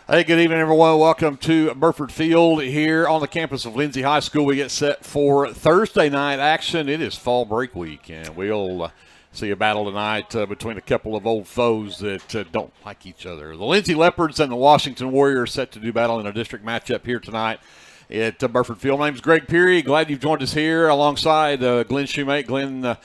Hey, good evening, everyone. Welcome to Burford Field here on the campus of Lindsay High School. We get set for Thursday night action. It is fall break week, and we'll see a battle tonight between a couple of old foes that don't like each other. The Lindsay Leopards and the Washington Warriors set to do battle in a district matchup here tonight at Burford Field. My name is Greg Peary. Glad you've joined us here alongside Glenn Shoemate. Glenn,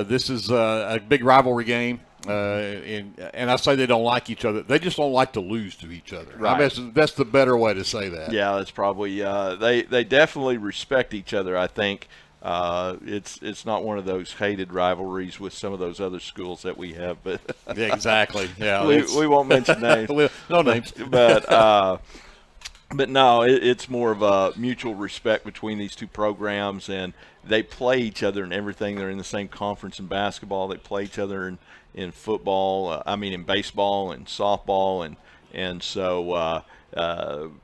this is a big rivalry game. And I say they don't like each other. They just don't like to lose to each other. Right. I mean, that's the better way to say that. Yeah, that's probably they definitely respect each other. I think it's not one of those hated rivalries with some of those other schools that we have. But Yeah, exactly. Yeah, we won't mention names. No names. But no, it's more of a mutual respect between these two programs, and they play each other in everything. They're in the same conference in basketball. They play each other in football. In baseball and softball, and so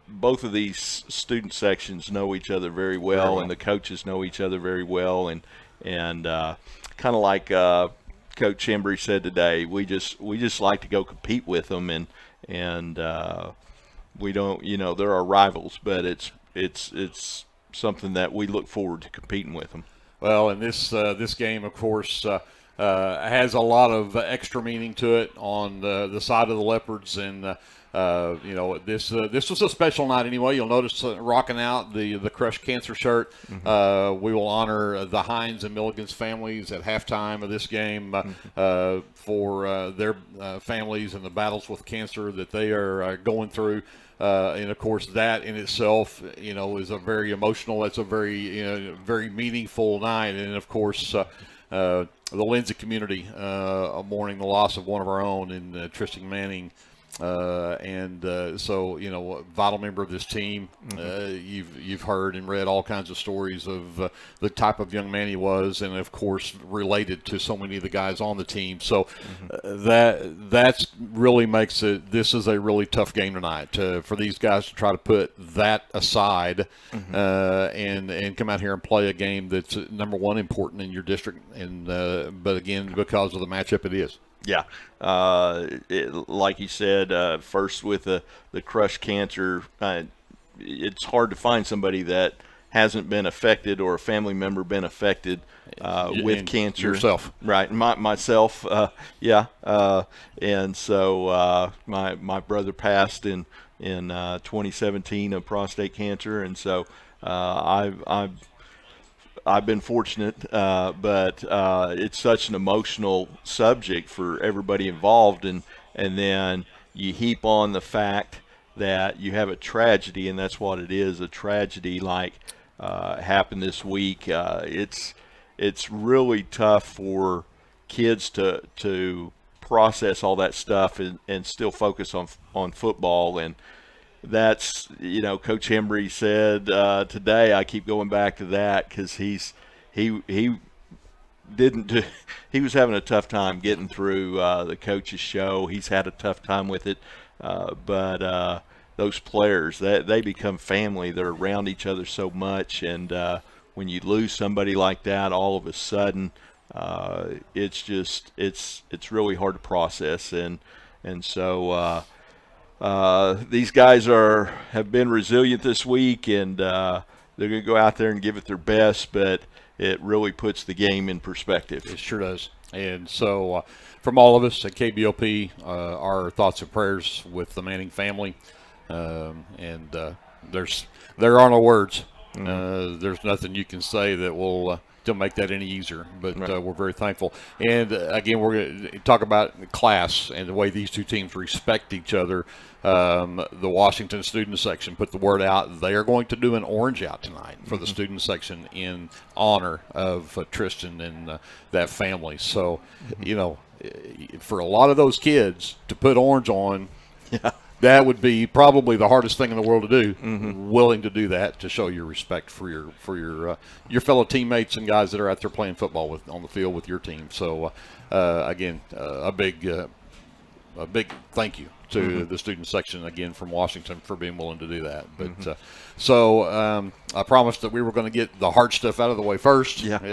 both of these student sections know each other very well, and the coaches know each other very well, and kind of like Coach Embry said today, we just like to go compete with them, and we don't, they're our rivals, but it's something that we look forward to competing with them. Well, and this game, of course, has a lot of extra meaning to it on the side of the Leopards, and this was a special night anyway. You'll notice rocking out the Crush Cancer shirt. Mm-hmm. We will honor the Hines and Milligan's families at halftime of this game for their families and the battles with cancer that they are going through. And of course, that in itself, is a very emotional. That's a very, very meaningful night. And of course, the Lindsay community mourning the loss of one of our own in Tristan Manning. So vital member of this team. You've heard and read all kinds of stories of the type of young man he was, and of course related to so many of the guys on the team. So that's really makes it. This is a really tough game tonight for these guys to try to put that aside and come out here and play a game that's number one important in your district. And but again, because of the matchup, it is. Yeah, like you said, first with the Crush Cancer, it's hard to find somebody that hasn't been affected or a family member been affected with cancer. Yourself, right? Myself, yeah. And so my brother passed in 2017 of prostate cancer, and so I've been fortunate, but it's such an emotional subject for everybody involved, and then you heap on the fact that you have a tragedy, and that's what it is, a tragedy like happened this week. It's really tough for kids to process all that stuff and still focus on football. And that's, Coach Embry said today, I keep going back to that because he was having a tough time getting through the coach's show. He's had a tough time with it, but those players, they become family. They're around each other so much, and when you lose somebody like that all of a sudden, it's really hard to process, and so these guys have been resilient this week, and they're going to go out there and give it their best, but it really puts the game in perspective. It sure does. And so from all of us at KBOP, our thoughts and prayers with the Manning family. There are no words. There's nothing you can say that will to make that any easier, but we're very thankful. And again, we're going to talk about class and the way these two teams respect each other. The Washington student section put the word out. They are going to do an orange out tonight for the student section in honor of Tristan and that family. So, for a lot of those kids to put orange on, that would be probably the hardest thing in the world to do. Willing to do that to show your respect for your fellow teammates and guys that are out there playing football on the field with your team. So again, a big thank you to the student section again from Washington for being willing to do that. But I promised that we were going to get the hard stuff out of the way first. We'll do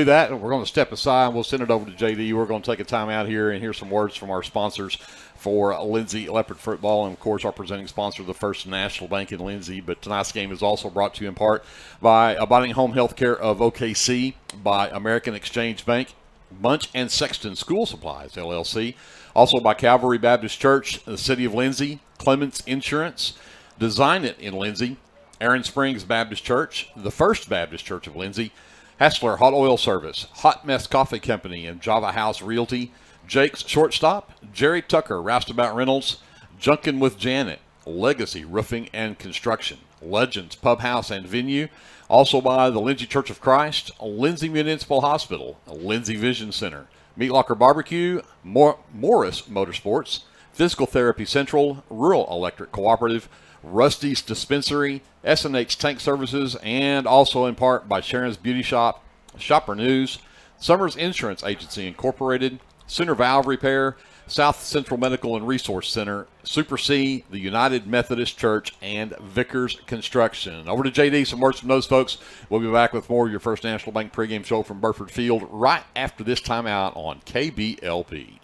that, and we're going to step aside and we'll send it over to JD. We're going to take a time out here and hear some words from our sponsors. for Lindsay Leopard football, and of course our presenting sponsor, the First National Bank in Lindsay. But tonight's game is also brought to you in part by Abiding Home Healthcare of OKC, by American Exchange Bank, Bunch and Sexton School Supplies, LLC, also by Calvary Baptist Church, the City of Lindsay, Clements Insurance, Design It in Lindsay, Aaron Springs Baptist Church, the First Baptist Church of Lindsay, Hassler Hot Oil Service, Hot Mess Coffee Company, and Java House Realty, Jake's Shortstop, Jerry Tucker Roustabout Reynolds, Junkin with Janet, Legacy Roofing and Construction, Legends Pub House and Venue, also by the Lindsay Church of Christ, Lindsay Municipal Hospital, Lindsay Vision Center, Meat Locker Barbecue, Morris Motorsports, Physical Therapy Central, Rural Electric Cooperative, Rusty's Dispensary, S&H Tank Services, and also in part by Sharon's Beauty Shop, Shopper News, Summers Insurance Agency Incorporated, Sooner Valve Repair, South Central Medical and Resource Center, Super C, the United Methodist Church, and Vickers Construction. Over to JD, some words from those folks. We'll be back with more of your First National Bank pregame show from Burford Field right after this timeout on KBLP.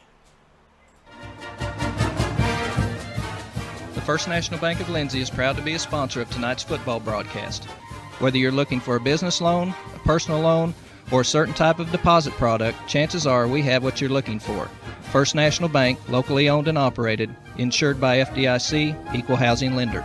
The First National Bank of Lindsay is proud to be a sponsor of tonight's football broadcast. Whether you're looking for a business loan, a personal loan, or a certain type of deposit product, chances are we have what you're looking for. First National Bank, locally owned and operated, insured by FDIC, equal housing lender.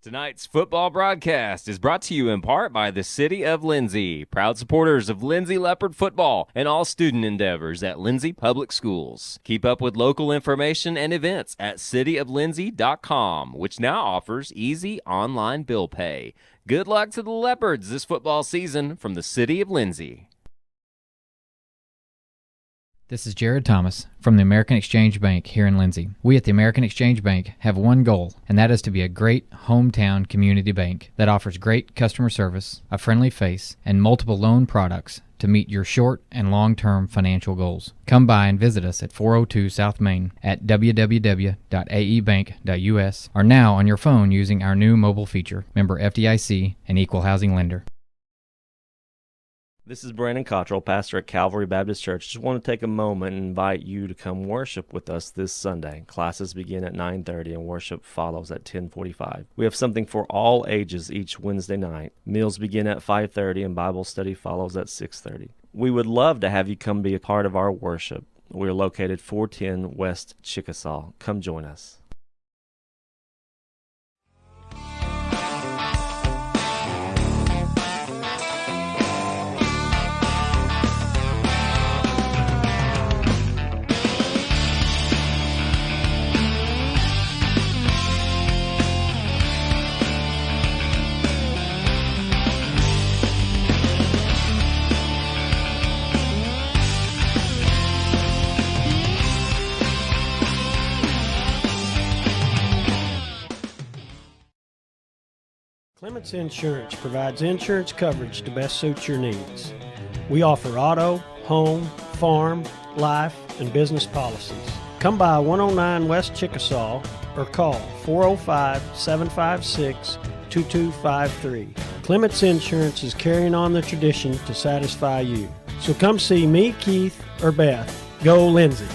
Tonight's football broadcast is brought to you in part by the City of Lindsay, proud supporters of Lindsay Leopard football and all student endeavors at Lindsay Public Schools. Keep up with local information and events at cityoflindsay.com, which now offers easy online bill pay. Good luck to the Leopards this football season from the City of Lindsay. This is Jared Thomas from the American Exchange Bank here in Lindsay. We at the American Exchange Bank have one goal, and that is to be a great hometown community bank that offers great customer service, a friendly face, and multiple loan products to meet your short and long-term financial goals. Come by and visit us at 402 South Main at www.aebank.us or now on your phone using our new mobile feature, member FDIC and equal housing lender. This is Brandon Cottrell, pastor at Calvary Baptist Church. Just want to take a moment and invite you to come worship with us this Sunday. Classes begin at 9:30 and worship follows at 10:45. We have something for all ages each Wednesday night. Meals begin at 5:30 and Bible study follows at 6:30. We would love to have you come be a part of our worship. We are located 410 West Chickasaw. Come join us. Clements Insurance provides insurance coverage to best suit your needs. We offer auto, home, farm, life, and business policies. Come by 109 West Chickasaw or call 405-756-2253. Clements Insurance is carrying on the tradition to satisfy you. So come see me, Keith, or Beth. Go Lindsay.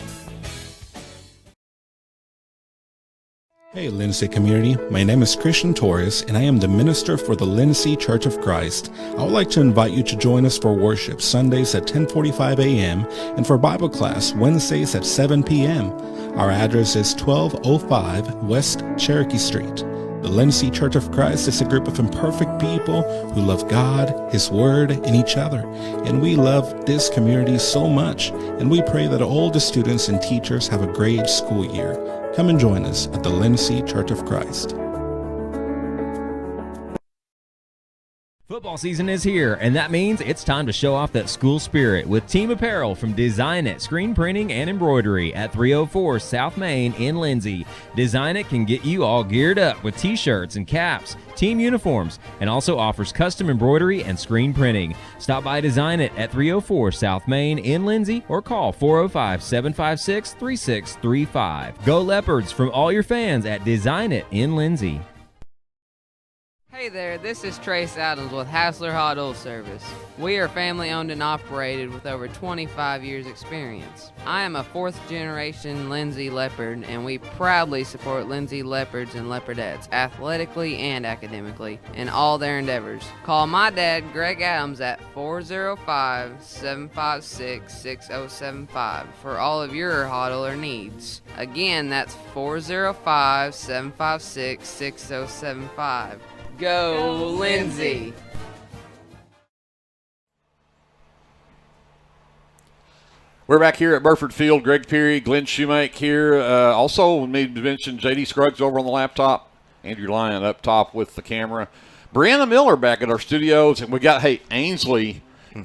Hey Lindsay community, my name is Christian Torres and I am the minister for the Lindsay Church of Christ. I would like to invite you to join us for worship Sundays at 10:45 a.m. and for Bible class Wednesdays at 7 p.m. Our address is 1205 West Cherokee Street. The Lindsay Church of Christ is a group of imperfect people who love God, His Word, and each other. And we love this community so much, and we pray that all the students and teachers have a great school year. Come and join us at the Lindsay Church of Christ. Football season is here, and that means it's time to show off that school spirit with team apparel from Design It Screen Printing and Embroidery at 304 South Main in Lindsay. Design It can get you all geared up with t-shirts and caps, team uniforms, and also offers custom embroidery and screen printing. Stop by Design It at 304 South Main in Lindsay or call 405-756-3635. Go Leopards from all your fans at Design It in Lindsay. Hey there, this is Trace Adams with Hassler Hot Oil Service. We are family owned and operated with over 25 years experience. I am a 4th generation Lindsay Leopard, and we proudly support Lindsay Leopards and Leopardettes athletically and academically in all their endeavors. Call my dad, Greg Adams, at 405-756-6075 for all of your hot oiler needs. Again, that's 405-756-6075. Go, Lindsay! We're back here at Burford Field. Greg Peary, Glenn Shoemake here. Also, we need to mention J.D. Scruggs over on the laptop. Andrew Lyon up top with the camera. Brianna Miller back at our studios. And we got, Ainsley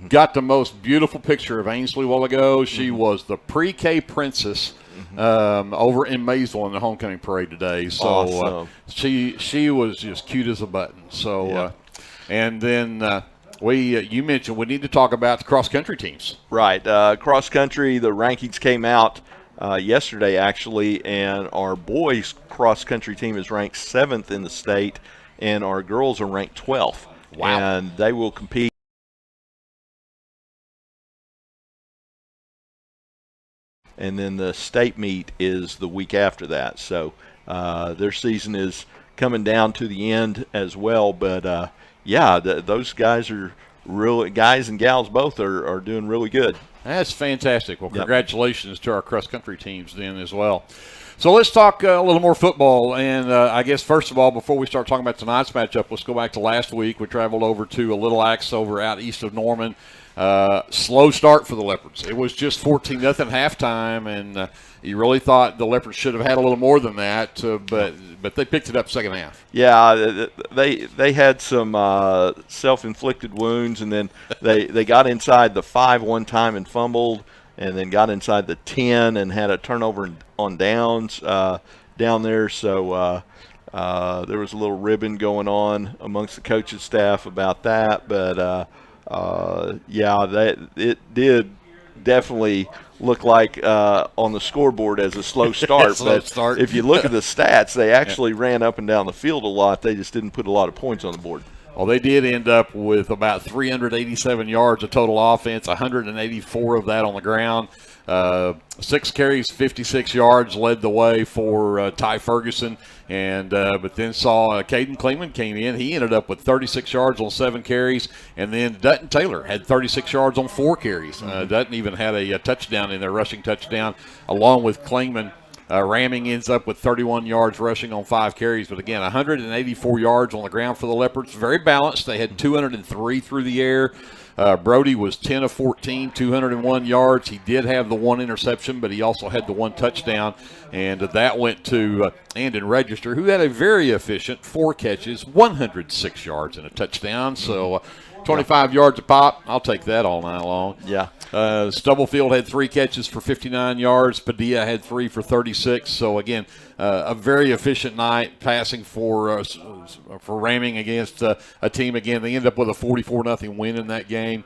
got the most beautiful picture of Ainsley a while ago. She was the pre-K princess over in Maysville in the homecoming parade today. So awesome. She was just cute as a button. So and then you mentioned we need to talk about the cross-country teams. Right. Cross-country, the rankings came out yesterday, actually, and our boys' cross-country team is ranked 7th in the state, and our girls are ranked 12th. Wow. And they will compete. And then the state meet is the week after that. So their season is coming down to the end as well. But, those guys are really, guys and gals both are doing really good. That's fantastic. Well, congratulations to our cross-country teams then as well. So let's talk a little more football. And I guess, first of all, before we start talking about tonight's matchup, let's go back to last week. We traveled over to a Little Axe over out east of Norman. Slow start for the Leopards. It was just 14-0 halftime, and you really thought the Leopards should have had a little more than that, but they picked it up second half. Yeah, they had some self-inflicted wounds, and then they got inside the 5 one time and fumbled, and then got inside the 10 and had a turnover on downs down there. So there was a little ribbon going on amongst the coaching staff about that, but it did definitely look like on the scoreboard as a slow start. Start. If you look at the stats, they actually ran up and down the field a lot. They just didn't put a lot of points on the board. Well, they did end up with about 387 yards of total offense, 184 of that on the ground. 6 carries, 56 yards led the way for Ty Ferguson, and but then saw Caden Klingman came in. He ended up with 36 yards on 7 carries, and then Dutton Taylor had 36 yards on 4 carries. Dutton even had a touchdown in their rushing touchdown, along with Klingman. Ramming ends up with 31 yards rushing on 5 carries. But, again, 184 yards on the ground for the Leopards. Very balanced. They had 203 through the air. Brody was 10 of 14, 201 yards. He did have the 1 interception, but he also had the 1 touchdown. And that went to Andon Register, who had a very efficient 4 catches, 106 yards and a touchdown. So 25 yards a pop. I'll take that all night long. Yeah. Stubblefield had 3 catches for 59 yards. Padilla had 3 for 36. So, again, a very efficient night passing for ramming against a team. Again, they ended up with a 44-0 win in that game.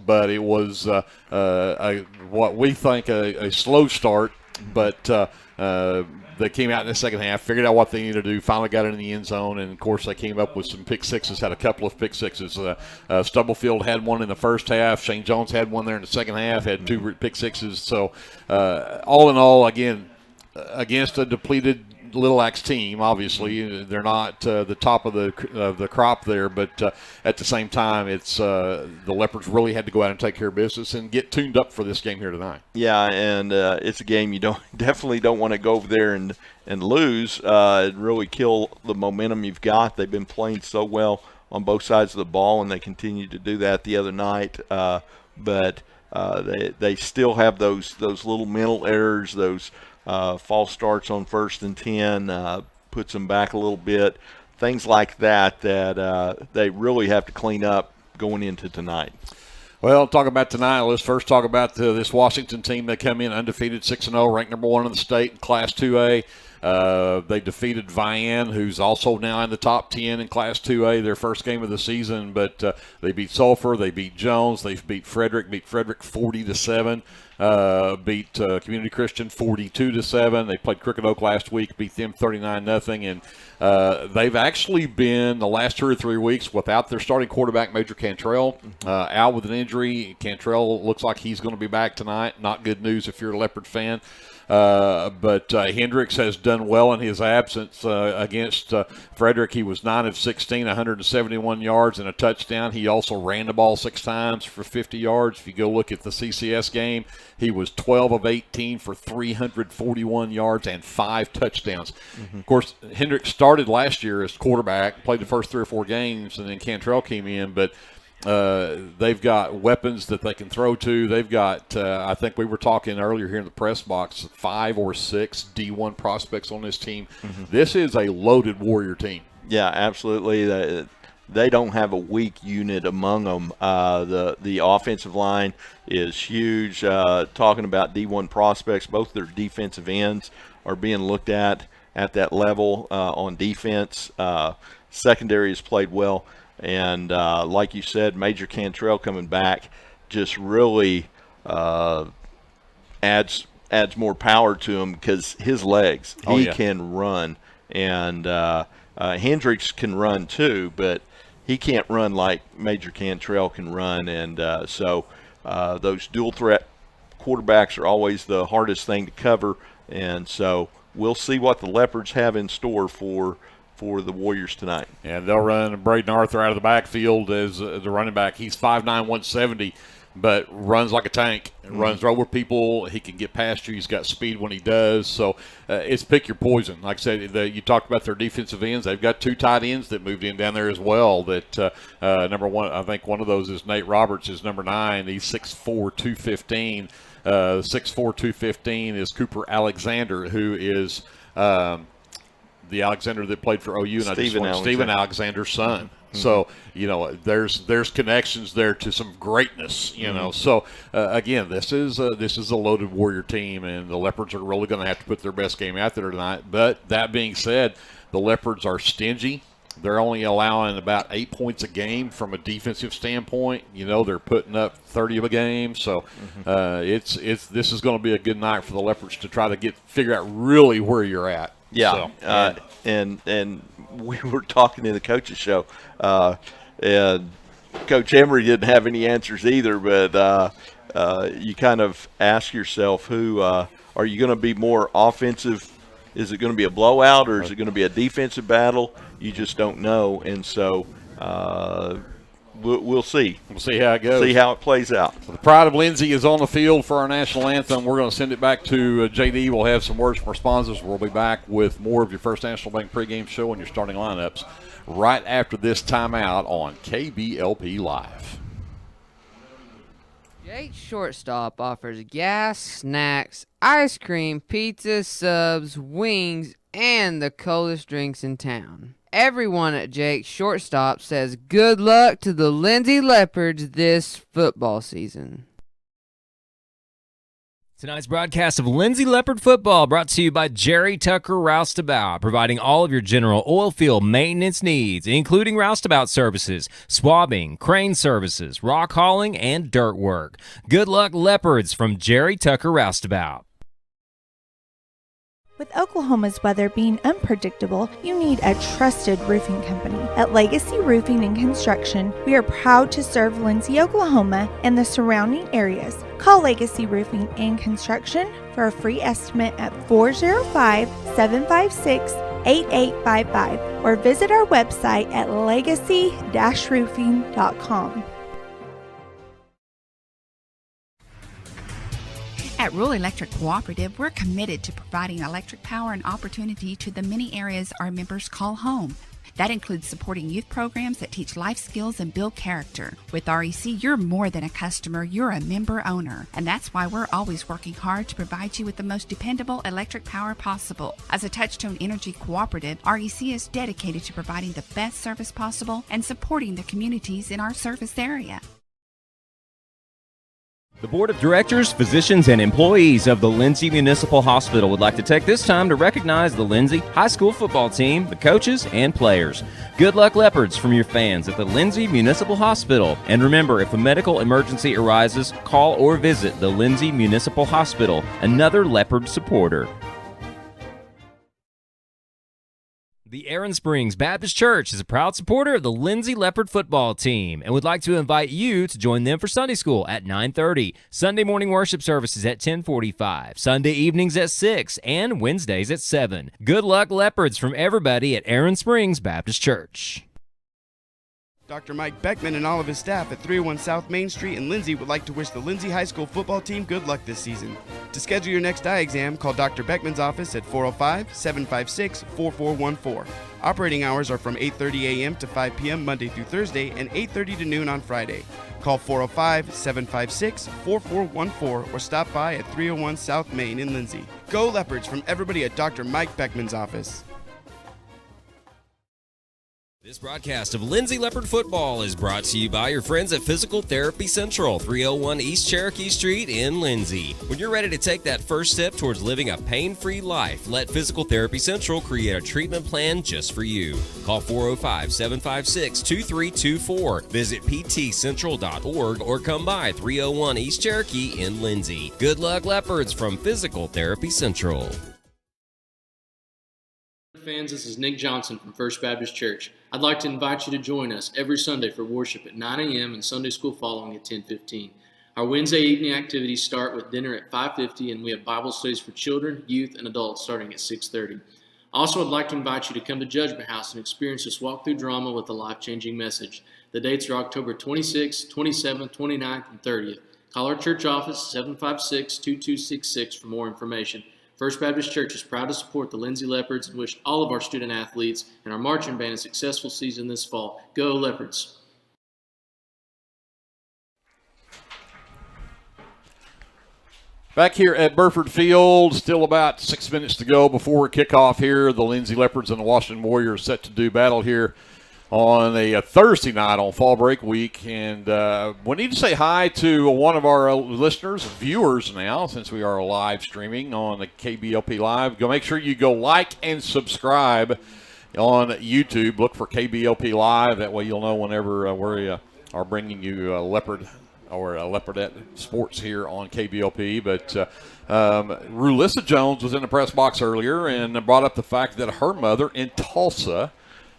But it was what we think a slow start. But they came out in the second half, figured out what they needed to do, finally got in the end zone, and, of course, they came up with some pick sixes, had a couple of pick sixes. Stubblefield had one in the first half. Shane Jones had one there in the second half, had 2 pick sixes. So, all in all, again, against a depleted Little Axe team, obviously. They're not the top of the crop there, but at the same time, it's the Leopards really had to go out and take care of business and get tuned up for this game here tonight. Yeah, and it's a game you definitely don't want to go over there and lose. It really kill the momentum you've got. They've been playing so well on both sides of the ball, and they continued to do that the other night. But they still have those little mental errors, those false starts on 1st and 10, puts them back a little bit, things like that they really have to clean up going into tonight. Well, talk about tonight. Let's first talk about this Washington team that come in undefeated, 6-0, ranked number 1 in the state in Class 2A. They defeated Vian, who's also now in the top 10 in Class 2A, their first game of the season. But they beat Sulphur, they beat Jones, they beat Frederick 40-7. Beat Community Christian 42-7. They played Crooked Oak last week, beat them 39-0, and they've actually been the last 2 or 3 weeks without their starting quarterback, Major Cantrell, out with an injury. Cantrell looks like he's going to be back tonight. Not good news if you're a Leopard fan. But Hendricks has done well in his absence against Frederick. He was 9 of 16, 171 yards and a touchdown. He also ran the ball 6 times for 50 yards. If you go look at the CCS game, he was 12 of 18 for 341 yards and 5 touchdowns. Of course, Hendricks started last year as quarterback, played the first 3 or 4 games, and then Cantrell came in. But they've got weapons that they can throw to. They've got, I think we were talking earlier here in the press box, 5 or 6 D1 prospects on this team. This is a loaded Warrior team. Yeah, absolutely. They don't have a weak unit among them. The offensive line is huge. Talking about D1 prospects, both their defensive ends are being looked at that level on defense. Secondary has played well. And like you said, Major Cantrell coming back just really adds more power to him because his legs, he can run. And Hendricks can run too, but he can't run like Major Cantrell can run. And so those dual threat quarterbacks are always the hardest thing to cover. And so we'll see what the Leopards have in store for the Warriors tonight. And they'll run Braden Arthur out of the backfield as the running back. He's 5'9", 170, but runs like a tank. Runs over people. He can get past you. He's got speed when he does. So it's pick your poison. Like I said, you talked about their defensive ends. They've got 2 tight ends that moved in down there as well. That number one, I think one of those is Nate Roberts, is number 9. He's 6'4", 215. 6'4", 215 is Cooper Alexander, who is the Alexander that played for OU, and Stephen Alexander's son. So, there's connections there to some greatness, So, again, this is a loaded Warrior team, and the Leopards are really going to have to put their best game out there tonight. But that being said, the Leopards are stingy. They're only allowing about 8 points a game from a defensive standpoint. They're putting up 30 a game. So, this is going to be a good night for the Leopards to try to figure out really where you're at. Yeah, so, and we were talking in the coaches show, and Coach Emery didn't have any answers either. But you kind of ask yourself, who are you going to be more offensive? Is it going to be a blowout, or is it going to be a defensive battle? You just don't know, and so we'll see. We'll see how it goes. See how it plays out. The pride of Lindsay is on the field for our national anthem. We're going to send it back to JD. We'll have some words from our sponsors. We'll be back with more of your First National Bank pregame show and your starting lineups right after this timeout on KBLP Live. Jake's Shortstop offers gas, snacks, ice cream, pizza, subs, wings, and the coldest drinks in town. Everyone at Jake's Shortstop says good luck to the Lindsay Leopards this football season. Tonight's broadcast of Lindsay Leopard football brought to you by Jerry Tucker Roustabout, providing all of your general oil field maintenance needs, including roustabout services, swabbing, crane services, rock hauling, and dirt work. Good luck, Leopards, from Jerry Tucker Roustabout. With Oklahoma's weather being unpredictable, you need a trusted roofing company. At Legacy Roofing and Construction, we are proud to serve Lindsay, Oklahoma, and the surrounding areas. Call Legacy Roofing and Construction for a free estimate at 405-756-8855 or visit our website at legacy-roofing.com. At Rural Electric Cooperative, we're committed to providing electric power and opportunity to the many areas our members call home. That includes supporting youth programs that teach life skills and build character. With REC, you're more than a customer, you're a member owner. And that's why we're always working hard to provide you with the most dependable electric power possible. As a Touchstone Energy Cooperative, REC is dedicated to providing the best service possible and supporting the communities in our service area. The Board of Directors, physicians, and employees of the Lindsay Municipal Hospital would like to take this time to recognize the Lindsay High School football team, the coaches, and players. Good luck, Leopards, from your fans at the Lindsay Municipal Hospital. And remember, if a medical emergency arises, call or visit the Lindsay Municipal Hospital, another Leopard supporter. The Aaron Springs Baptist Church is a proud supporter of the Lindsay Leopard football team and would like to invite you to join them for Sunday school at 9:30, Sunday morning worship services at 10:45, Sunday evenings at 6, and Wednesdays at 7. Good luck, Leopards, from everybody at Aaron Springs Baptist Church. Dr. Mike Beckman and all of his staff at 301 South Main Street in Lindsay would like to wish the Lindsay High School football team good luck this season. To schedule your next eye exam, call Dr. Beckman's office at 405-756-4414. Operating hours are from 8:30 a.m. to 5 p.m. Monday through Thursday and 8:30 to noon on Friday. Call 405-756-4414 or stop by at 301 South Main in Lindsay. Go Leopards from everybody at Dr. Mike Beckman's office. This broadcast of Lindsay Leopard Football is brought to you by your friends at Physical Therapy Central, 301 East Cherokee Street in Lindsay. When you're ready to take that first step towards living a pain-free life, let Physical Therapy Central create a treatment plan just for you. Call 405-756-2324. Visit ptcentral.org or come by 301 East Cherokee in Lindsay. Good luck, Leopards, from Physical Therapy Central. Fans, this is Nick Johnson from First Baptist Church. I'd like to invite you to join us every Sunday for worship at 9 a.m. and Sunday school following at 10:15. Our Wednesday evening activities start with dinner at 5:50, and we have Bible studies for children, youth, and adults starting at 6:30. Also, I'd like to invite you to come to Judgment House and experience this walk-through drama with a life-changing message. The dates are October 26th, 27th, 29th, and 30th. Call our church office 756-2266 for more information. First Baptist Church is proud to support the Lindsay Leopards and wish all of our student athletes and our marching band a successful season this fall. Go Leopards! Back here at Burford Field, still about 6 minutes to go before kickoff here. The Lindsay Leopards and the Washington Warriors set to do battle here on a Thursday night on fall break week. And we need to say hi to one of our listeners, viewers now, since we are live streaming on the KBLP Live. Go make sure you go like and subscribe on YouTube. Look for KBLP Live. That way you'll know whenever we are bringing you Leopard or Leopardette sports here on KBLP. But Rulissa Jones was in the press box earlier and brought up the fact that her mother in Tulsa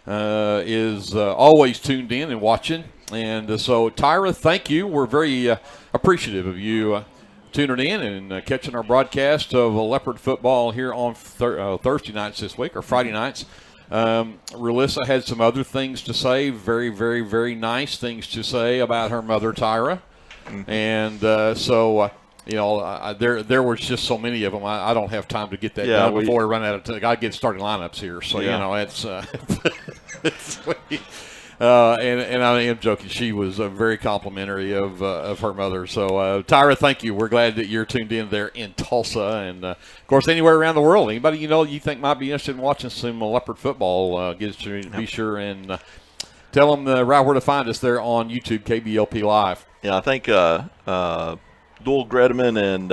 is always tuned in and watching. And so, Tyra, thank you. We're very appreciative of you tuning in and catching our broadcast of Leopard football here on Thursday nights this week, or Friday nights. Rulissa had some other things to say, very, very, very nice things to say about her mother, Tyra. Mm-hmm. And there was just so many of them. I don't have time to get that done before we run out of time. I get starting lineups here, so it's. And I am joking. She was very complimentary of her mother. So, Tyra, thank you. We're glad that you're tuned in there in Tulsa, and of course anywhere around the world. Anybody you think might be interested in watching some Leopard football, be sure and tell them right where to find us there on YouTube, KBLP Live. Yeah, I think Doyle Gredeman and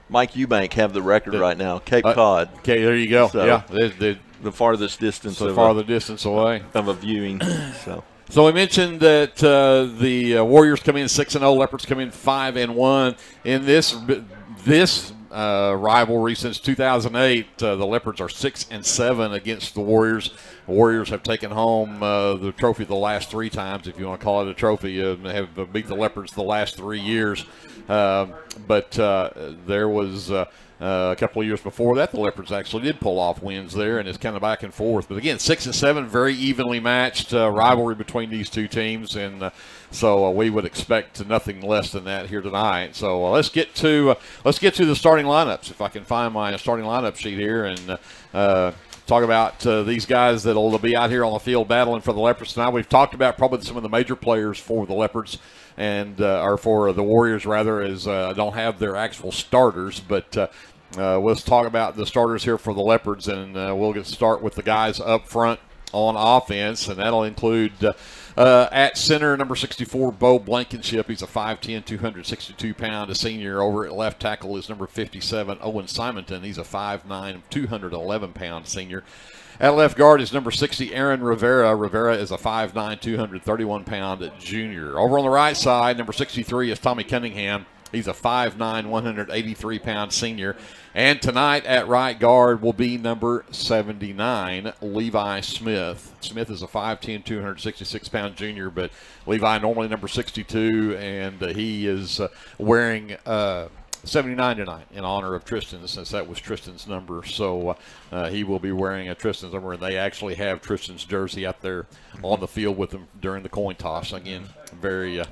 Mike Eubank have the record right now. Cape Cod. Okay, there you go. So, yeah, the farthest distance. Distance away of a viewing. So we mentioned that the Warriors come in 6-0, Leopards come in 5-1 in this rivalry since 2008. The Leopards are 6-7 against the Warriors. The Warriors have taken home the trophy the last 3 times, if you want to call it a trophy. Have beat the Leopards the last 3 years. But there was a couple of years before that, the Leopards actually did pull off wins there, and it's kind of back and forth. But again, 6-7, very evenly matched rivalry between these two teams, and so we would expect nothing less than that here tonight. So let's get to the starting lineups. If I can find my starting lineup sheet here, and talk about these guys that'll be out here on the field battling for the Leopards tonight. We've talked about probably some of the major players for the Leopards, and or for the Warriors rather, as don't have their actual starters, but let's talk about the starters here for the Leopards, and we'll start with the guys up front on offense, and that'll include at center, number 64, Bo Blankenship. He's a 5'10", 262-pound senior. Over at left tackle is number 57, Owen Simonton. He's a 5'9", 211-pound senior. At left guard is number 60, Aaron Rivera. Rivera is a 5'9", 231-pound junior. Over on the right side, number 63 is Tommy Cunningham. He's a 5'9", 183-pound senior. And tonight at right guard will be number 79, Levi Smith. Smith is a 5'10", 266-pound junior, but Levi normally number 62, and he is wearing 79 tonight in honor of Tristan, since that was Tristan's number. So he will be wearing a Tristan's number, and they actually have Tristan's jersey out there on the field with them during the coin toss. Again, very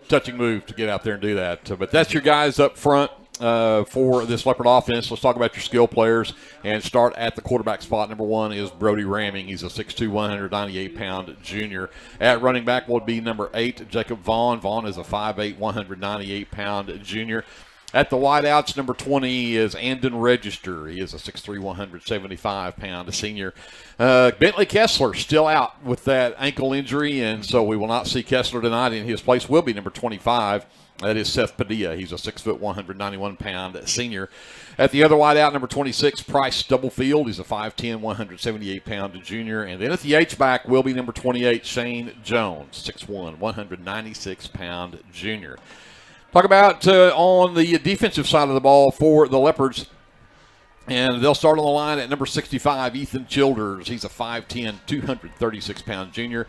touching move to get out there and do that. But that's your guys up front for this Leopard offense. Let's talk about your skill players and start at the quarterback spot. Number 1 is Brody Ramming. He's a 6'2", 198-pound junior. At running back will be number 8, Jacob Vaughn. Vaughn is a 5'8", 198-pound junior. At the wideouts, number 20 is Andon Register. He is a 6'3", 175-pound senior. Bentley Kessler still out with that ankle injury, and so we will not see Kessler tonight. In his place will be number 25. That is Seth Padilla. He's a 6', 191-pound senior. At the other wideout, number 26, Price Stubblefield. He's a 5'10", 178-pound junior. And then at the H-back will be number 28, Shane Jones, 6'1", 196-pound junior. Talk about on the defensive side of the ball for the Leopards. And they'll start on the line at number 65, Ethan Childers. He's a 5'10", 236-pound junior.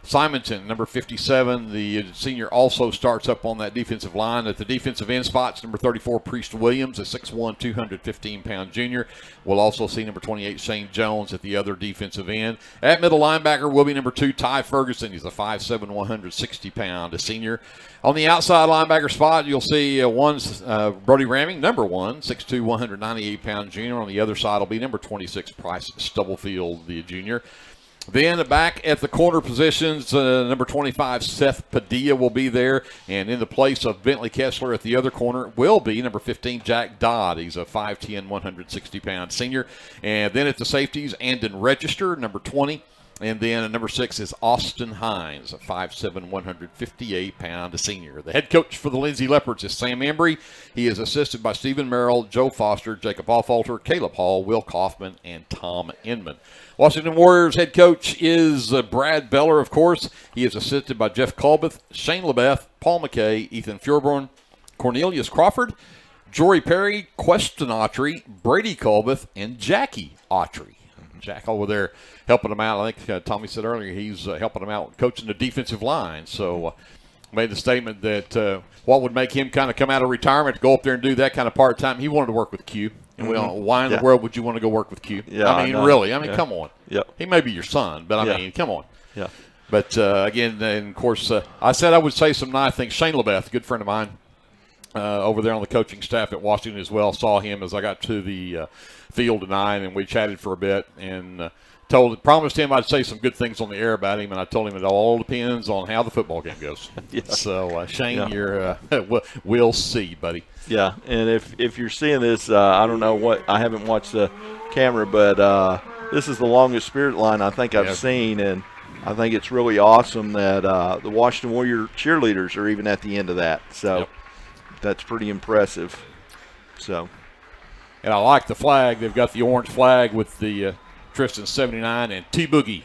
Simonton, number 57, the senior, also starts up on that defensive line. At the defensive end spots, number 34, Priest Williams, a 6'1", 215-pound junior. We'll also see number 28, Shane Jones, at the other defensive end. At middle linebacker will be number 2, Ty Ferguson. He's a 5'7", 160-pound senior. On the outside linebacker spot, you'll see one's Brody Ramming, number 1, 6'2", 198-pound junior. On the other side will be number 26, Price Stubblefield, the junior. Then back at the corner positions, number 25, Seth Padilla will be there. And in the place of Bentley Kessler at the other corner will be number 15, Jack Dodd. He's a 5'10", 160-pound senior. And then at the safeties, Andon Register, number 20. And then number 6 is Austin Hines, a 5'7", 158-pound senior. The head coach for the Lindsay Leopards is Sam Embry. He is assisted by Stephen Merrill, Joe Foster, Jacob Offalter, Caleb Hall, Will Kaufman, and Tom Inman. Washington Warriors head coach is Brad Beller, of course. He is assisted by Jeff Colbeth, Shane LeBeth, Paul McKay, Ethan Fjorborn, Cornelius Crawford, Jory Perry, Queston Autry, Brady Colbeth, and Jackie Autry. Jack over there helping them out. I think Tommy said earlier he's helping them out coaching the defensive line. So made the statement that what would make him kind of come out of retirement to go up there and do that kind of part-time. He wanted to work with Q. And why in the world would you want to go work with Q? Yeah, I mean, really. I mean, come on. Yep. He may be your son, but I mean, come on. Yeah. But, again, and of course, I said I would say some nice things. Shane LeBeth, a good friend of mine, over there on the coaching staff at Washington as well, saw him as I got to the field tonight, and we chatted for a bit and promised him I'd say some good things on the air about him, and I told him it all depends on how the football game goes. So, Shane, you're we'll see, buddy. Yeah, and if you're seeing this, I don't know what – I haven't watched the camera, but this is the longest spirit line I think I've seen, and I think it's really awesome that the Washington Warrior cheerleaders are even at the end of that. So that's pretty impressive. So, and I like the flag. They've got the orange flag with the Tristan 79 and T-Boogie.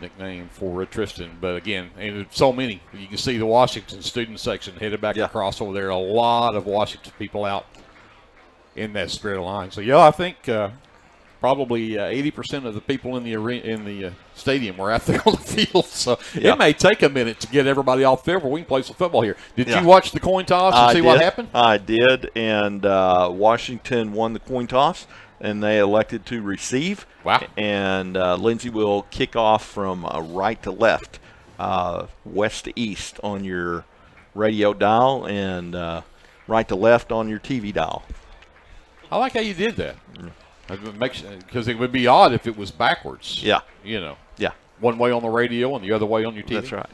Nickname for Tristan. But again, and so many. You can see the Washington student section headed back across over there. A lot of Washington people out in that spirit line. So, I think probably 80% of the people in the stadium were out there on the field. So it may take a minute to get everybody off there, but we can play some football here. Did you watch the coin toss and see what happened? I did, and Washington won the coin toss, and they elected to receive. Wow. And Lindsay will kick off from right to left, west to east on your radio dial, and right to left on your TV dial. I like how you did that. Because it would be odd if it was backwards. Yeah. One way on the radio and the other way on your TV. That's right.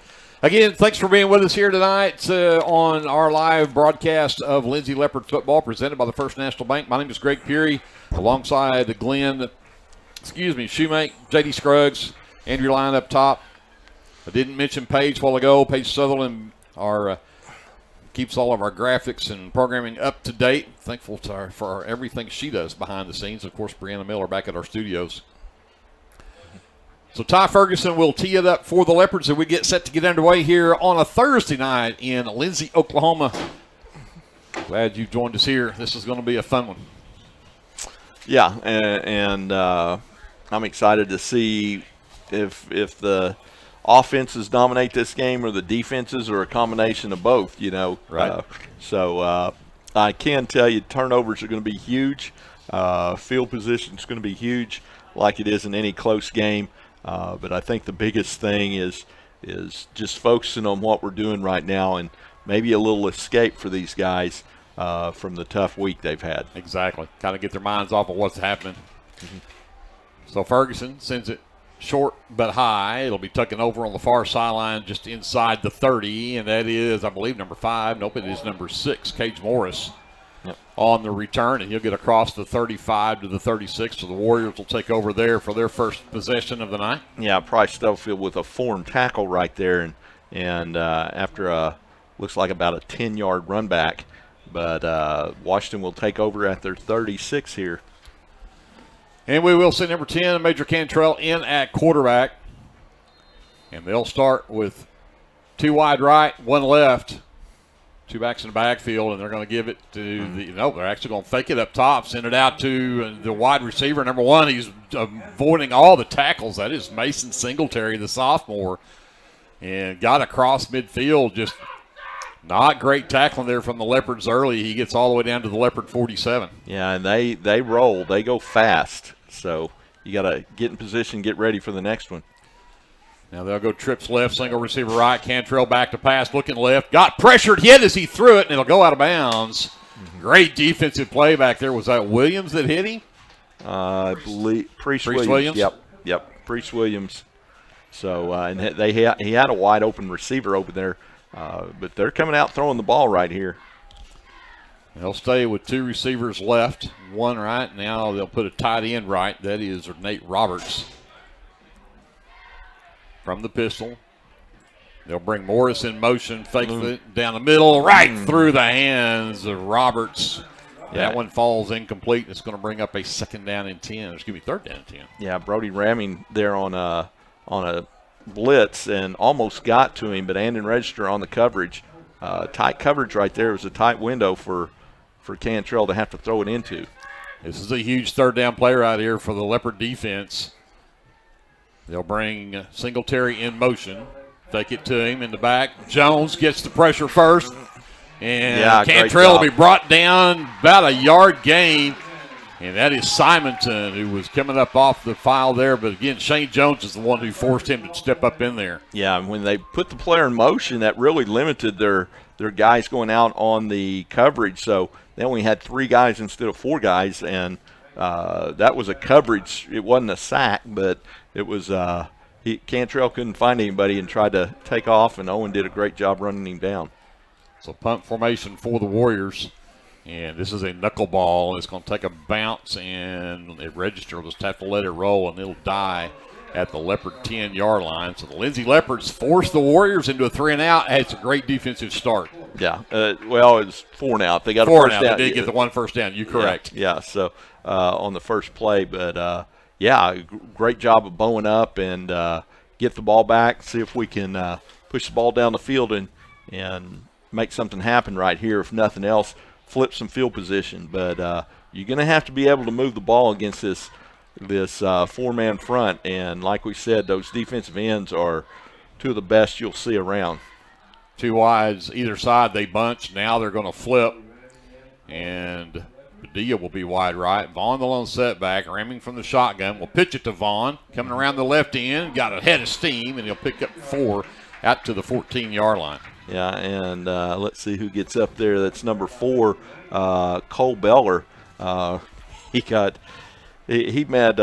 Again, thanks for being with us here tonight on our live broadcast of Lindsay Leopard football presented by the First National Bank. My name is Greg Peary, alongside Glenn Shoemake, J.D. Scruggs, Andrew Line up top. I didn't mention Paige a while ago. Paige Sutherland keeps all of our graphics and programming up to date. Thankful to her for everything she does behind the scenes. Of course, Brianna Miller back at our studios. So Ty Ferguson will tee it up for the Leopards, and we get set to get underway here on a Thursday night in Lindsay, Oklahoma. Glad you've joined us here. This is going to be a fun one. Yeah, and I'm excited to see if the offenses dominate this game or the defenses or a combination of both, Right. So I can tell you turnovers are going to be huge. Field position is going to be huge like it is in any close game. But I think the biggest thing is just focusing on what we're doing right now and maybe a little escape for these guys from the tough week they've had. Exactly. Kind of get their minds off of what's happening. Mm-hmm. So Ferguson sends it short but high. It'll be tucking over on the far sideline just inside the 30, and that is, I believe, number 5. Nope, it is number 6, Cage Morris, on the return, and he'll get across the 35 to the 36, so the Warriors will take over there for their first possession of the night. Yeah, Price Stubblefield with a formed tackle right there, and after looks like about a 10-yard run back, but Washington will take over at their 36 here. And we will see number 10, Major Cantrell, in at quarterback. And they'll start with 2 wide right, 1 left. 2 backs in the backfield, and they're going to give it to they're actually going to fake it up top, send it out to the wide receiver, number 1. He's avoiding all the tackles. That is Mason Singletary, the sophomore. And got across midfield, just not great tackling there from the Leopards early. He gets all the way down to the Leopard 47. Yeah, and they roll. They go fast. So you got to get in position, get ready for the next one. Now they'll go trips left, single receiver right. Cantrell back to pass, looking left. Got pressured, hit as he threw it, and it'll go out of bounds. Mm-hmm. Great defensive play back there. Was that Williams that hit him? I believe Priest Williams. Yep, Priest Williams. So and he had a wide open receiver over there, but they're coming out throwing the ball right here. They'll stay with 2 receivers left, 1 right. Now they'll put a tight end right. That is Nate Roberts. From the pistol. They'll bring Morris in motion, fakes it down the middle, right through the hands of Roberts. Yeah. That one falls incomplete. It's going to bring up a 2nd down and 10. Excuse me, 3rd down and 10. Yeah, Brody ramming there on a blitz and almost got to him, but Andon Register on the coverage. Tight coverage right there. It was a tight window for Cantrell to have to throw it into. This is a huge 3rd down play right here for the Leopard defense. They'll bring Singletary in motion. Fake it to him in the back. Jones gets the pressure first. And Cantrell will be brought down about a yard gain. And that is Simonton, who was coming up off the file there. But, again, Shane Jones is the one who forced him to step up in there. Yeah, and when they put the player in motion, that really limited their guys going out on the coverage. So they only had 3 guys instead of 4 guys. And that was a coverage. It wasn't a sack, but it was Cantrell couldn't find anybody and tried to take off, and Owen did a great job running him down. So punt formation for the Warriors. And this is a knuckleball. It's going to take a bounce, and it Register will just have to let it roll, and it'll die at the Leopard 10-yard line. So the Lindsay Leopards force the Warriors into a 3-and-out. It's a great defensive start. Yeah. Well, it's 4-and-out. They got a 4-and-out. first down. They did get the 1 first down. You're correct. Yeah. So on the first play, but great job of bowing up and get the ball back. See if we can push the ball down the field and make something happen right here. If nothing else, flip some field position. But you're going to have to be able to move the ball against this 4-man front. And like we said, those defensive ends are 2 of the best you'll see around. 2 wides either side. They bunch. Now they're going to flip. And Padilla will be wide right. Vaughn the lone setback, ramming from the shotgun. Will pitch it to Vaughn. Coming around the left end. Got a head of steam, and he'll pick up 4 out to the 14-yard line. Yeah, and let's see who gets up there. That's number 4, Cole Beller. He met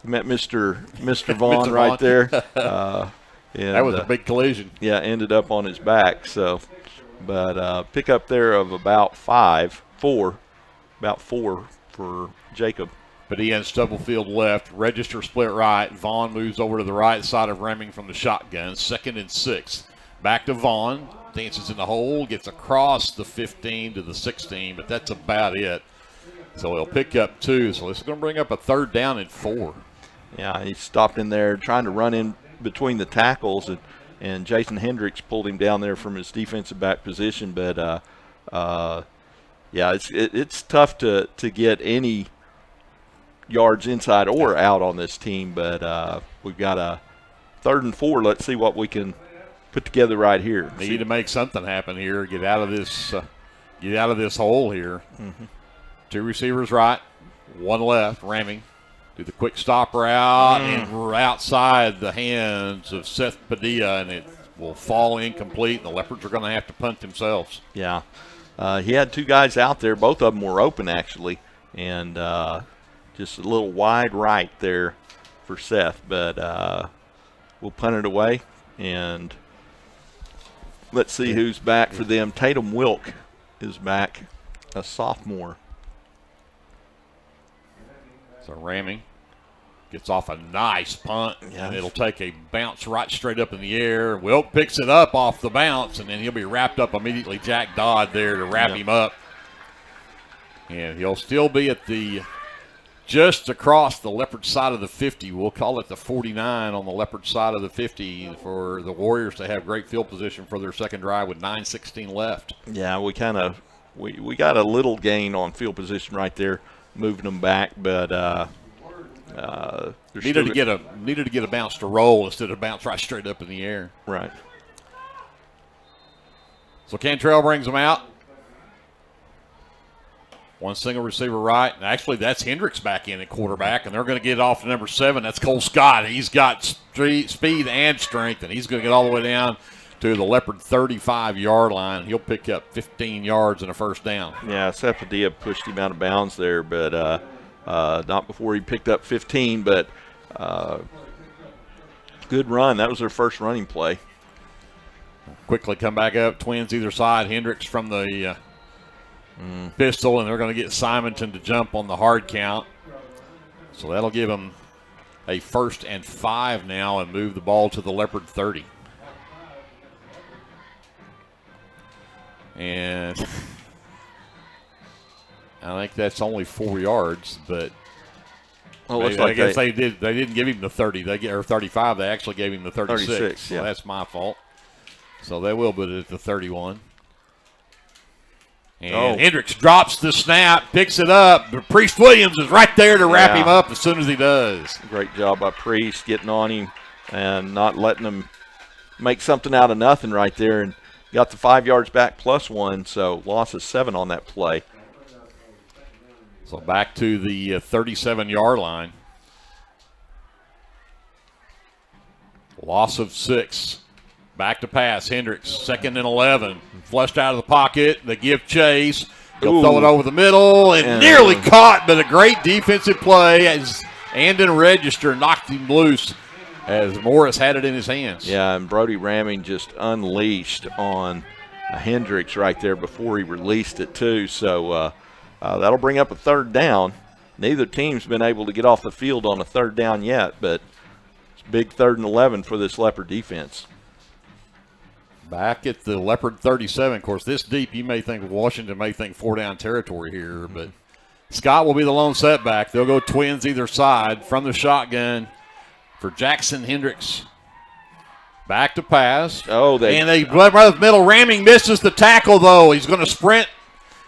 Mr. Vaughn right there. And, that was a big collision. Yeah, ended up on his back. So, but pick up there of about 4 for Jacob. Padilla and Stubblefield left. Register split right. Vaughn moves over to the right side of Reming from the shotgun. 2nd and 6. Back to Vaughn. Dances in the hole. Gets across the 15 to the 16, but that's about it. So he'll pick up 2. So this is going to bring up a 3rd down and 4. Yeah, he stopped in there trying to run in between the tackles, and Jason Hendricks pulled him down there from his defensive back position. But, yeah, it's tough to get any yards inside or out on this team. But we've got a 3rd and 4. Let's see what we can put together right here. Need to make something happen here. Get out of this hole here. Mm-hmm. 2 receivers right, 1 left. Ramming. Do the quick stop route and we're outside the hands of Seth Padilla, and it will fall incomplete, and the Leopards are going to have to punt themselves. Yeah. He had 2 guys out there. Both of them were open, actually, and just a little wide right there for Seth. But we'll punt it away, and let's see who's back for them. Tatum Wilk is back, a sophomore. So Ramming gets off a nice punt, and it'll take a bounce right straight up in the air. Wilk picks it up off the bounce, and then he'll be wrapped up immediately. Jack Dodd there to wrap him up. And he'll still be at just across the Leopard side of the 50. We'll call it the 49 on the Leopard side of the 50 for the Warriors to have great field position for their second drive with 9:16 left. Yeah, we got a little gain on field position right there, moving them back, but needed to get a bounce to roll instead of bounce right straight up in the air. Right. So Cantrell brings them out. 1 single receiver right, and actually that's Hendricks back in at quarterback, and they're going to get off to number 7. That's Cole Scott. He's got speed and strength, and he's going to get all the way down to the Leopard 35-yard line. He'll pick up 15 yards and a 1st down. Yeah, Seth Padilla pushed him out of bounds there, but not before he picked up 15, but good run. That was their first running play. Quickly come back up, twins either side. Hendricks from the pistol, and they're going to get Simonton to jump on the hard count. So that'll give them a 1st and 5 now and move the ball to the Leopard 30. And I think that's only 4 yards, but I guess they didn't give him the 30. Or 35. They actually gave him the 36. So that's my fault. So they will put it at the 31. And Hendricks drops the snap, picks it up. But Priest Williams is right there to wrap him up as soon as he does. Great job by Priest getting on him and not letting him make something out of nothing right there. And got the 5 yards back plus 1, so loss of 7 on that play. So back to the 37-yard line. Loss of 6. Back to pass. Hendricks, 2nd and 11. Flushed out of the pocket. They give chase. He'll throw it over the middle and nearly caught, but a great defensive play as Andon Register knocked him loose as Morris had it in his hands. Yeah, and Brody Ramming just unleashed on Hendricks right there before he released it too. So that'll bring up a 3rd down. Neither team's been able to get off the field on a 3rd down yet, but it's big 3rd and 11 for this Leopard defense. Back at the Leopard 37. Of course, this deep, you may think Washington may think 4-down territory here, but Scott will be the lone setback. They'll go twins either side from the shotgun for Jackson Hendricks. Back to pass. And they right up the middle. Ramming misses the tackle, though. He's going to sprint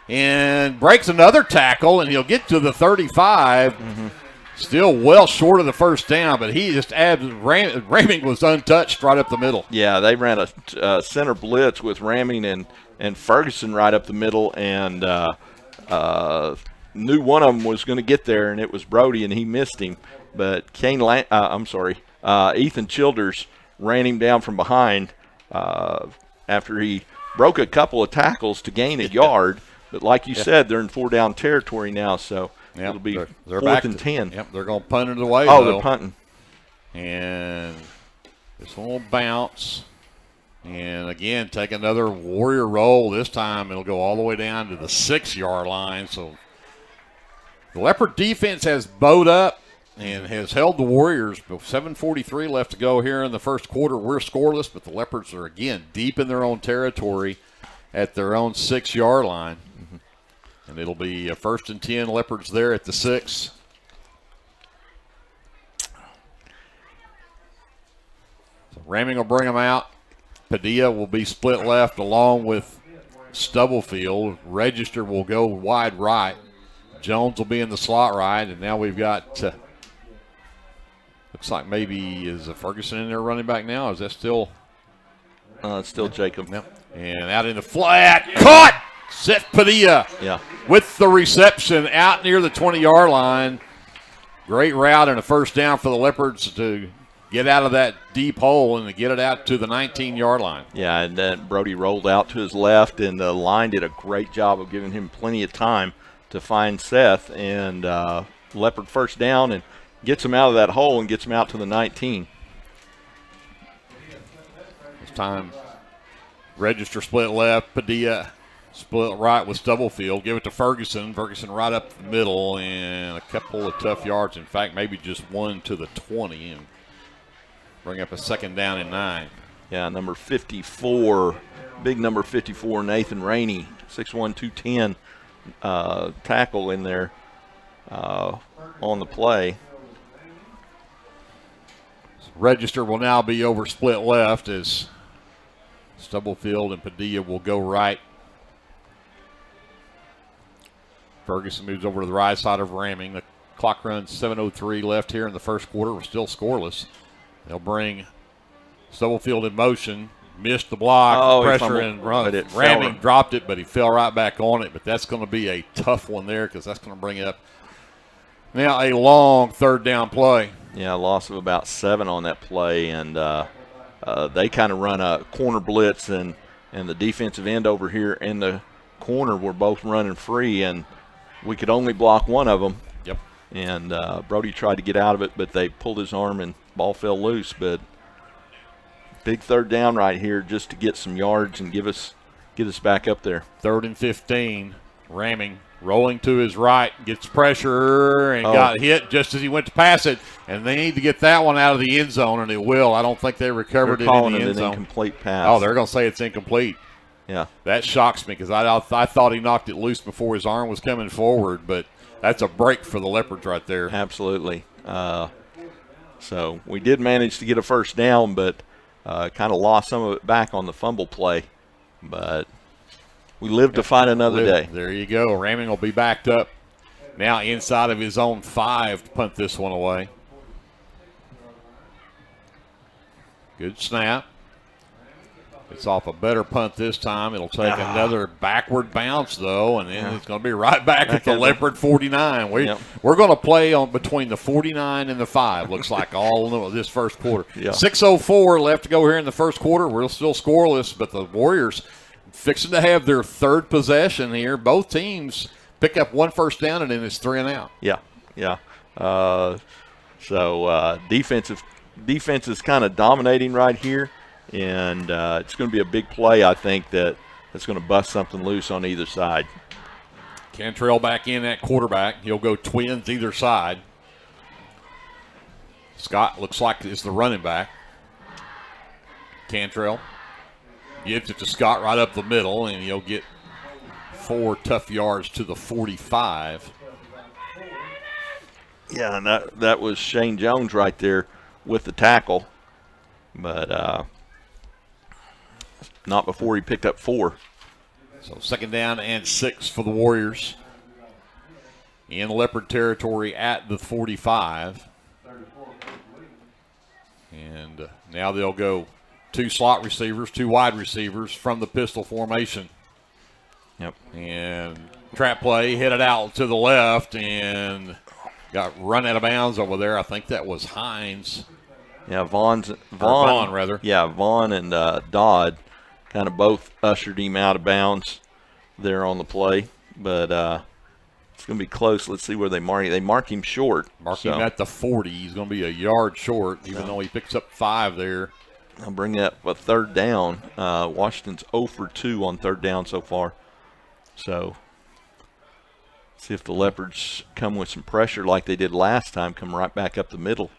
and breaks another tackle, and he'll get to the 35. Still well short of the 1st down, but he just Ramming was untouched right up the middle. Yeah, they ran a center blitz with Ramming and Ferguson right up the middle, and knew one of them was going to get there, and it was Brody, and he missed him. But Ethan Childers ran him down from behind after he broke a couple of tackles to gain a yard. But like you said, they're in 4-down territory now, so it'll be they're 4th and 10. Yep, they're going to punt it away. They're punting. And this one will bounce. And, again, take another Warrior roll. This time it'll go all the way down to the 6-yard line. So The Leopard defense has bowed up and has held the Warriors. 7:43 left to go here in the first quarter. We're scoreless, but the Leopards are, again, deep in their own territory at their own 6-yard line. And it'll be a 1st and 10, Leopards there at the 6. So Ramming will bring them out. Padilla will be split left along with Stubblefield. Register will go wide right. Jones will be in the slot right. And now we've got, looks like maybe, is Ferguson in there running back now? Is that still? It's still Jacob. Yep. And out in the flat. Caught! Seth Padilla with the reception out near the 20-yard line. Great route and a first down for the Leopards to get out of that deep hole and to get it out to the 19-yard line. Yeah, and then Brody rolled out to his left, and the line did a great job of giving him plenty of time to find Seth. And Leopard first down and gets him out of that hole and gets him out to the 19. This time, Register split left, Padilla split right with Stubblefield. Give it to Ferguson. Ferguson right up the middle and a couple of tough yards. In fact, maybe just one to the 20 and bring up a 2nd down and 9. Yeah, number 54, big number 54, Nathan Rainey, 6'1", 210 tackle in there on the play. Register will now be over split left as Stubblefield and Padilla will go right. Ferguson moves over to the right side of Ramming. The clock runs 7:03 left here in the first quarter. We're still scoreless. They'll bring Stubblefield in motion. Missed the block, pressure, and run. Ramming dropped it, but he fell right back on it. But that's going to be a tough one there because that's going to bring up now a long 3rd down play. Yeah, loss of about 7 on that play, and they kind of run a corner blitz, and the defensive end over here and the corner were both running free, and we could only block one of them. Yep. And Brody tried to get out of it, but they pulled his arm and ball fell loose. But big 3rd down right here just to get some yards and get us back up there. 3rd and 15. Ramming rolling to his right, gets pressure and got hit just as he went to pass it. And they need to get that one out of the end zone, and it will. I don't think they recovered it in the end zone. Incomplete pass. Oh, they're going to say it's incomplete. Yeah. That shocks me because I thought he knocked it loose before his arm was coming forward, but that's a break for the Leopards right there. Absolutely. So we did manage to get a first down, but kind of lost some of it back on the fumble play. But we live to fight another day. There you go. Ramming will be backed up now inside of his own 5 to punt this one away. Good snap. It's off a better punt this time. It'll take another backward bounce, though, and then it's going to be right back at the Leopard 49. We're going to play on between the 49 and the 5, looks like, all this first quarter. 6:04 left to go here in the first quarter. We're still scoreless, but the Warriors fixing to have their 3rd possession here. Both teams pick up 1 first down, and then it's 3 and out. Yeah. So defense is kind of dominating right here. And it's going to be a big play, I think, that's going to bust something loose on either side. Cantrell back in at quarterback. He'll go twins either side. Scott looks like is the running back. Cantrell gives it to Scott right up the middle, and he'll get 4 tough yards to the 45. Yeah, and that was Shane Jones right there with the tackle. But not before he picked up 4. So 2nd down and 6 for the Warriors. In Leopard territory at the 45. And now they'll go 2 slot receivers, 2 wide receivers from the pistol formation. Yep. And trap play, hit it out to the left and got run out of bounds over there. I think that was Hines. Yeah, Vaughn rather. Yeah, Vaughn and Dodd kind of both ushered him out of bounds there on the play. But it's going to be close. Let's see where they mark him. They mark him short. Mark him at the 40. He's going to be a yard short, even though he picks up 5 there. I'll bring up a 3rd down. Washington's 0 for 2 on 3rd down so far. So See if the Leopards come with some pressure like they did last time, come right back up the middle.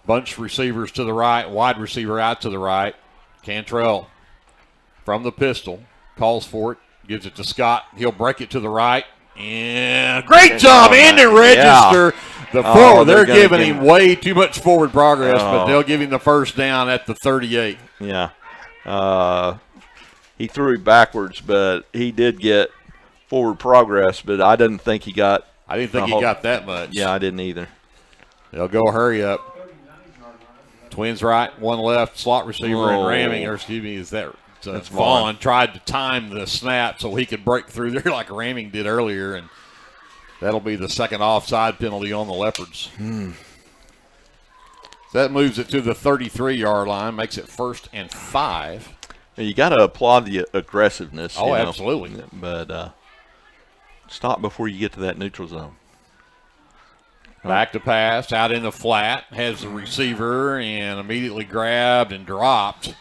Bunch receivers to the right, wide receiver out to the right. Cantrell from the pistol, calls for it, gives it to Scott. He'll break it to the right. And great job, and to register the forward. They're giving him way too much forward progress, but they'll give him the first down at the 38. Yeah. He threw it backwards, but he did get forward progress, but I didn't think he got. I didn't think he got that much. Yeah, I didn't either. They'll go hurry up. Twins right, one left, slot receiver and ramming, or excuse me, that's Vaughn tried to time the snap so he could break through there like Ramming did earlier, and that'll be the second offside penalty on the Leopards. That moves it to the 33-yard line, makes it 1st and 5. You got to applaud the aggressiveness. Oh, absolutely. But stop before you get to that neutral zone. Back to pass, out in the flat, has the receiver and immediately grabbed and dropped.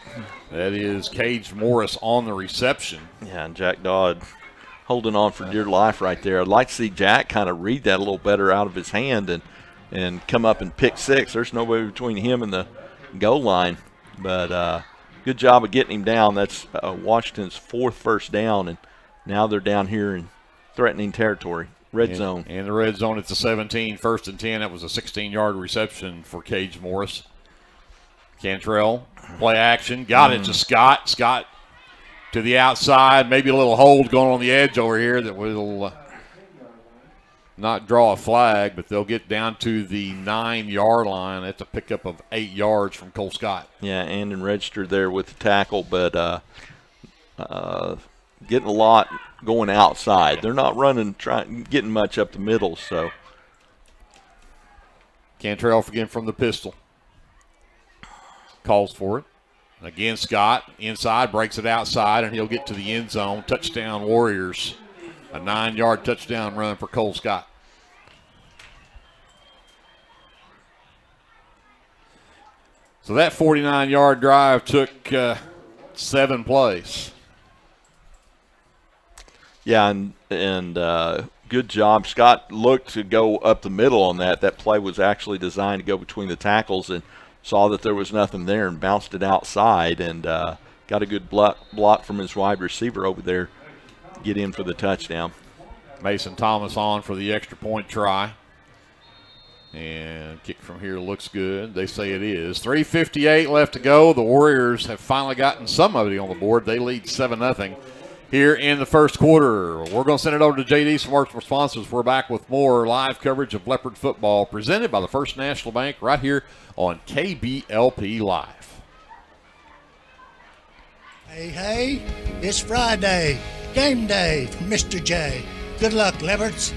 That is Cage Morris on the reception. Yeah, and Jack Dodd holding on for dear life right there. I'd like to see Jack kind of read that a little better out of his hand and come up and pick 6. There's nobody between him and the goal line. But good job of getting him down. That's Washington's 4th first down, and now they're down here in threatening territory. Red zone. And the red zone at the 17, 1st and 10. That was a 16-yard reception for Cage Morris. Cantrell, play action, got it to Scott. Scott to the outside, maybe a little hold going on the edge over here that will not draw a flag, but they'll get down to the 9-yard line. That's a pickup of 8 yards from Cole Scott. Yeah, and registered there with the tackle, but getting a lot going outside. They're not getting much up the middle, so. Cantrell again from the pistol. Calls for it. Again, Scott inside, breaks it outside, and he'll get to the end zone. Touchdown Warriors. A 9-yard touchdown run for Cole Scott. So that 49-yard drive took 7 plays. Yeah, and good job. Scott looked to go up the middle on that. That play was actually designed to go between the tackles and saw that there was nothing there and bounced it outside and got a good block from his wide receiver over there. Get in for the touchdown. Mason Thomas on for the extra point try. And kick from here looks good. They say it is. 3:58 left to go. The Warriors have finally gotten somebody on the board. They lead 7-0 here in the first quarter. We're going to send it over to JD, some work sponsors. We're back with more live coverage of Leopard football presented by the First National Bank right here on KBLP Live. Hey, it's Friday. Game day from Mr. J. Good luck, Leopards.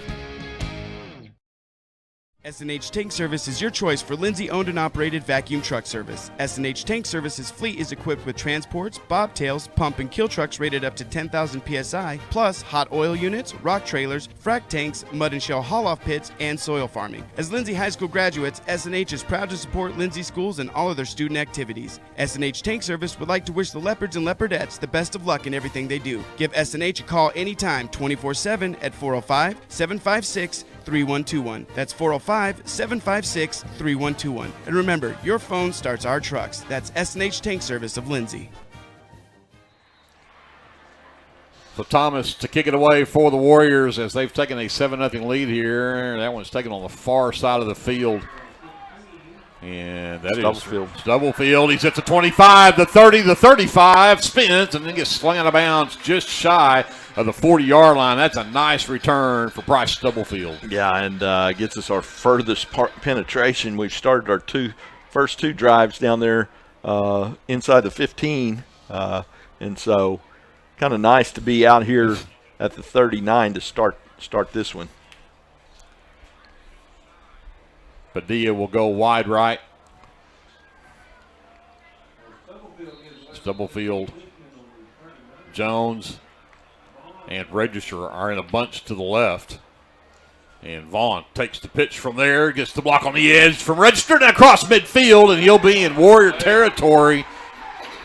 S&H Tank Service is your choice for Lindsay owned and operated vacuum truck service. S&H Tank Service's fleet is equipped with transports, bobtails, pump and kill trucks rated up to 10,000 psi, plus hot oil units, rock trailers, frac tanks, mud and shell haul-off pits, and soil farming. As Lindsay High School graduates, S&H is proud to support Lindsay schools and all of their student activities. S&H Tank Service would like to wish the Leopards and Leopardettes the best of luck in everything they do. Give S&H a call anytime, 24/7 at 405-756-3121. That's 405-756-3121. And remember, your phone starts our trucks. That's S&H Tank Service of Lindsay. So Thomas to kick it away for the Warriors as they've taken a 7-0 lead here. That one's taken on the far side of the field. And that is Stubblefield. He's at the 25, the 30, the 35, spins, and then gets slung out of bounds just shy of the 40-yard line. That's a nice return for Bryce Stubblefield. Yeah, and gets us our furthest penetration. We've started our first two drives down there inside the 15, and so kind of nice to be out here at the 39 to start this one. Padilla will go wide right. Stubblefield, Jones, and Register are in a bunch to the left. And Vaughn takes the pitch from there, gets the block on the edge from Register and across midfield, and he'll be in Warrior territory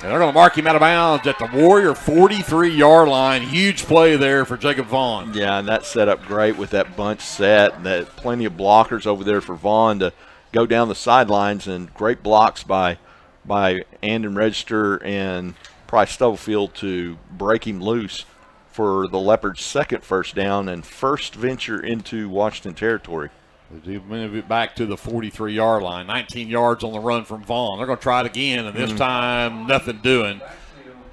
And they're going to mark him out of bounds at the Warrior 43-yard line. Huge play there for Jacob Vaughn. Yeah, and that set up great with that bunch set. And that plenty of blockers over there for Vaughn to go down the sidelines, and great blocks by Andon Register and Price Stubblefield to break him loose for the Leopards' second first down and first venture into Washington territory. They move it back to the 43-yard line. 19 yards on the run from Vaughn. They're going to try it again, and this time nothing doing.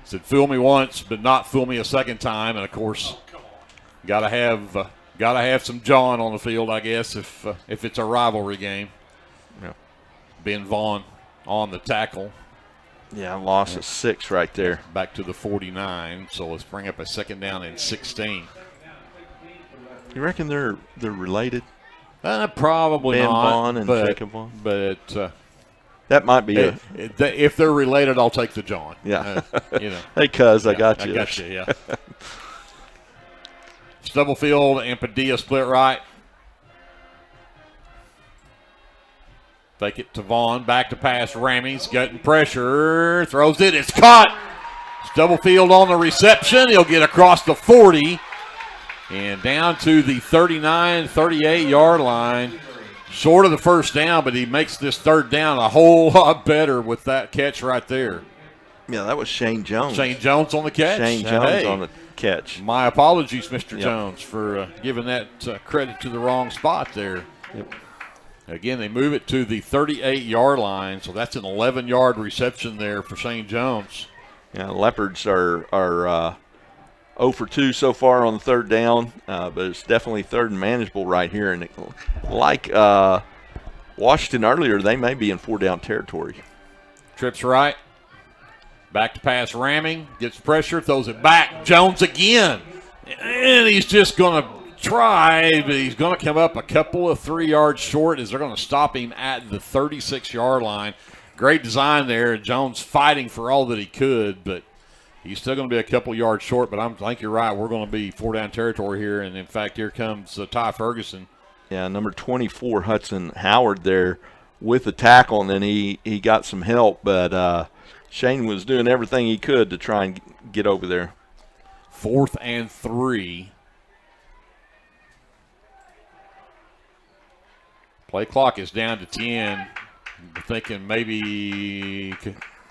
Said fool me once, but not fool me a second time. And of course, gotta have some John on the field, I guess, if it's a rivalry game. Yeah. Ben Vaughn on the tackle. Yeah, loss of 6 right there. Back to the 49. So let's bring up a second down and 16. You reckon they're related? Probably Ben not. Vaughn and Jacob Vaughn. But that might be if they're related, I'll take the John. Yeah. You know. Hey, cuz, I got you. I got you, yeah. Stubblefield and Padilla split right. Fake it to Vaughn. Back to pass. Ramey's getting pressure. Throws it. It's caught. Stubblefield on the reception. He'll get across the 40 and down to the 39, 38-yard line. Short of the first down, but he makes this third down a whole lot better with that catch right there. Yeah, that was Shane Jones. Shane Jones on the catch. Shane Jones on the catch. My apologies, Mr. Jones, for giving that credit to the wrong spot there. Yep. Again, they move it to the 38-yard line, so that's an 11-yard reception there for Shane Jones. Yeah, Leopards are 0 for 2 so far on the third down, but it's definitely third and manageable right here. And like Washington earlier, they may be in 4-down territory. Trips right. Back to pass Ramming. Gets pressure, throws it back. Jones again. And he's just going to try, but he's going to come up a couple of 3 yards short as they're going to stop him at the 36-yard line. Great design there. Jones fighting for all that he could, but he's still going to be a couple yards short, but I think you're right. We're going to be 4-down territory here, and, in fact, here comes Ty Ferguson. Yeah, number 24, Hudson Howard there with the tackle, and then he got some help, but Shane was doing everything he could to try and get over there. 4th and 3. Play clock is down to 10. I'm thinking maybe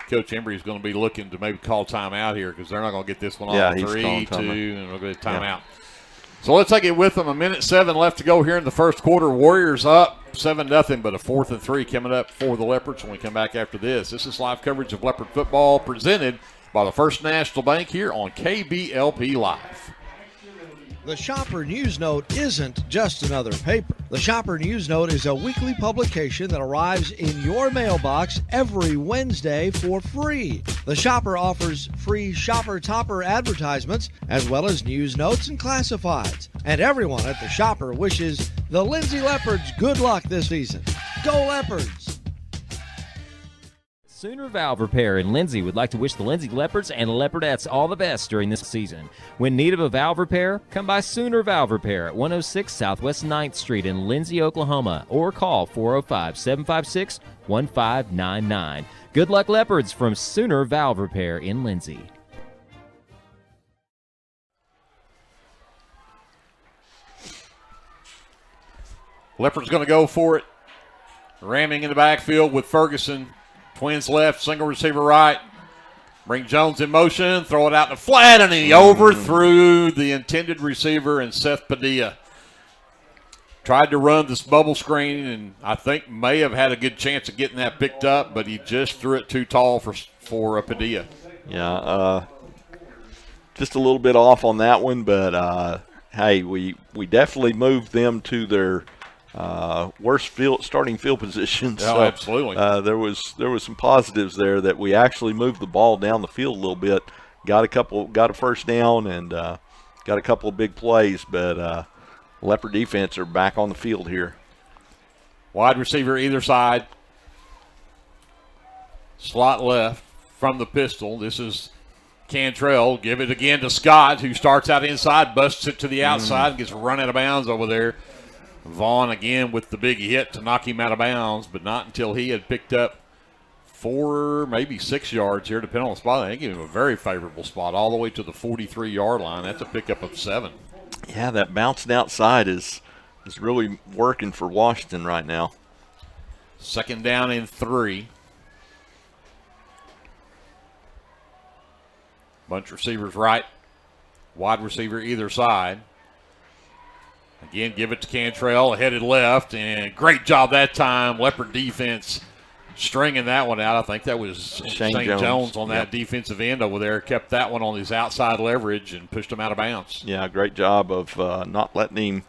Coach Embry is going to be looking to maybe call timeout here because they're not going to get this one on 3, 2, and we'll get a timeout. Yeah. So let's take it with them. 1:07 left to go here in the first quarter. Warriors up 7-0, but a 4th and 3 coming up for the Leopards when we come back after this. This is live coverage of Leopard football presented by the First National Bank here on KBLP Live. The Shopper News Note isn't just another paper. The Shopper News Note is a weekly publication that arrives in your mailbox every Wednesday for free. The Shopper offers free Shopper Topper advertisements as well as news notes and classifieds. And everyone at the Shopper wishes the Lindsay Leopards good luck this season. Go Leopards! Sooner Valve Repair in Lindsay would like to wish the Lindsay Leopards and Leopardettes all the best during this season. When in need of a valve repair, come by Sooner Valve Repair at 106 Southwest 9th Street in Lindsay, Oklahoma, or call 405-756-1599. Good luck, Leopards, from Sooner Valve Repair in Lindsay. Leopards going to go for it. Ramming in the backfield with Ferguson. Twins left, single receiver right. Bring Jones in motion, throw it out in the flat, and he overthrew the intended receiver and Seth Padilla. Tried to run this bubble screen, and I think may have had a good chance of getting that picked up, but he just threw it too tall for Padilla. Yeah, just a little bit off on that one, but hey, we definitely moved them to their worst starting field positions. Oh, so, absolutely. There was some positives there that we actually moved the ball down the field a little bit, got a first down, and got a couple of big plays. But Leopard defense are back on the field here. Wide receiver either side. Slot left from the pistol. This is Cantrell. Give it again to Scott, who starts out inside, busts it to the outside, and gets run out of bounds over there. Vaughn again with the big hit to knock him out of bounds, but not until he had picked up 4, maybe 6 yards here, depending on the spot. They give him a very favorable spot all the way to the 43-yard line. That's a pickup of 7. Yeah, that bouncing outside is really working for Washington right now. 2nd down and 3. Bunch receivers right, wide receiver either side. Again, give it to Cantrell, headed left, and great job that time. Leopard defense stringing that one out. I think that was Shane Jones on that defensive end over there. Kept that one on his outside leverage and pushed him out of bounds. Yeah, great job of not letting him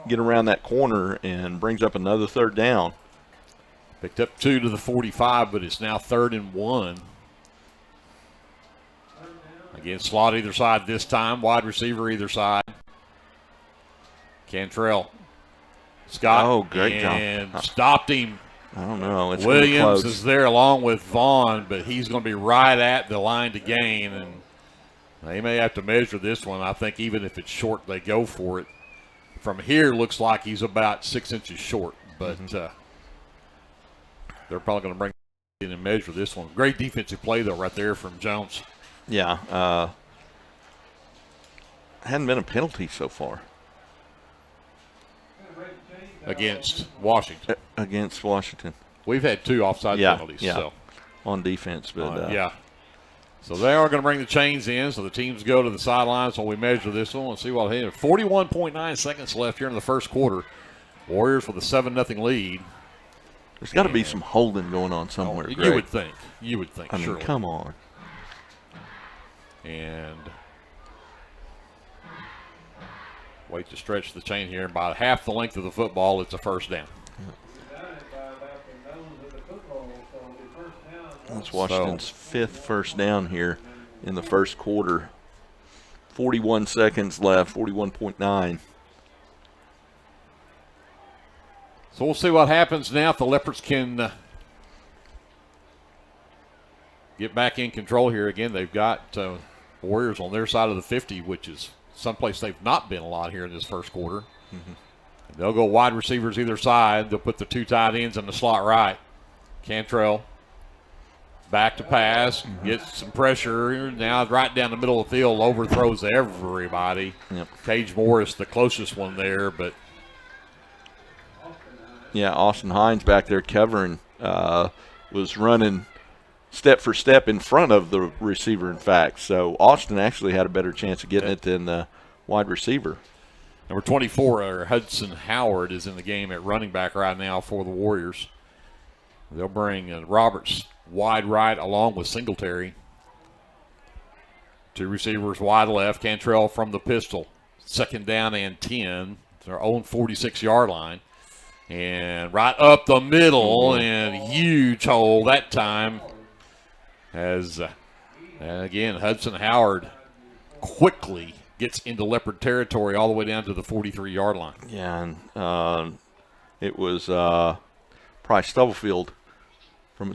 get around that corner, and brings up another 3rd down. Picked up 2 to the 45, but it's now 3rd and 1. Again, slot either side this time, wide receiver either side. Cantrell. Scott. Oh, great job. And stopped him. I don't know. It's Williams is there along with Vaughn, but he's going to be right at the line to gain, and they may have to measure this one. I think even if it's short, they go for it. From here, looks like he's about 6 inches short, but they're probably going to bring in and measure this one. Great defensive play, though, right there from Jones. Yeah. Hadn't been a penalty so far. Against Washington. Against Washington. We've had 2 offside penalties. Yeah, so. on defense. But yeah. So they are going to bring the chains in, so the teams go to the sidelines when we measure this one and see what happens. 41.9 seconds left here in the first quarter. Warriors with a 7-0 lead. There's got to be some holding going on somewhere, Greg. You would think. I mean, surely. come on. And wait to stretch the chain here. About half the length of the football, it's a 1st down. That's Washington's 5th 1st down here in the first quarter. 41 seconds left, 41.9. So we'll see what happens now if the Leopards can get back in control here. Again, they've got Warriors on their side of the 50, which is someplace they've not been a lot here in this first quarter. They'll go wide receivers either side. They'll put the 2 tight ends in the slot right. Cantrell back to pass, gets some pressure. Now right down the middle of the field, overthrows everybody. Cage Morris, the closest one there, but yeah, Austin Hines back there covering, was running step for step in front of the receiver, in fact. So Austin actually had a better chance of getting it than the wide receiver. Number 24, Hudson Howard, is in the game at running back right now for the Warriors. They'll bring Roberts wide right along with Singletary. 2 receivers wide left. Cantrell from the pistol. 2nd down and 10. Their own 46-yard line. And right up the middle, and huge hole that time as, again, Hudson Howard quickly gets into Leopard territory all the way down to the 43-yard line. Yeah, and it was Price Stubblefield from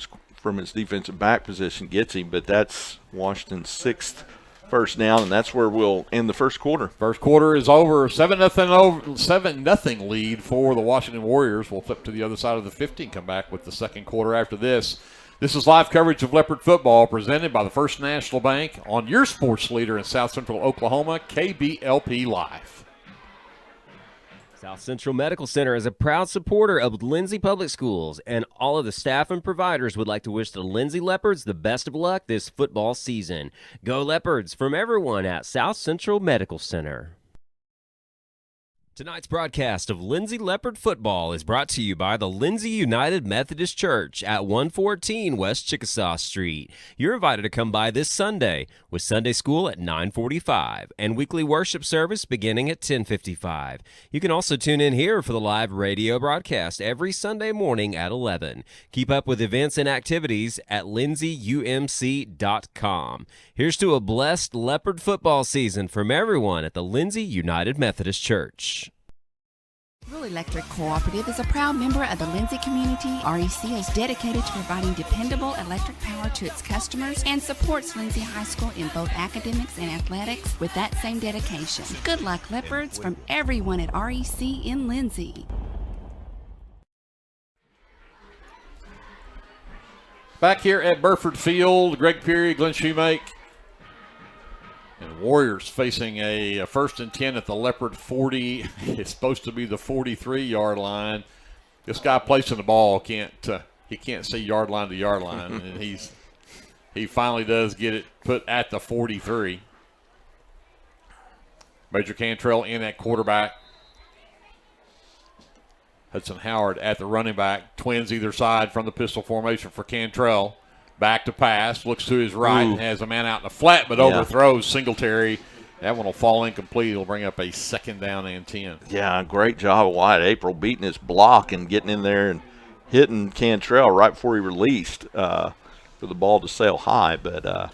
his defensive back position gets him, but that's Washington's 6th 1st down, and that's where we'll end the first quarter. First quarter is over. 7-0 lead for the Washington Warriors. We'll flip to the other side of the 50 and come back with the second quarter after this. This is live coverage of Leopard football presented by the First National Bank on your sports leader in South Central Oklahoma, KBLP Live. South Central Medical Center is a proud supporter of Lindsay Public Schools, and all of the staff and providers would like to wish the Lindsay Leopards the best of luck this football season. Go Leopards from everyone at South Central Medical Center. Tonight's broadcast of Lindsay Leopard football is brought to you by the Lindsay United Methodist Church at 114 West Chickasaw Street. You're invited to come by this Sunday with Sunday school at 9:45 and weekly worship service beginning at 10:55. You can also tune in here for the live radio broadcast every Sunday morning at 11. Keep up with events and activities at lindsayumc.com. Here's to a blessed Leopard football season from everyone at the Lindsay United Methodist Church. Rural Electric Cooperative is a proud member of the Lindsay community. REC is dedicated to providing dependable electric power to its customers and supports Lindsay High School in both academics and athletics with that same dedication. Good luck, Leopards, from everyone at REC in Lindsay. Back here at Burford Field, Greg Peary, Glenn Shoemake. And Warriors facing a 1st and 10 at the Leopard 40. It's supposed to be the 43-yard line. This guy placing the ball can't see yard line to yard line, and he finally does get it put at the 43. Major Cantrell in at quarterback. Hudson Howard at the running back. Twins either side from the pistol formation for Cantrell. Back to pass, looks to his right and has a man out in the flat, but overthrows Singletary. That one will fall incomplete. It'll bring up a 2nd down and 10. Yeah, great job of Wyatt April beating his block and getting in there and hitting Cantrell right before he released for the ball to sail high. But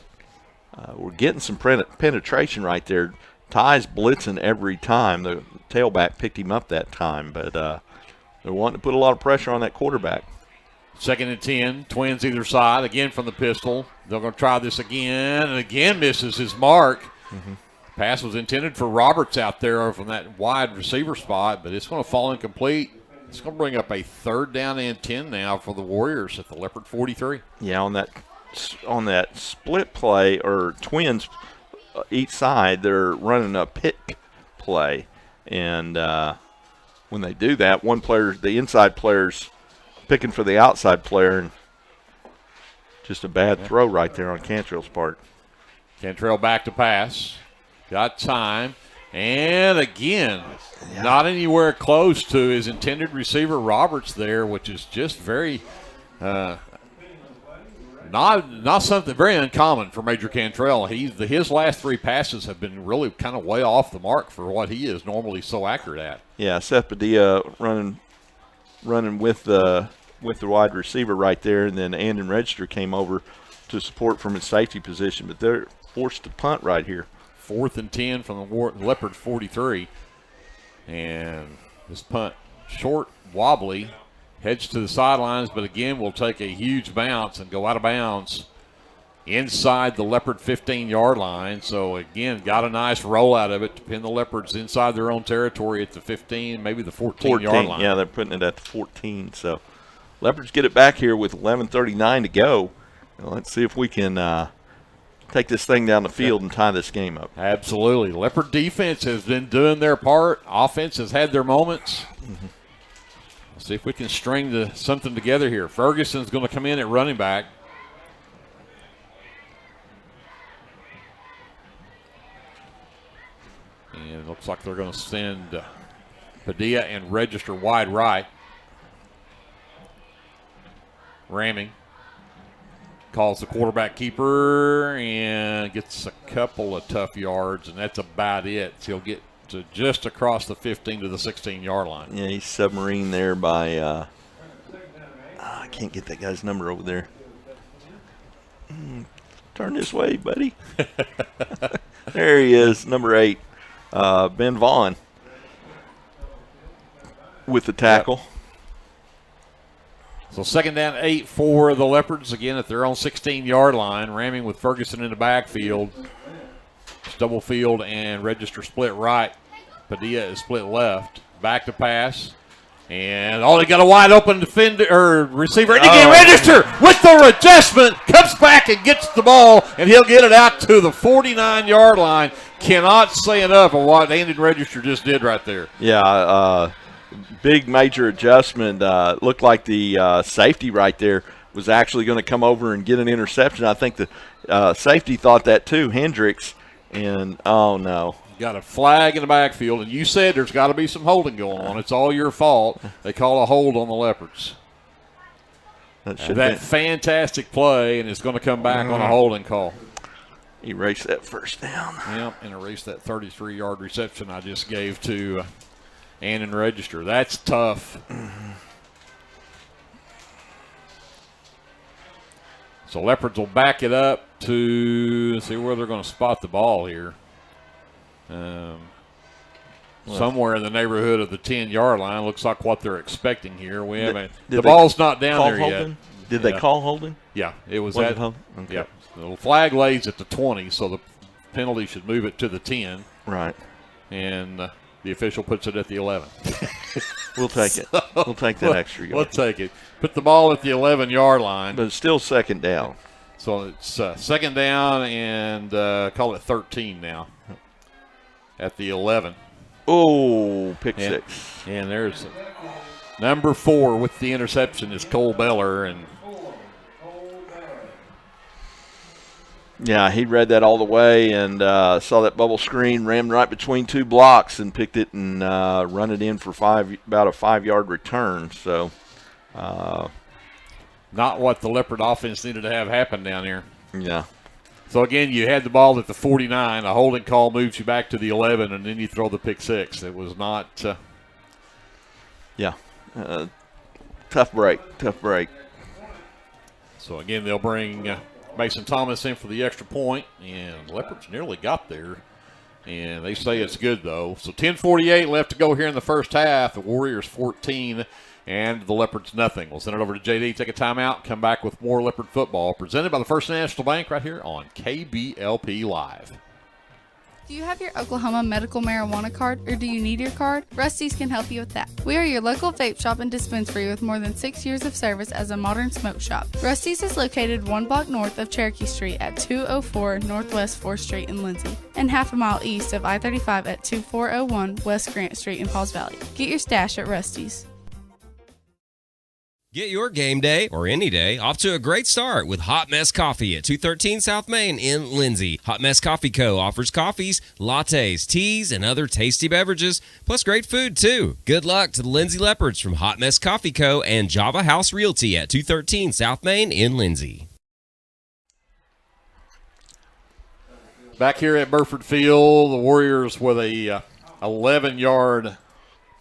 we're getting some penetration right there. Ty's blitzing every time. The tailback picked him up that time, but they're wanting to put a lot of pressure on that quarterback. 2nd and 10, Twins either side, again from the pistol. They're going to try this again, and again misses his mark. Pass was intended for Roberts out there from that wide receiver spot, but it's going to fall incomplete. It's going to bring up a 3rd down and 10 now for the Warriors at the Leopard 43. Yeah, on that split play, or Twins each side, they're running a pick play. And when they do that, the inside player's picking for the outside player, and just a bad throw right there on Cantrell's part. Cantrell back to pass. Got time. And again, not anywhere close to his intended receiver Roberts there, which is just very not something very uncommon for Major Cantrell. His last 3 passes have been really kind of way off the mark for what he is normally so accurate at. Yeah, Seth Padilla running with the wide receiver right there, and then Andon Register came over to support from his safety position, but they're forced to punt right here. 4th and 10 from the Leopard 43, and this punt short, wobbly, heads to the sidelines, but again will take a huge bounce and go out of bounds inside the Leopard 15-yard line. So again, got a nice roll out of it to pin the Leopards inside their own territory at the 15, maybe the 14-yard line. Yeah, they're putting it at the 14. So Leopards get it back here with 11:39 to go. Let's see if we can take this thing down the field and tie this game up. Absolutely. Leopard defense has been doing their part. Offense has had their moments. Let's see if we can string something together here. Ferguson's going to come in at running back. And it looks like they're going to send Padilla and Register wide right. Ramming calls the quarterback keeper and gets a couple of tough yards, and that's about it. So he'll get to just across the 15 to the 16-yard line. Yeah, he's submarine there by I can't get that guy's number over there. Turn this way, buddy. There he is, number 8. Ben Vaughn with the tackle. Yep. So 2nd down 8 for the Leopards, again at their own 16-yard line, ramming with Ferguson in the backfield. Stubblefield and Register split right. Padilla is split left. Back to pass. And they got a wide open defender or receiver. And again, Register with the adjustment comes back and gets the ball, and he'll get it out to the 49-yard line. Cannot say enough of what Andon Register just did right there. Yeah, big major adjustment. Looked like the safety right there was actually going to come over and get an interception. I think the safety thought that too, Hendricks. And, oh, no. Got a flag in the backfield, and you said there's got to be some holding going on. It's all your fault. They call a hold on the Leopards. That fantastic play, and it's going to come back on a holding call. Erase that first down. Yep, and erase that 33-yard reception I just gave to Andon Register. That's tough. So Leopards will back it up to see where they're going to spot the ball here. Somewhere in the neighborhood of the 10-yard line. Looks like what they're expecting here. We haven't. The ball's not down there holding? yet. Did they call holding? Yeah, it was that. at. Okay. Yeah, the flag lays at the 20, so the penalty should move it to the 10. Right. And the official puts it at the 11. We'll take it. We'll take that extra yard. We'll take it. Put the ball at the 11-yard line. But it's still second down. So it's second down and call it 13 now at the 11. Oh, pick six. And there's number 4 with the interception is Cole Beller. And yeah, he read that all the way and saw that bubble screen, rammed right between 2 blocks and picked it and run it in for about a 5-yard return. So not what the Leopard offense needed to have happen down there. Yeah. So, again, you had the ball at the 49. A holding call moves you back to the 11, and then you throw the pick six. It was not tough break. So, again, they'll bring Mason Thomas in for the extra point, and Leopards nearly got there. And they say it's good, though. So 10:48 left to go here in the first half. The Warriors 14 and the Leopards nothing. We'll send it over to JD, take a timeout, come back with more Leopard football presented by the First National Bank right here on KBLP Live. Do you have your Oklahoma medical marijuana card, or do you need your card? Rusty's can help you with that. We are your local vape shop and dispensary with more than 6 years of service as a modern smoke shop. Rusty's is located 1 block north of Cherokee Street at 204 Northwest 4th Street in Lindsay, and half a mile east of I-35 at 2401 West Grant Street in Pauls Valley. Get your stash at Rusty's. Get your game day, or any day, off to a great start with Hot Mess Coffee at 213 South Main in Lindsay. Hot Mess Coffee Co. offers coffees, lattes, teas, and other tasty beverages, plus great food, too. Good luck to the Lindsay Leopards from Hot Mess Coffee Co. and Java House Realty at 213 South Main in Lindsay. Back here at Burford Field, the Warriors with a 11-yard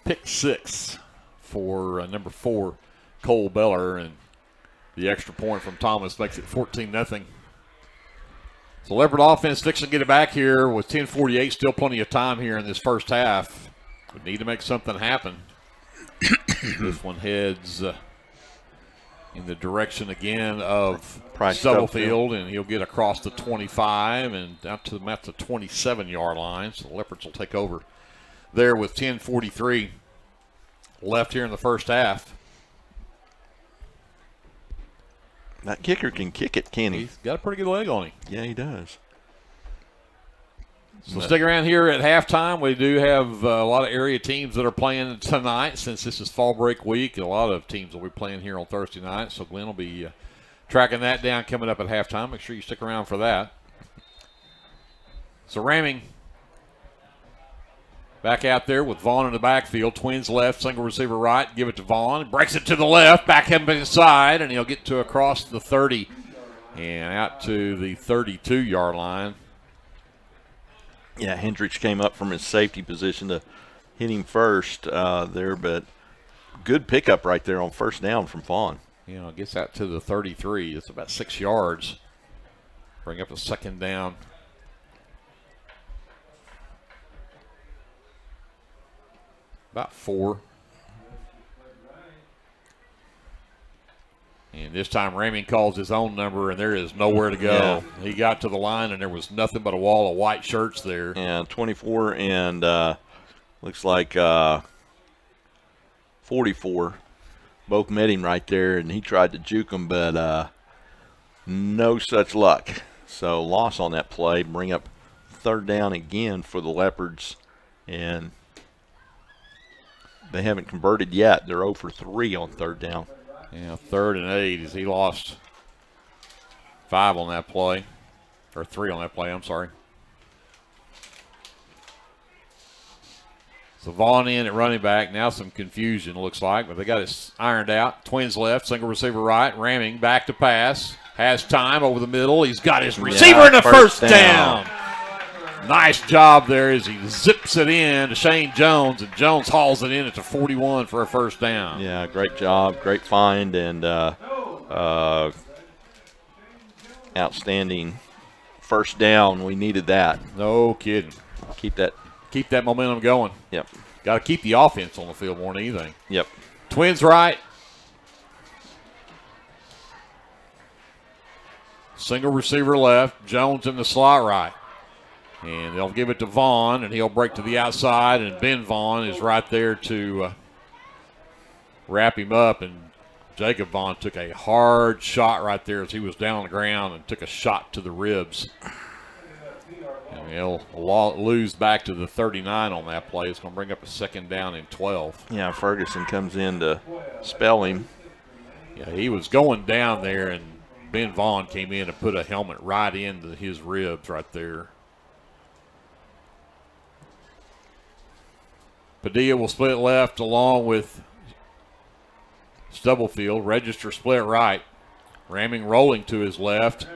pick six for number 4. Cole Beller, and the extra point from Thomas makes it 14-0. So Leopard offense fixing to get it back here with 10:48, still plenty of time here in this first half. We need to make something happen. This one heads in the direction again of Stubblefield, and he'll get across the 25 and out to the 27-yard line. So the Leopards will take over there with 10:43 left here in the first half. That kicker can kick it, can he? He's got a pretty good leg on him. Yeah, he does. So stick around here at halftime. We do have a lot of area teams that are playing tonight since this is fall break week. A lot of teams will be playing here on Thursday night, so Glenn will be tracking that down coming up at halftime. Make sure you stick around for that. So Ramming back out there with Vaughn in the backfield. Twins left, single receiver right. Give it to Vaughn. Breaks it to the left, back him inside, and he'll get to across the 30 and out to the 32-yard line. Yeah, Hendricks came up from his safety position to hit him first there, but good pickup right there on first down from Vaughn. You know, gets out to the 33. It's about 6 yards. Bring up a second down. About 4. And this time Ramey calls his own number, and there is nowhere to go. Yeah. He got to the line, and there was nothing but a wall of white shirts there. And 24 and looks like 44 both met him right there, and he tried to juke him, but no such luck. So loss on that play, bring up third down again for the Leopards, and they haven't converted yet. They're 0 for 3 on third down. Yeah, 3rd and 8 as he lost 5 on that play, or 3 on that play, I'm sorry. So Vaughn in at running back. Now some confusion, looks like, but they got it ironed out. Twins left, single receiver right, Ramming back to pass. Has time over the middle. He's got his receiver in the first down. Nice job there as he zips it in to Shane Jones, and Jones hauls it in at the 41 for a first down. Yeah, great job, great find, and outstanding first down. We needed that. No kidding. Keep that momentum going. Yep. Got to keep the offense on the field more than anything. Yep. Twins right. Single receiver left. Jones in the slot right. And they'll give it to Vaughn, and he'll break to the outside, and Ben Vaughn is right there to wrap him up, and Jacob Vaughn took a hard shot right there as he was down on the ground and took a shot to the ribs. And he'll lose back to the 39 on that play. It's going to bring up a 2nd down and 12. Yeah, Ferguson comes in to spell him. Yeah, he was going down there, and Ben Vaughn came in and put a helmet right into his ribs right there. Padilla will split left along with Stubblefield. Register split right. Ramming rolling to his left.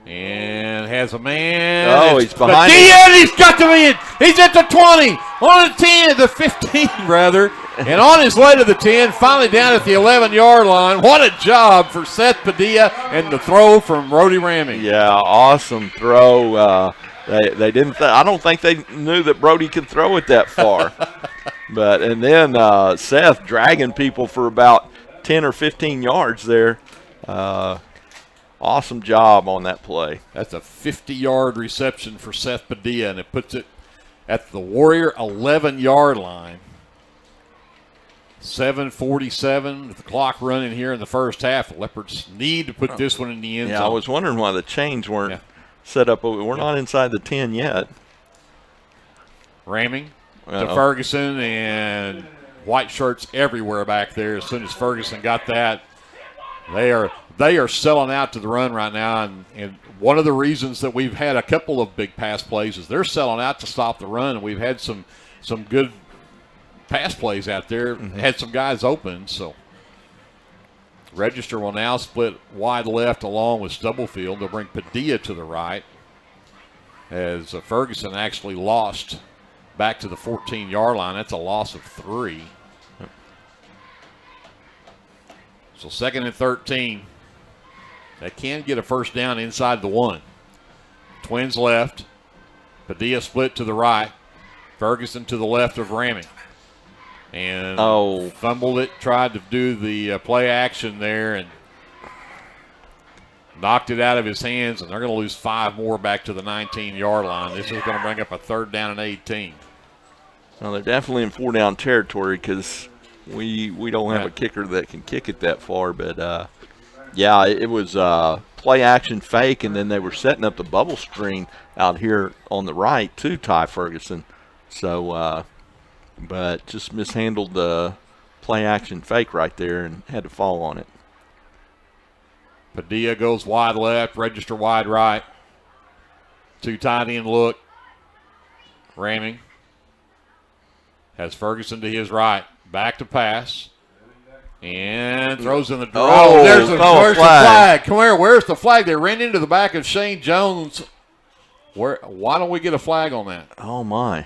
And has a man. Oh, he's behind him. And he's got to be in. He's at the 20, on the 10, the 15 rather, and on his way to the 10, finally down at the 11-yard line. What a job for Seth Padilla and the throw from Brody Ramming. Yeah, awesome throw. They didn't. I don't think they knew that Brody could throw it that far. And then Seth dragging people for about 10 or 15 yards there. Awesome job on that play. That's a 50-yard reception for Seth Padilla, and it puts it at the Warrior 11-yard line. 7:47 with the clock running here in the first half. The Leopards need to put this one in the end zone. Yeah, I was wondering why the chains weren't set up. We're not inside the 10 yet. Ramming to Ferguson, and white shirts everywhere back there. As soon as Ferguson got that, they are selling out to the run right now, and one of the reasons that we've had a couple of big pass plays is they're selling out to stop the run, and we've had some good pass plays out there, had some guys open. So Register will now split wide left along with Stubblefield. They'll bring Padilla to the right as Ferguson actually lost back to the 14-yard line. That's a loss of 3. So 2nd and 13. They can get a first down inside the 1. Twins left. Padilla split to the right. Ferguson to the left of Ramming. And fumbled it, tried to do the play action there and knocked it out of his hands, and they're going to lose 5 more back to the 19-yard line. This is going to bring up a 3rd down and 18. Well, they're definitely in 4-down territory because we don't have a kicker that can kick it that far. But, yeah, it was play action fake, and then they were setting up the bubble screen out here on the right to Ty Ferguson. So, but just mishandled the play action fake right there and had to fall on it. Padilla goes wide left, Register wide right. 2 tight end look. Ramming has Ferguson to his right. Back to pass. And throws in the draw. There's the flag. Come here. Where's the flag? They ran into the back of Shane Jones. Why don't we get a flag on that? Oh, my.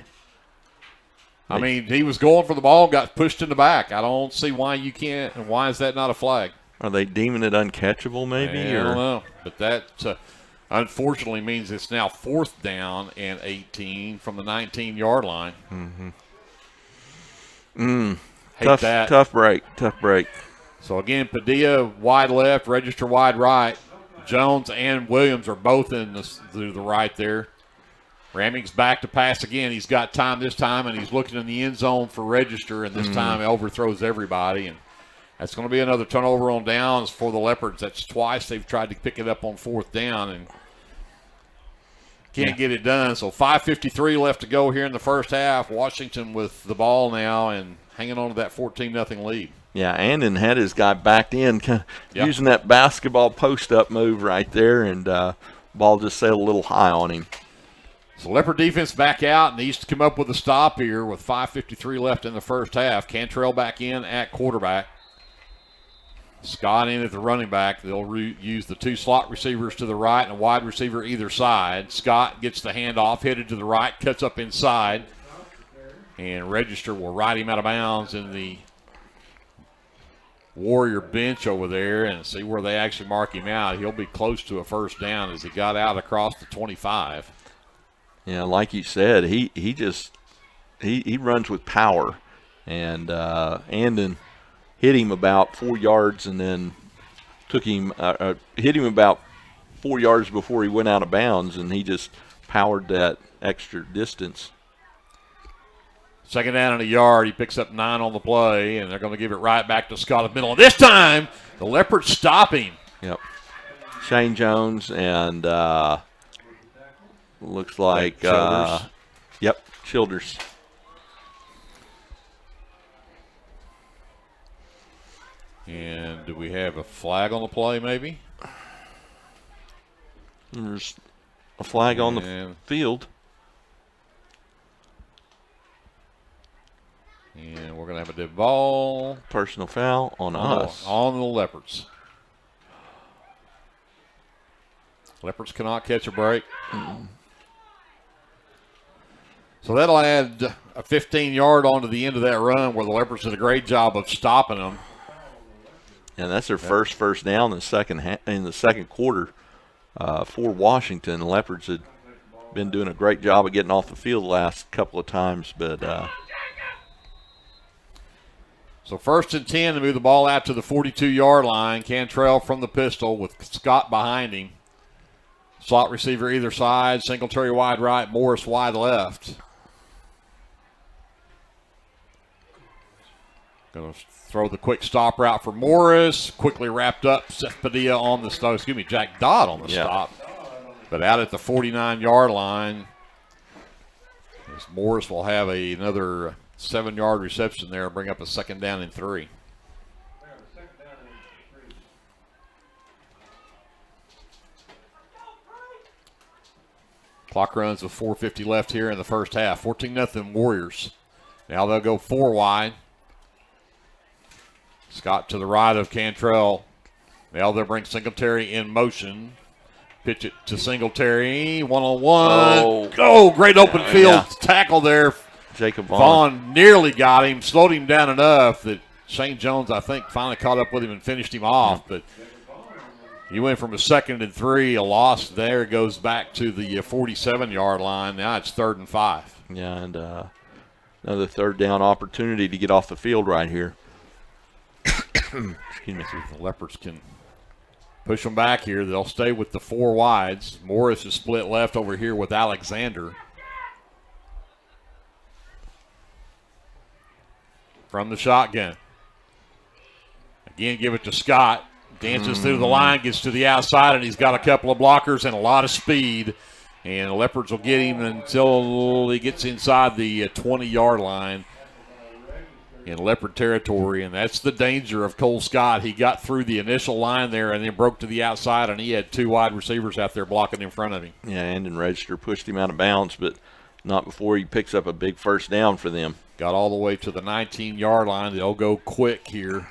I mean, he was going for the ball, got pushed in the back. I don't see why you can't, and why is that not a flag? Are they deeming it uncatchable maybe? I don't know. But that unfortunately means it's now 4th down and 18 from the 19-yard line. Tough break. So, again, Padilla wide left, Register wide right. Jones and Williams are both to the right there. Ramming's back to pass again. He's got time this time, and he's looking in the end zone for Register, and this time he overthrows everybody. And that's going to be another turnover on downs for the Leopards. That's twice they've tried to pick it up on 4th down and can't get it done. So 5:53 left to go here in the first half. Washington with the ball now and hanging on to that 14-0 lead. Yeah, Andon had his guy backed in, using that basketball post-up move right there, and ball just sailed a little high on him. So Leopard defense back out, needs to come up with a stop here with 5:53 left in the first half. Cantrell back in at quarterback. Scott in at the running back. They'll use the 2 slot receivers to the right and a wide receiver either side. Scott gets the handoff, headed to the right, cuts up inside. And Register will ride him out of bounds in the Warrior bench over there and see where they actually mark him out. He'll be close to a first down as he got out across the 25. Yeah, like you said, he runs with power, and Andon hit him about 4 yards and then hit him about 4 yards before he went out of bounds, and he just powered that extra distance. Second down and a yard. He picks up 9 on the play, and they're going to give it right back to Scott in the middle. And this time, the Leopards stop him. Yep. Shane Jones and looks like Childers. Yep, Childers. And do we have a flag on the play, maybe? There's a flag on the field. And we're going to have a dead ball. Personal foul on us. On the Leopards. Leopards cannot catch a break. So that'll add a 15-yard onto the end of that run where the Leopards did a great job of stopping them. And that's their first down in the second quarter for Washington. The Leopards had been doing a great job of getting off the field the last couple of times, but so 1st and 10 to move the ball out to the 42-yard line. Cantrell from the pistol with Scott behind him. Slot receiver either side. Singletary wide right. Morris wide left. Going to throw the quick stop route for Morris. Quickly wrapped up. Seth Padilla on the stop. Jack Dodd on the stop. But out at the 49-yard line, as Morris will have another 7-yard reception there and bring up a 2nd down and 3. Clock runs with 4:50 left here in the first half. 14-0 Warriors. Now they'll go 4 wide. Scott to the right of Cantrell. Now they'll bring Singletary in motion. Pitch it to Singletary. One-on-one. Oh, great open field tackle there. Jacob Vaughn nearly got him, slowed him down enough that Shane Jones, I think, finally caught up with him and finished him off. But he went from a 2nd and 3. A loss there goes back to the 47-yard line. Now it's 3rd and 5. Yeah, and another 3rd down opportunity to get off the field right here. Excuse me. The Leopards can push them back here. They'll stay with the 4 wides. Morris is split left over here with Alexander. From the shotgun. Again, give it to Scott. Dances through the line, gets to the outside, and he's got a couple of blockers and a lot of speed. And the Leopards will get him until he gets inside the 20-yard line in Leopard territory. And that's the danger of Cole Scott. He got through the initial line there and then broke to the outside, and he had 2 wide receivers out there blocking in front of him. Yeah, and Register pushed him out of bounds, but not before he picks up a big 1st down for them. Got all the way to the 19-yard line. They'll go quick here.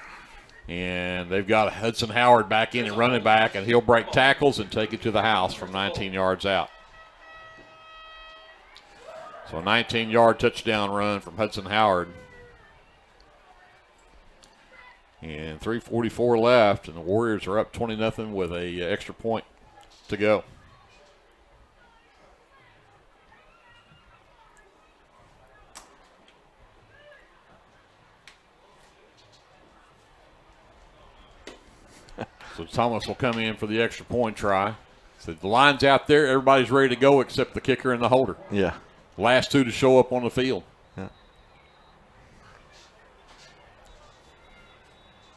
And they've got Hudson Howard back in and running back, and he'll break tackles and take it to the house from 19 yards out. So a 19-yard touchdown run from Hudson Howard. And 3:44 left, and the Warriors are up 20-0 with a extra point to go. So Thomas will come in for the extra point try. So the line's out there. Everybody's ready to go except the kicker and the holder. Yeah. Last 2 to show up on the field. Yeah.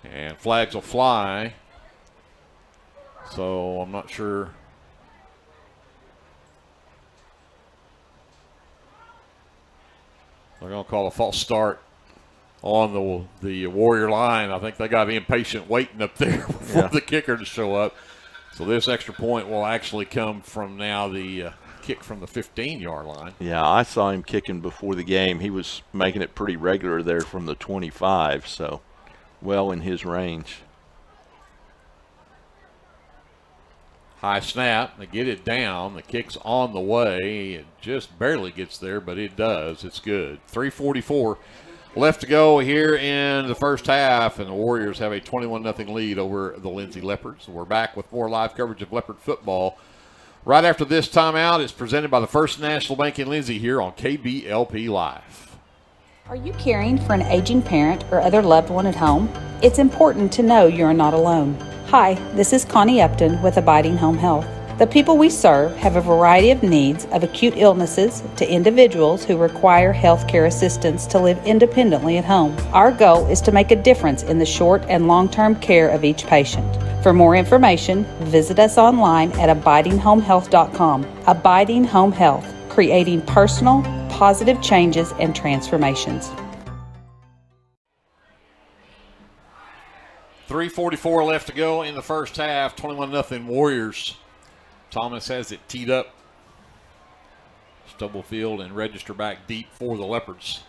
And flags will fly. So I'm not sure. They're going to call a false start on the Warrior line. I think they got impatient waiting up there for the kicker to show up. So this extra point will actually come from now the kick from the 15-yard line. Yeah, I saw him kicking before the game. He was making it pretty regular there from the 25, so well in his range. High snap. They get it down. The kick's on the way. It just barely gets there, but it does. It's good. 3:44 left to go here in the first half, and the Warriors have a 21-0 lead over the Lindsay Leopards. We're back with more live coverage of Leopard football. Right after this timeout, it's presented by the First National Bank in Lindsay here on KBLP Live. Are you caring for an aging parent or other loved one at home? It's important to know you're not alone. Hi, this is Connie Upton with Abiding Home Health. The people we serve have a variety of needs, of acute illnesses to individuals who require health care assistance to live independently at home. Our goal is to make a difference in the short and long-term care of each patient. For more information, visit us online at abidinghomehealth.com. Abiding Home Health, creating personal, positive changes and transformations. 3:44 left to go in the first half. 21-0 Warriors. Thomas has it teed up. Stubblefield and Register back deep for the Leopards.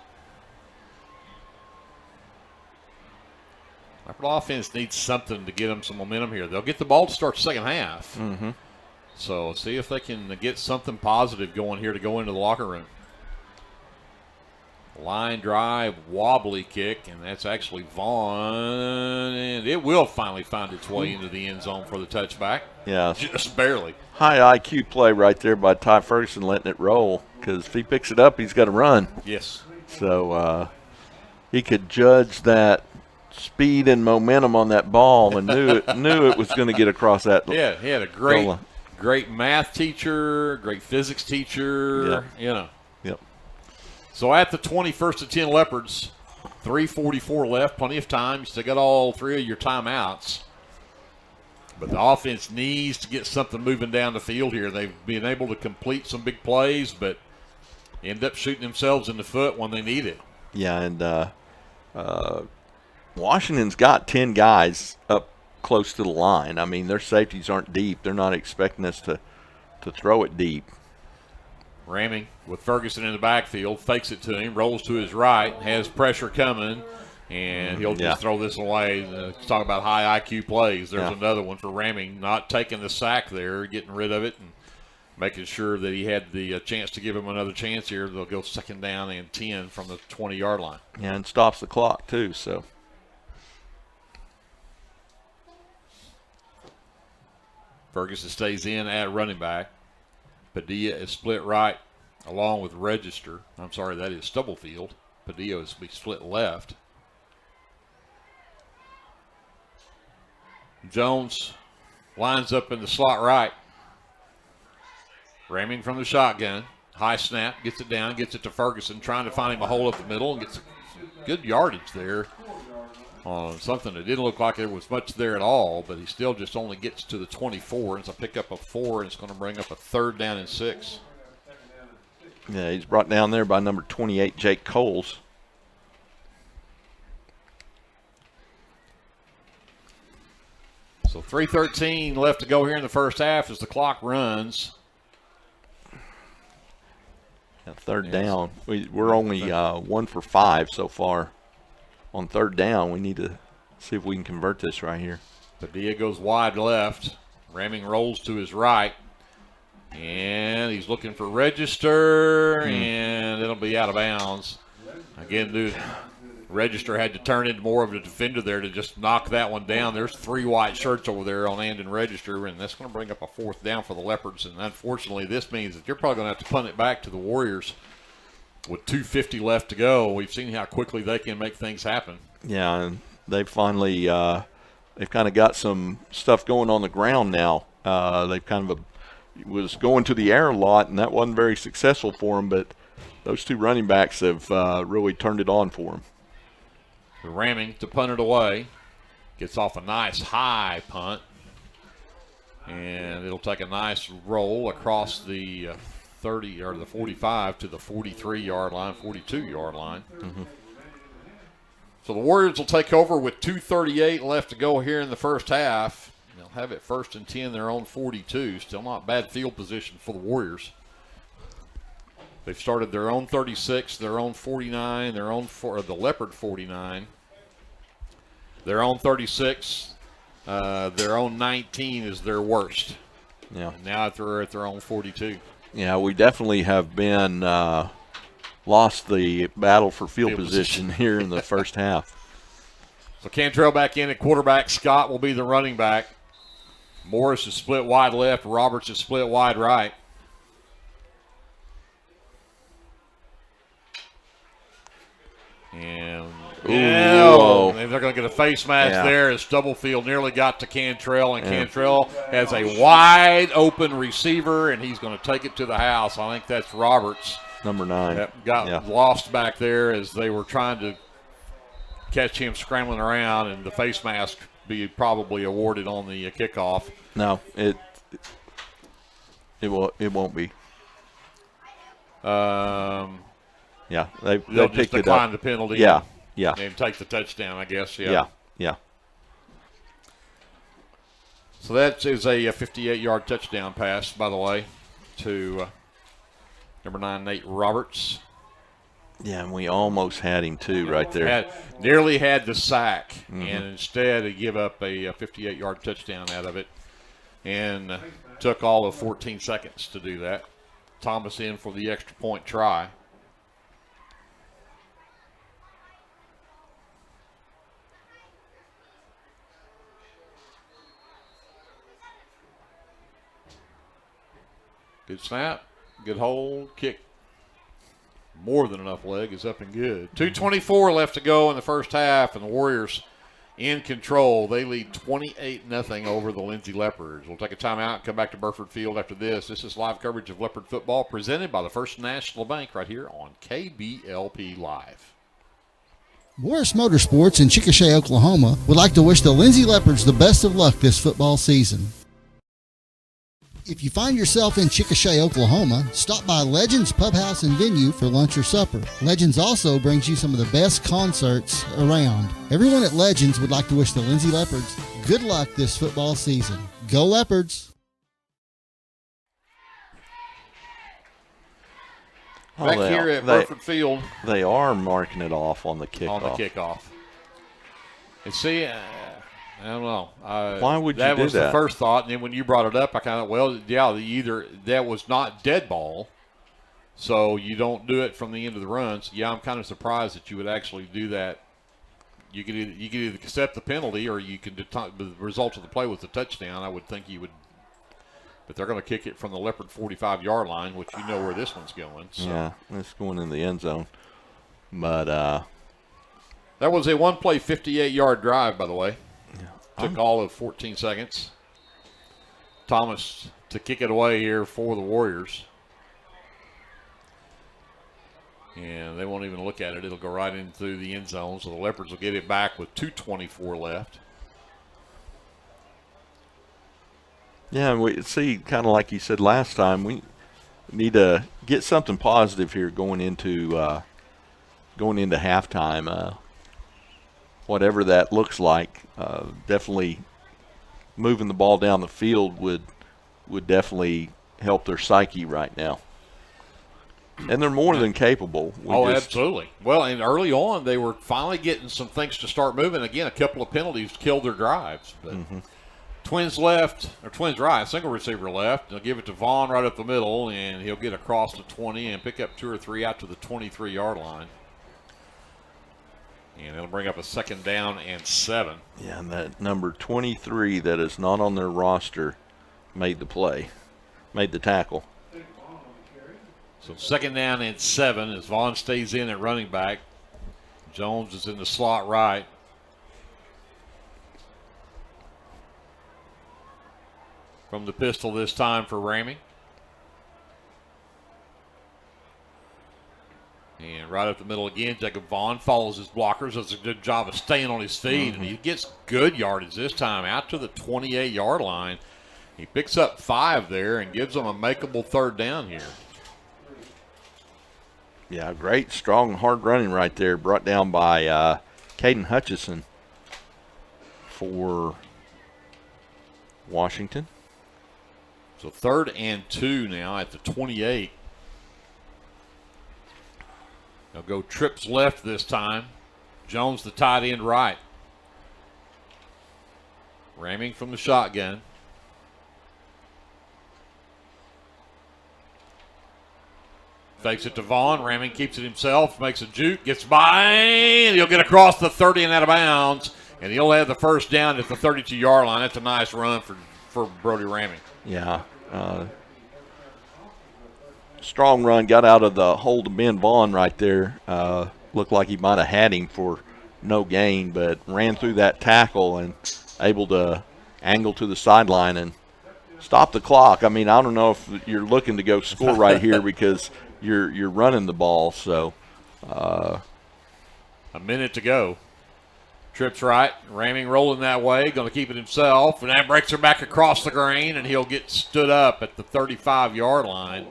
Leopard offense needs something to get them some momentum here. They'll get the ball to start the second half. Mm-hmm. So see if they can get something positive going here to go into the locker room. Line drive, wobbly kick, and that's actually Vaughn. And it will finally find its way into the end zone for the touchback. Yeah. Just barely. High IQ play right there by Ty Ferguson letting it roll, because if he picks it up, he's got to run. Yes. So he could judge that speed and momentum on that ball and knew it was going to get across that. Yeah, he had a great math teacher, great physics teacher, Yep. So at the 21st to 10 Leopards, 3:44 left, plenty of time. You still got all three of your timeouts. But the offense needs to get something moving down the field here. They've been able to complete some big plays, but end up shooting themselves in the foot when they need it. Yeah, and Washington's got 10 guys up close to the line. I mean, their safeties aren't deep. They're not expecting us to throw it deep. Ramming with Ferguson in the backfield, fakes it to him, rolls to his right, has pressure coming, and he'll just throw this away. Talk about high IQ plays. There's another one for Ramming, not taking the sack there, getting rid of it and making sure that he had the chance to give him another chance here. They'll go second down and 10 from the 20-yard line. Yeah, and stops the clock too, so. Ferguson stays in at running back. Padilla is split right along with Register. I'm sorry, that is Stubblefield. Padilla is split left. Jones lines up in the slot right. Ramming from the shotgun. High snap, gets it down, gets it to Ferguson, trying to find him a hole up the middle, and gets good yardage there on something that didn't look like there was much there at all, but he still just only gets to the 24. It's a pickup of 4, and it's going to bring up a 3rd down and 6. Yeah, he's brought down there by number 28, Jake Coles. So 3:13 left to go here in the first half as the clock runs. Yeah, 3rd down. We're only 1 for 5 so far. On 3rd down, we need to see if we can convert this right here. Padilla goes wide left. Ramming rolls to his right. And he's looking for Register, and it'll be out of bounds. Again, Register had to turn into more of a defender there to just knock that one down. There's 3 white shirts over there on Andon Register, and that's going to bring up a 4th down for the Leopards. And unfortunately, this means that you're probably going to have to punt it back to the Warriors. With 2:50 left to go, we've seen how quickly they can make things happen. Yeah, and they've finally they've kind of got some stuff going on the ground now. They've kind of was going to the air a lot, and that wasn't very successful for them. But those 2 running backs have really turned it on for them. Ramming to punt it away, gets off a nice high punt, and it'll take a nice roll across the 30 or the 45 to the 43-yard line, 42-yard line. So the Warriors will take over with 2:38 left to go here in the first half. They'll have it 1st and 10, their own 42. Still not bad field position for the Warriors. They've started their own 36, their own 49, their own the Leopard 49, their own 36, their own 19 is their worst. Yeah. And now they're at their own 42. Yeah, we definitely have been lost the battle for field position here in the first half. So Cantrell back in at quarterback. Scott will be the running back. Morris is split wide left. Roberts is split wide right. And Yeah, and they're going to get a face mask there as Stubblefield nearly got to Cantrell, and Cantrell has a wide open receiver, and he's going to take it to the house. I think that's Roberts. Number 9. That got lost back there as they were trying to catch him scrambling around, and the face mask be probably awarded on the kickoff. No, it won't be. Yeah, they'll just pick it decline up. the penalty. Yeah. And take the touchdown, I guess. Yeah. So that is a 58-yard touchdown pass, by the way, to number 9, Nate Roberts. Yeah, and we almost had him too right there. Nearly had the sack, and instead he give up a 58-yard touchdown out of it, and took all of 14 seconds to do that. Thomas in for the extra point try. Good snap, good hold, kick. More than enough leg is up and good. 2:24 left to go in the first half, and the Warriors in control. They lead 28-0 over the Lindsay Leopards. We'll take a timeout and come back to Burford Field after this. This is live coverage of Leopard football presented by the First National Bank right here on KBLP Live. Morris Motorsports in Chickasha, Oklahoma would like to wish the Lindsay Leopards the best of luck this football season. If you find yourself in Chickasha, Oklahoma, stop by Legends Pub House and Venue for lunch or supper. Legends also brings you some of the best concerts around. Everyone at Legends would like to wish the Lindsay Leopards good luck this football season. Go Leopards! Back here at Burford Field. They are marking it off on the kickoff. And see, I don't know. Why would you do that? That was the first thought, and then when you brought it up, I kind of, either that was not dead ball, so you don't do it from the end of the runs. Yeah, I'm kind of surprised that you would actually do that. You could either accept the penalty or you could the result of the play was a touchdown. I would think you would, but they're going to kick it from the Leopard 45-yard line, which you know where this one's going. So. Yeah, it's going in the end zone. But that was a one-play 58-yard drive, by the way. Took all of 14 seconds. Thomas to kick it away here for the Warriors. And they won't even look at it. It'll go right into the end zone. So the Leopards will get it back with 2:24 left. Yeah, and we see, kind of like you said last time, we need to get something positive here going into halftime. Whatever that looks like, definitely moving the ball down the field would definitely help their psyche right now. And they're more than capable. Absolutely. Well, and early on, they were finally getting some things to start moving. Again, a couple of penalties killed their drives. But Twins right, single receiver left. They'll give it to Vaughn right up the middle, and he'll get across the 20 and pick up 2 or 3 out to the 23-yard line. And it'll bring up a 2nd down and 7. Yeah, and that number 23 that is not on their roster made the tackle. So 2nd down and 7 as Vaughn stays in at running back. Jones is in the slot right. From the pistol this time for Ramey. And right up the middle again, Jacob Vaughn follows his blockers, does a good job of staying on his feet, and he gets good yardage this time out to the 28-yard line. He picks up 5 there and gives them a makeable 3rd down here. Yeah, great, strong, hard running right there, brought down by Caden Hutchison for Washington. So 3rd and 2 now at the 28. They'll go trips left this time. Jones the tight end right. Ramming from the shotgun. Fakes it to Vaughn. Ramming keeps it himself. Makes a juke. Gets by. And he'll get across the 30 and out of bounds. And he'll have the 1st down at the 32-yard line. That's a nice run for Brody Ramming. Yeah. Strong run, got out of the hold of Ben Vaughn right there. Looked like he might have had him for no gain, but ran through that tackle and able to angle to the sideline and stop the clock. I mean, I don't know if you're looking to go score right here because you're running the ball. So a minute to go. Trips right, ramming, rolling that way, going to keep it himself, and that breaks her back across the grain, and he'll get stood up at the 35-yard line.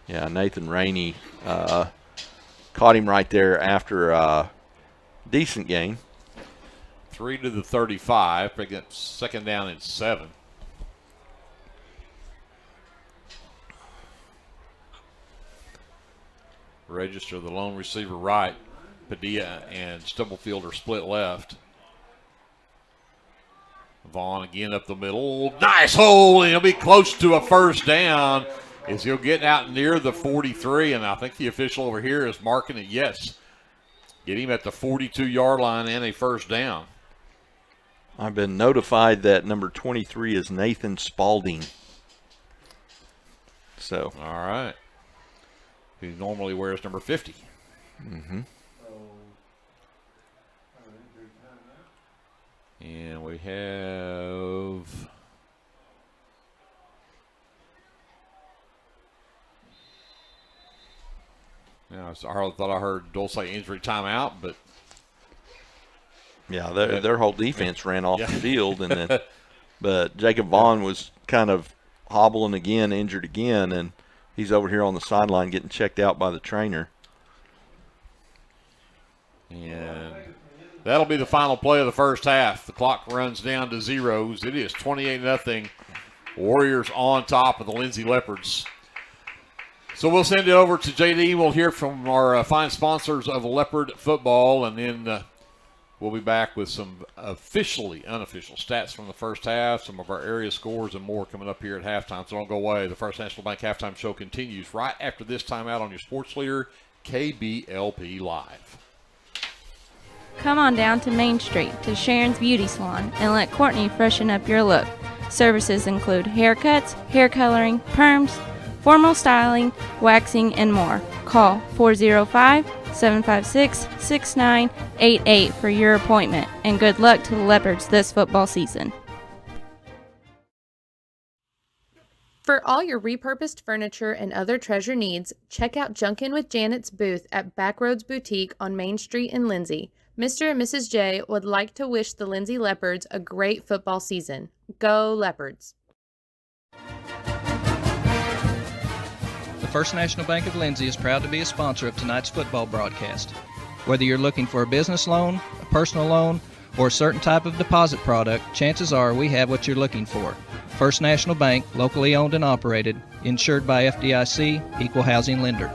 Yeah, Nathan Rainey caught him right there after a decent gain. 3 to the 35, picking up second down and 7. Register the lone receiver right. Padilla and Stubblefield are split left. Vaughn again up the middle. Nice hole, and he'll be close to a first down as he'll get out near the 43, and I think the official over here is marking it, yes. Get him at the 42-yard line and a first down. I've been notified that number 23 is Nathan Spalding. So. All right. He normally wears number 50. Mm-hmm. And we have I thought I heard Dole say injury timeout, but yeah, their whole defense ran off the field, and then but Jacob Vaughn was kind of hobbling again, injured again, and he's over here on the sideline getting checked out by the trainer. And that'll be the final play of the first half. The clock runs down to zeros. It is 28-0. Warriors on top of the Lindsay Leopards. So we'll send it over to JD. We'll hear from our fine sponsors of Leopard football, and then we'll be back with some officially unofficial stats from the first half, some of our area scores, and more coming up here at halftime. So don't go away. The First National Bank halftime show continues right after this timeout on your sports leader, KBLP Live. Come on down to Main Street to Sharon's Beauty Salon and let Courtney freshen up your look. Services include haircuts, hair coloring, perms, formal styling, waxing, and more. Call 405-756-6988 for your appointment, and good luck to the Leopards this football season. For all your repurposed furniture and other treasure needs, check out Junkin' with Janet's booth at Backroads Boutique on Main Street in Lindsay. Mr. and Mrs. J would like to wish the Lindsay Leopards a great football season. Go Leopards! The First National Bank of Lindsay is proud to be a sponsor of tonight's football broadcast. Whether you're looking for a business loan, a personal loan, or a certain type of deposit product, chances are we have what you're looking for. First National Bank, locally owned and operated, insured by FDIC, equal housing lender.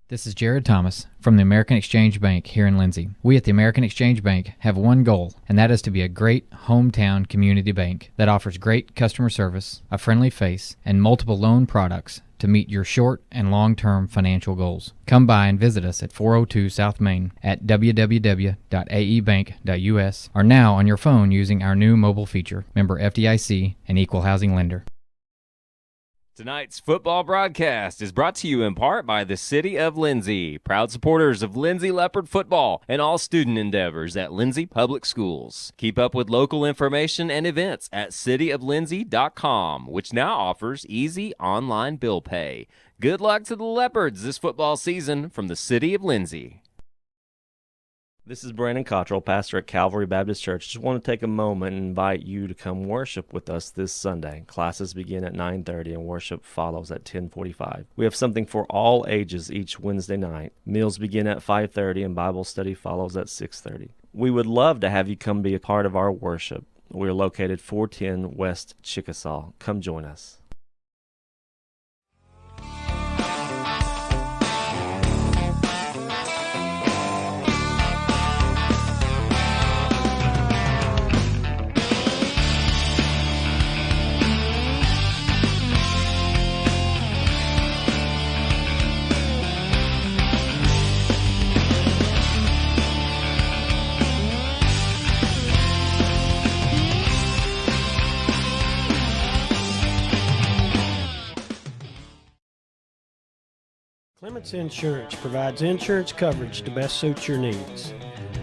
This is Jared Thomas from the American Exchange Bank here in Lindsay. We at the American Exchange Bank have one goal, and that is to be a great hometown community bank that offers great customer service, a friendly face, and multiple loan products to meet your short and long-term financial goals. Come by and visit us at 402 South Main at www.aebank.us or now on your phone using our new mobile feature, member FDIC and equal housing lender. Tonight's football broadcast is brought to you in part by the City of Lindsay, proud supporters of Lindsay Leopard football and all student endeavors at Lindsay Public Schools. Keep up with local information and events at cityoflindsay.com, which now offers easy online bill pay. Good luck to the Leopards this football season from the City of Lindsay. This is Brandon Cottrell, pastor at Calvary Baptist Church. Just want to take a moment and invite you to come worship with us this Sunday. Classes begin at 9:30 and worship follows at 10:45. We have something for all ages each Wednesday night. Meals begin at 5:30 and Bible study follows at 6:30. We would love to have you come be a part of our worship. We are located 410 West Chickasaw. Come join us. Clements Insurance provides insurance coverage to best suit your needs.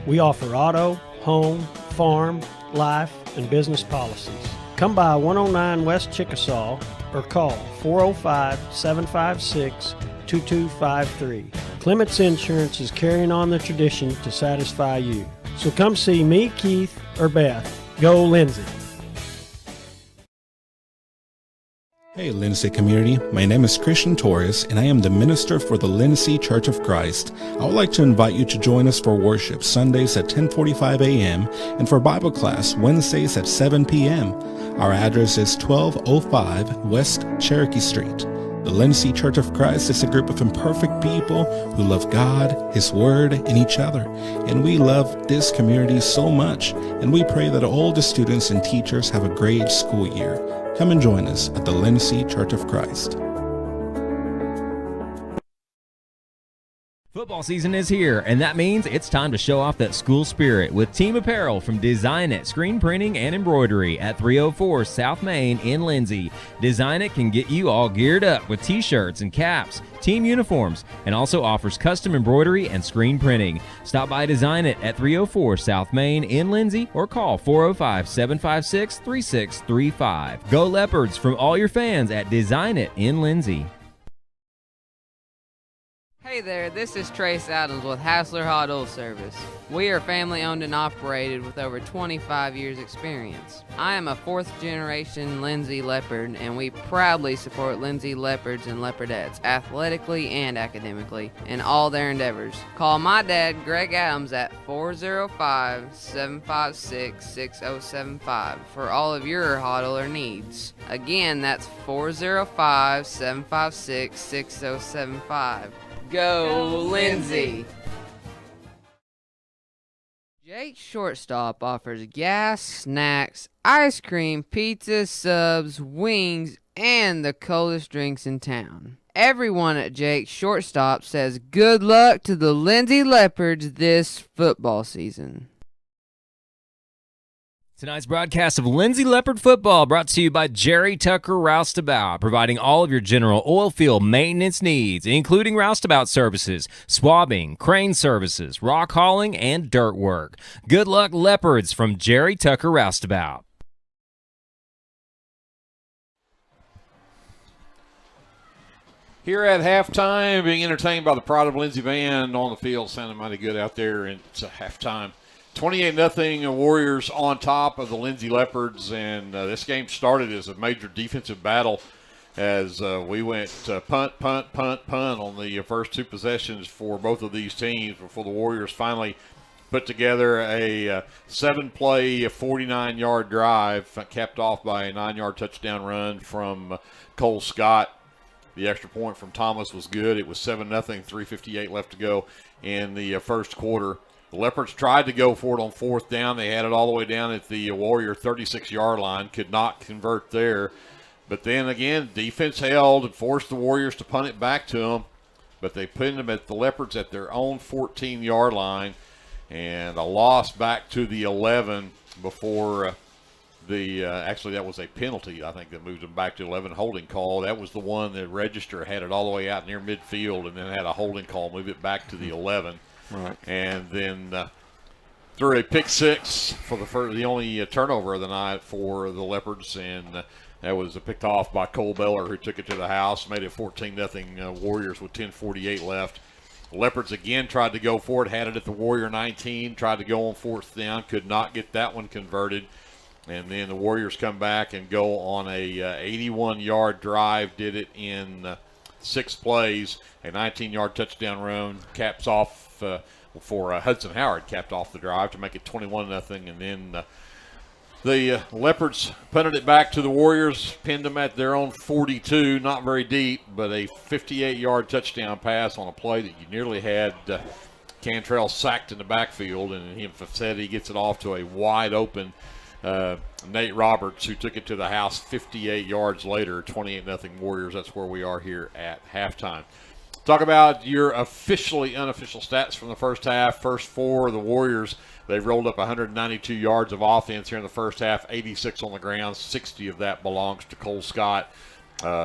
We offer auto, home, farm, life, and business policies. Come by 109 West Chickasaw or call 405-756-2253. Clements Insurance is carrying on the tradition to satisfy you. So come see me, Keith, or Beth. Go Lindsay. Hey Lindsay community, my name is Christian Torres and I am the minister for the Lindsay Church of Christ. I would like to invite you to join us for worship Sundays at 10:45 a.m. and for Bible class Wednesdays at 7 p.m. Our address is 1205 West Cherokee Street. The Lindsay Church of Christ is a group of imperfect people who love God, His Word, and each other. And we love this community so much, and we pray that all the students and teachers have a great school year. Come and join us at the Lindsay Church of Christ. Football season is here, and that means it's time to show off that school spirit with team apparel from Design It Screen Printing and Embroidery at 304 South Main in Lindsay. Design It can get you all geared up with t-shirts and caps, team uniforms, and also offers custom embroidery and screen printing. Stop by Design It at 304 South Main in Lindsay or call 405-756-3635. Go Leopards from all your fans at Design It in Lindsay. Hey there, this is Trace Adams with Hassler Hot Oil Service. We are family owned and operated with over 25 years experience. I am a 4th generation Lindsay Leopard, and we proudly support Lindsay Leopards and Leopardettes athletically and academically in all their endeavors. Call my dad, Greg Adams, at 405-756-6075 for all of your hot oiler needs. Again, that's 405-756-6075. Go Lindsay! Jake's Shortstop offers gas, snacks, ice cream, pizza, subs, wings, and the coldest drinks in town. Everyone at Jake's Shortstop says good luck to the Lindsay Leopards this football season. Tonight's broadcast of Lindsay Leopard Football brought to you by Jerry Tucker Roustabout, providing all of your general oil field maintenance needs, including roustabout services, swabbing, crane services, rock hauling, and dirt work. Good luck, Leopards, from Jerry Tucker Roustabout. Here at halftime, being entertained by the Pride of Lindsay band on the field, sounding mighty good out there, and it's a halftime. 28-0 Warriors on top of the Lindsay Leopards, and this game started as a major defensive battle as we went punt on the first two possessions for both of these teams before the Warriors finally put together a 7-play, 49-yard drive, capped off by a 9-yard touchdown run from Cole Scott. The extra point from Thomas was good. It was 7-0, 3:58 left to go in the first quarter. The Leopards tried to go for it on fourth down. They had it all the way down at the Warrior 36-yard line, could not convert there. But then again, defense held and forced the Warriors to punt it back to them. But they put them at the Leopards at their own 14-yard line, and a loss back to the 11 before actually that was a penalty, I think, that moved them back to 11 holding call. That was the one that Register had it all the way out near midfield and then had a holding call, move it back to the 11. Right. And then threw a pick six for the only turnover of the night for the Leopards, and that was picked off by Cole Beller, who took it to the house, made it 14-0 Warriors with 10:48 left. The Leopards again tried to go for it, had it at the Warrior 19, tried to go on fourth down, could not get that one converted. And then the Warriors come back and go on a 81-yard drive, did it in 6 plays, a 19-yard touchdown run, caps off for Hudson Howard, capped off the drive to make it 21-0. And then the Leopards punted it back to the Warriors, pinned them at their own 42, not very deep, but a 58-yard touchdown pass on a play that you nearly had Cantrell sacked in the backfield, and he gets it off to a wide open Nate Roberts, who took it to the house 58 yards later, 28-0 Warriors. That's where we are here at halftime. Talk about your officially unofficial stats from the first half. First four of the Warriors, they've rolled up 192 yards of offense here in the first half, 86 on the ground. 60 of that belongs to Cole Scott.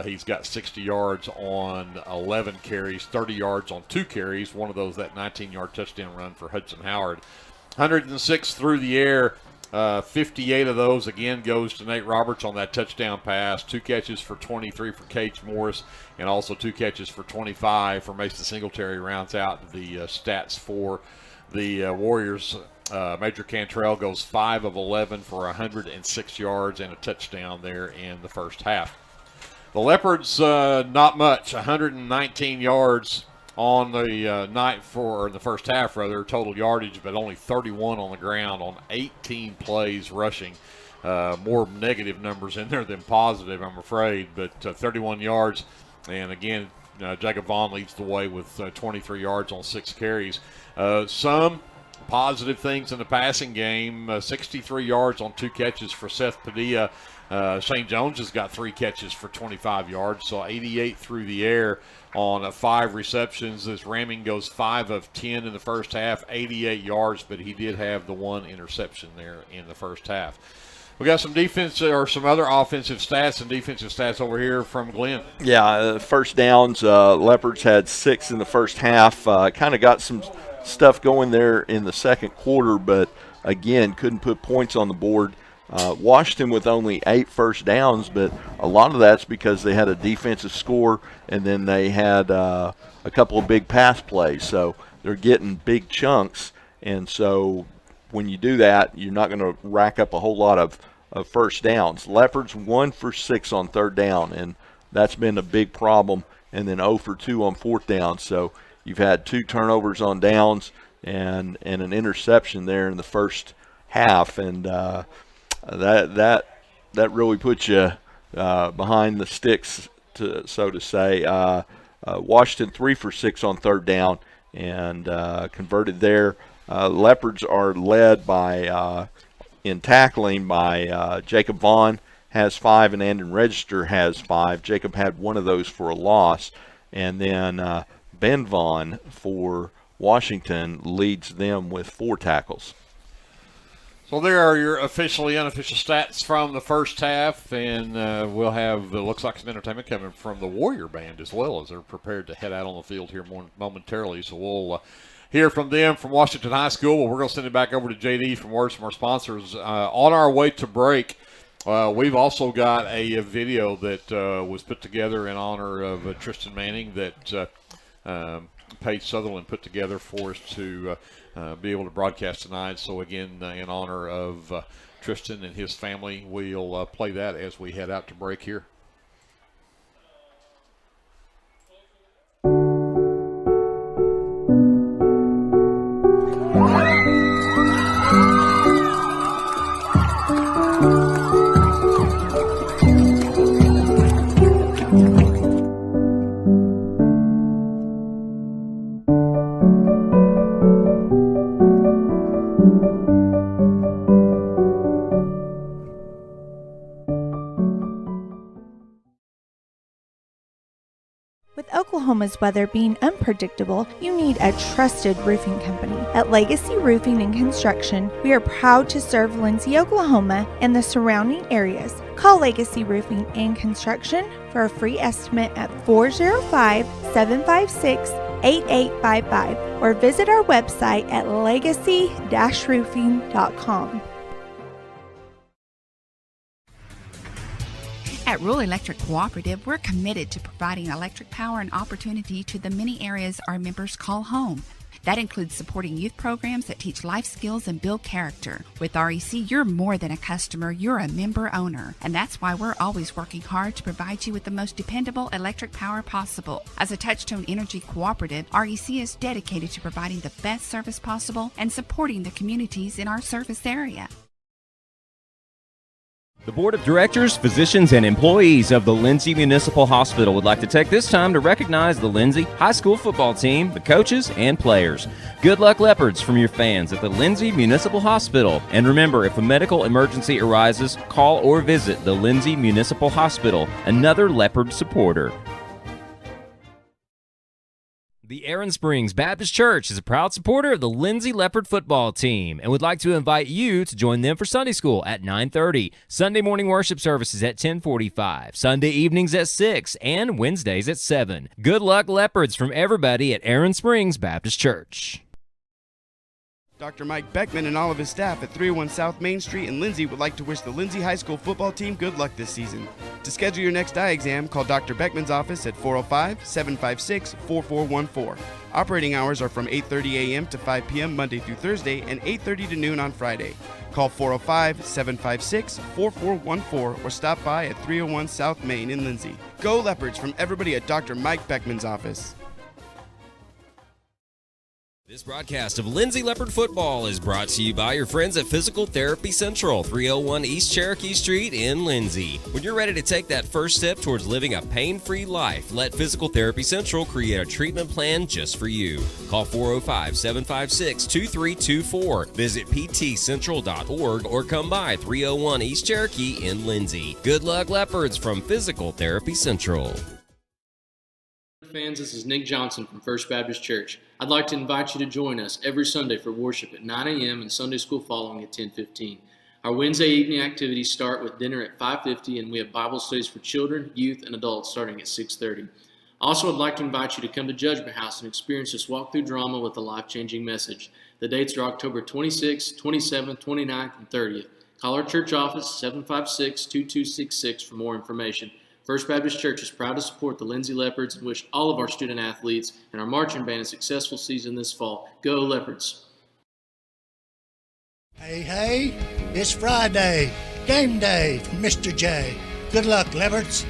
He's got 60 yards on 11 carries, 30 yards on 2 carries. One of those, that 19-yard touchdown run for Hudson Howard. 106 through the air. 58 of those, again, goes to Nate Roberts on that touchdown pass. 2 catches for 23 for Cage Morris, and also 2 catches for 25 for Mason Singletary. Rounds out the stats for the Warriors. Major Cantrell goes 5 of 11 for 106 yards and a touchdown there in the first half. The Leopards, not much, 119 yards on the night for the first half, rather, total yardage, but only 31 on the ground on 18 plays rushing. More negative numbers in there than positive, I'm afraid, but 31 yards. And again, Jacob Vaughn leads the way with 23 yards on 6 carries. Some positive things in the passing game, 63 yards on 2 catches for Seth Padilla. Shane Jones has got 3 catches for 25 yards, so 88 through the air on 5 receptions. This Ramming goes 5 of 10 in the first half, 88 yards, but he did have the 1 interception there in the first half. We got some defense or some other offensive stats and defensive stats over here from Glenn. Yeah, first downs, Leopards had 6 in the first half. Kind of got some stuff going there in the second quarter, but again, couldn't put points on the board. Washington with only 8 first downs, but a lot of that's because they had a defensive score and then they had a couple of big pass plays. So they're getting big chunks, and so when you do that, you're not going to rack up a whole lot of first downs. Leopards 1 for 6 on 3rd down, and that's been a big problem, and then 0 for 2 on 4th down. So you've had 2 turnovers on downs and an interception there in the first half, and that really puts you behind the sticks, so to say. Washington 3 for 6 on 3rd down and converted there. Leopards are led by in tackling by Jacob Vaughn has 5 and Andon Register has 5. Jacob had 1 of those for a loss, and then Ben Vaughn for Washington leads them with 4 tackles. So there are your officially unofficial stats from the first half, and we'll have, looks like, some entertainment coming from the Warrior Band as well as they're prepared to head out on the field here momentarily. So we'll hear from them from Washington High School. Well, we're going to send it back over to JD from words from our sponsors. On our way to break, we've also got a video that was put together in honor of Tristan Manning that Paige Sutherland put together for us to be able to broadcast tonight. So again, in honor of Tristan and his family, we'll play that as we head out to break here. With Oklahoma's weather being unpredictable, you need a trusted roofing company. At Legacy Roofing and Construction, we are proud to serve Lindsay, Oklahoma, and the surrounding areas. Call Legacy Roofing and Construction for a free estimate at 405-756-8855 or visit our website at legacy-roofing.com. At Rural Electric Cooperative, we're committed to providing electric power and opportunity to the many areas our members call home. That includes supporting youth programs that teach life skills and build character. With REC, you're more than a customer, you're a member owner. And that's why we're always working hard to provide you with the most dependable electric power possible. As a Touchstone Energy Cooperative, REC is dedicated to providing the best service possible and supporting the communities in our service area. The Board of Directors, physicians, and employees of the Lindsay Municipal Hospital would like to take this time to recognize the Lindsay High School football team, the coaches, and players. Good luck, Leopards, from your fans at the Lindsay Municipal Hospital. And remember, if a medical emergency arises, call or visit the Lindsay Municipal Hospital, another Leopard supporter. The Aaron Springs Baptist Church is a proud supporter of the Lindsay Leopard football team and would like to invite you to join them for Sunday school at 9:30, Sunday morning worship services at 10:45, Sunday evenings at 6, and Wednesdays at 7. Good luck, Leopards, from everybody at Aaron Springs Baptist Church. Dr. Mike Beckman and all of his staff at 301 South Main Street in Lindsay would like to wish the Lindsay High School football team good luck this season. To schedule your next eye exam, call Dr. Beckman's office at 405-756-4414. Operating hours are from 8:30 a.m. to 5 p.m. Monday through Thursday and 8:30 to noon on Friday. Call 405-756-4414 or stop by at 301 South Main in Lindsay. Go Leopards from everybody at Dr. Mike Beckman's office. This broadcast of Lindsay Leopard Football is brought to you by your friends at Physical Therapy Central, 301 East Cherokee Street in Lindsay. When you're ready to take that first step towards living a pain-free life, let Physical Therapy Central create a treatment plan just for you. Call 405-756-2324. Visit ptcentral.org or come by 301 East Cherokee in Lindsay. Good luck, Leopards, from Physical Therapy Central. Fans, this is Nick Johnson from First Baptist Church. I'd like to invite you to join us every Sunday for worship at 9 a.m. and Sunday school following at 10:15. Our Wednesday evening activities start with dinner at 5:50, and we have Bible studies for children, youth, and adults starting at 6:30. Also, I'd like to invite you to come to Judgment House and experience this walk-through drama with a life-changing message. The dates are October 26th, 27th, 29th, and 30th. Call our church office, 756-2266, for more information. First Baptist Church is proud to support the Lindsay Leopards and wish all of our student athletes and our marching band a successful season this fall. Go Leopards! Hey, it's Friday. Game day from Mr. J. Good luck, Leopards.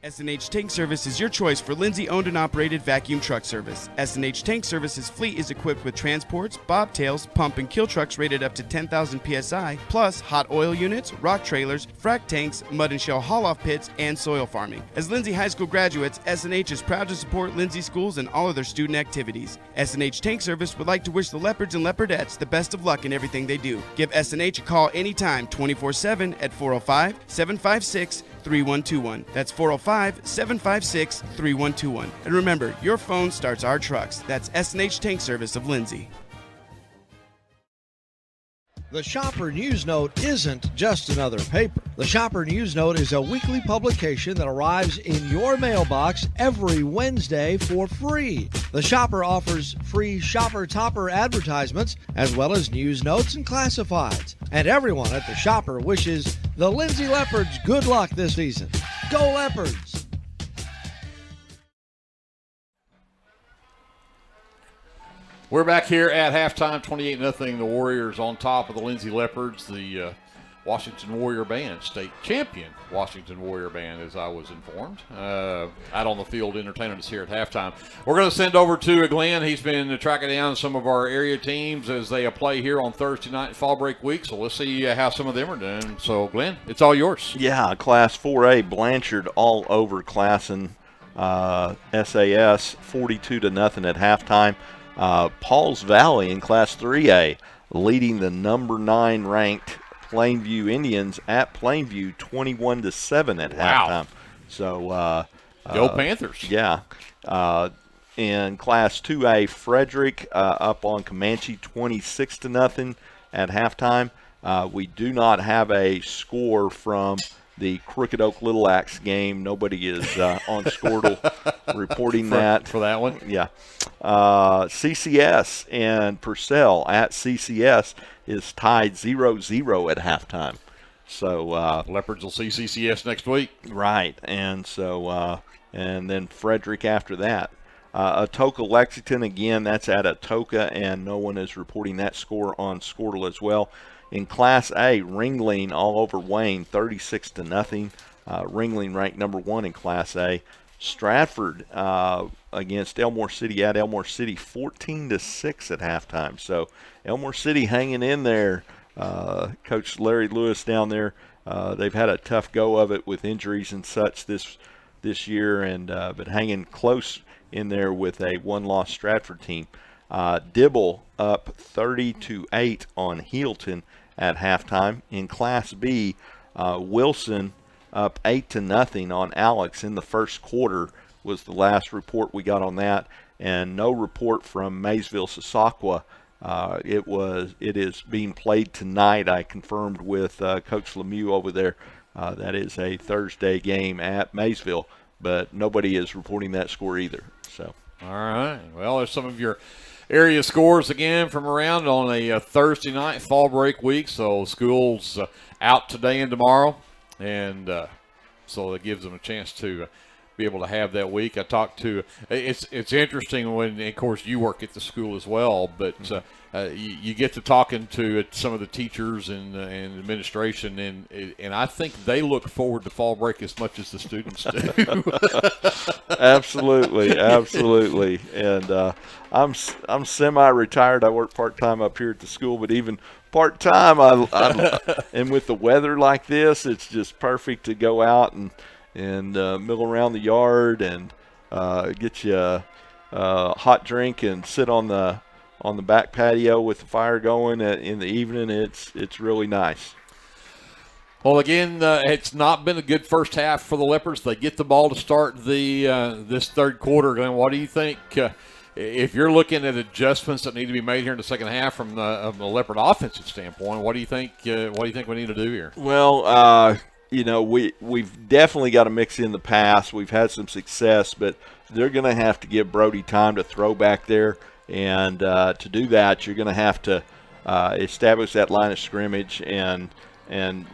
S&H Tank Service is your choice for Lindsay owned and operated vacuum truck service. S&H Tank Service's fleet is equipped with transports, bobtails, pump and kill trucks rated up to 10,000 psi, plus hot oil units, rock trailers, frac tanks, mud and shell haul-off pits, and soil farming. As Lindsay High School graduates, S&H is proud to support Lindsay schools and all of their student activities. S&H Tank Service would like to wish the Leopards and Leopardettes the best of luck in everything they do. Give S&H a call anytime, 24/7 at 405-756-3121. That's 405-756-3121. And remember, your phone starts our trucks. That's S&H Tank Service of Lindsay. The Shopper News Note isn't just another paper. The Shopper News Note is a weekly publication that arrives in your mailbox every Wednesday for free. The Shopper offers free Shopper Topper advertisements as well as news notes and classifieds. And everyone at the Shopper wishes the Lindsay Leopards good luck this season. Go Leopards! We're back here at halftime, 28-0. The Warriors on top of the Lindsay Leopards, the Washington Warrior Band, state champion Washington Warrior Band, as I was informed, out on the field entertaining us here at halftime. We're going to send over to Glenn. He's been tracking down some of our area teams as they play here on Thursday night fall break week, so let's see how some of them are doing. So, Glenn, it's all yours. Yeah, Class 4A, Blanchard all over Classen SAS, 42-0 at halftime. Pauls Valley in Class 3A leading the number 9 ranked Plainview Indians at Plainview 21-7 at halftime. So go Panthers. Yeah. In Class 2A, Frederick up on Comanche 26-0 at halftime. We do not have a score from the Crooked Oak Little Axe game. Nobody is on Squirtle reporting that. For that one? Yeah. CCS and Purcell at CCS is tied 0-0 at halftime. So Leopards will see CCS next week. Right. And so and then Frederick after that. Atoka Lexington, again, that's at Atoka, and no one is reporting that score on Squirtle as well. In Class A, Ringling all over Wayne, 36-0. Ringling ranked number 1 in Class A. Stratford against Elmore City at Elmore City, 14-6 at halftime. So Elmore City hanging in there. Coach Larry Lewis down there, they've had a tough go of it with injuries and such this year, and but hanging close in there with a one-loss Stratford team. Dibble up 30-8 on Healton at halftime. In Class B, Wilson up 8-0 on Alex in the first quarter was the last report we got on that, and no report from Maysville-Sassacua. It is being played tonight. I confirmed with Coach Lemieux over there. That is a Thursday game at Maysville, but nobody is reporting that score either. So. All right. Well, there's some of your area scores again from around on a Thursday night fall break week. So school's out today and tomorrow, and so it gives them a chance to be able to have that week. I talked to it's interesting when, of course, you work at the school as well, but you get to talking to some of the teachers and administration, and I think they look forward to fall break as much as the students do. Absolutely. And I'm semi-retired. I work part-time up here at the school, but even part-time, and with the weather like this, it's just perfect to go out and mill around the yard and get you a hot drink and sit on the back patio with the fire going in the evening. It's really nice. Well, again, it's not been a good first half for the Leopards. They get the ball to start this third quarter. And what do you think? If you're looking at adjustments that need to be made here in the second half from the Leopard offensive standpoint, what do you think? What do you think we need to do here? Well, we've definitely got to mix in the pass. We've had some success, but they're going to have to give Brody time to throw back there. And to do that, you're going to have to establish that line of scrimmage and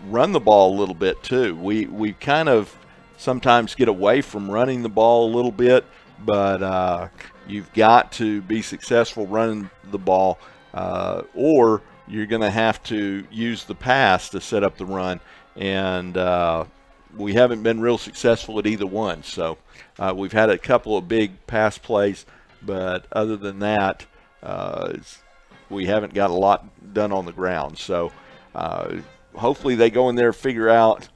run the ball a little bit too. We kind of sometimes get away from running the ball a little bit, but you've got to be successful running the ball, or you're going to have to use the pass to set up the run. And we haven't been real successful at either one. So we've had a couple of big pass plays, but other than that, we haven't got a lot done on the ground. So hopefully they go in there, figure out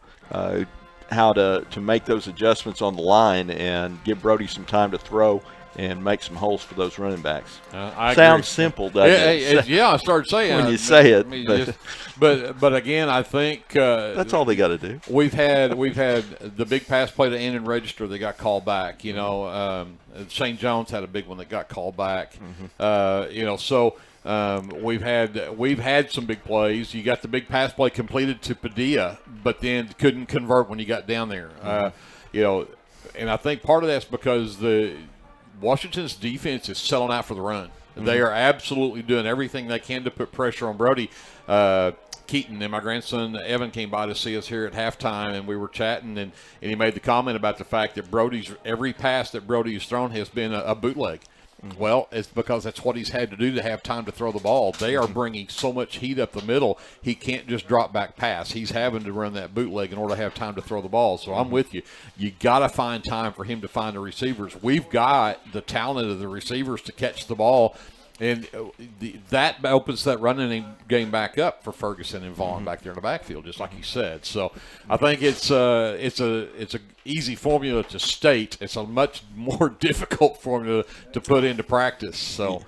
how to make those adjustments on the line and give Brody some time to throw and make some holes for those running backs. Sounds simple, doesn't it? Yeah, I started saying when you say it. But again, I think that's all they got to do. We've had the big pass play to end and register that got called back. St. John's had a big one that got called back. So we've had some big plays. You got the big pass play completed to Padilla, but then couldn't convert when you got down there. And I think part of that's because Washington's defense is selling out for the run. Mm-hmm. They are absolutely doing everything they can to put pressure on Brody. Keaton and my grandson Evan came by to see us here at halftime, and we were chatting, and he made the comment about the fact that every pass that Brody has thrown has been a bootleg. Mm-hmm. Well, it's because that's what he's had to do to have time to throw the ball. They are bringing so much heat up the middle, he can't just drop back pass. He's having to run that bootleg in order to have time to throw the ball. So I'm with you. You got to find time for him to find the receivers. We've got the talent of the receivers to catch the ball, and that opens that running game back up for Ferguson and Vaughn back there in the backfield, just like you said. So I think it's a easy formula to state. It's a much more difficult formula to put into practice. So,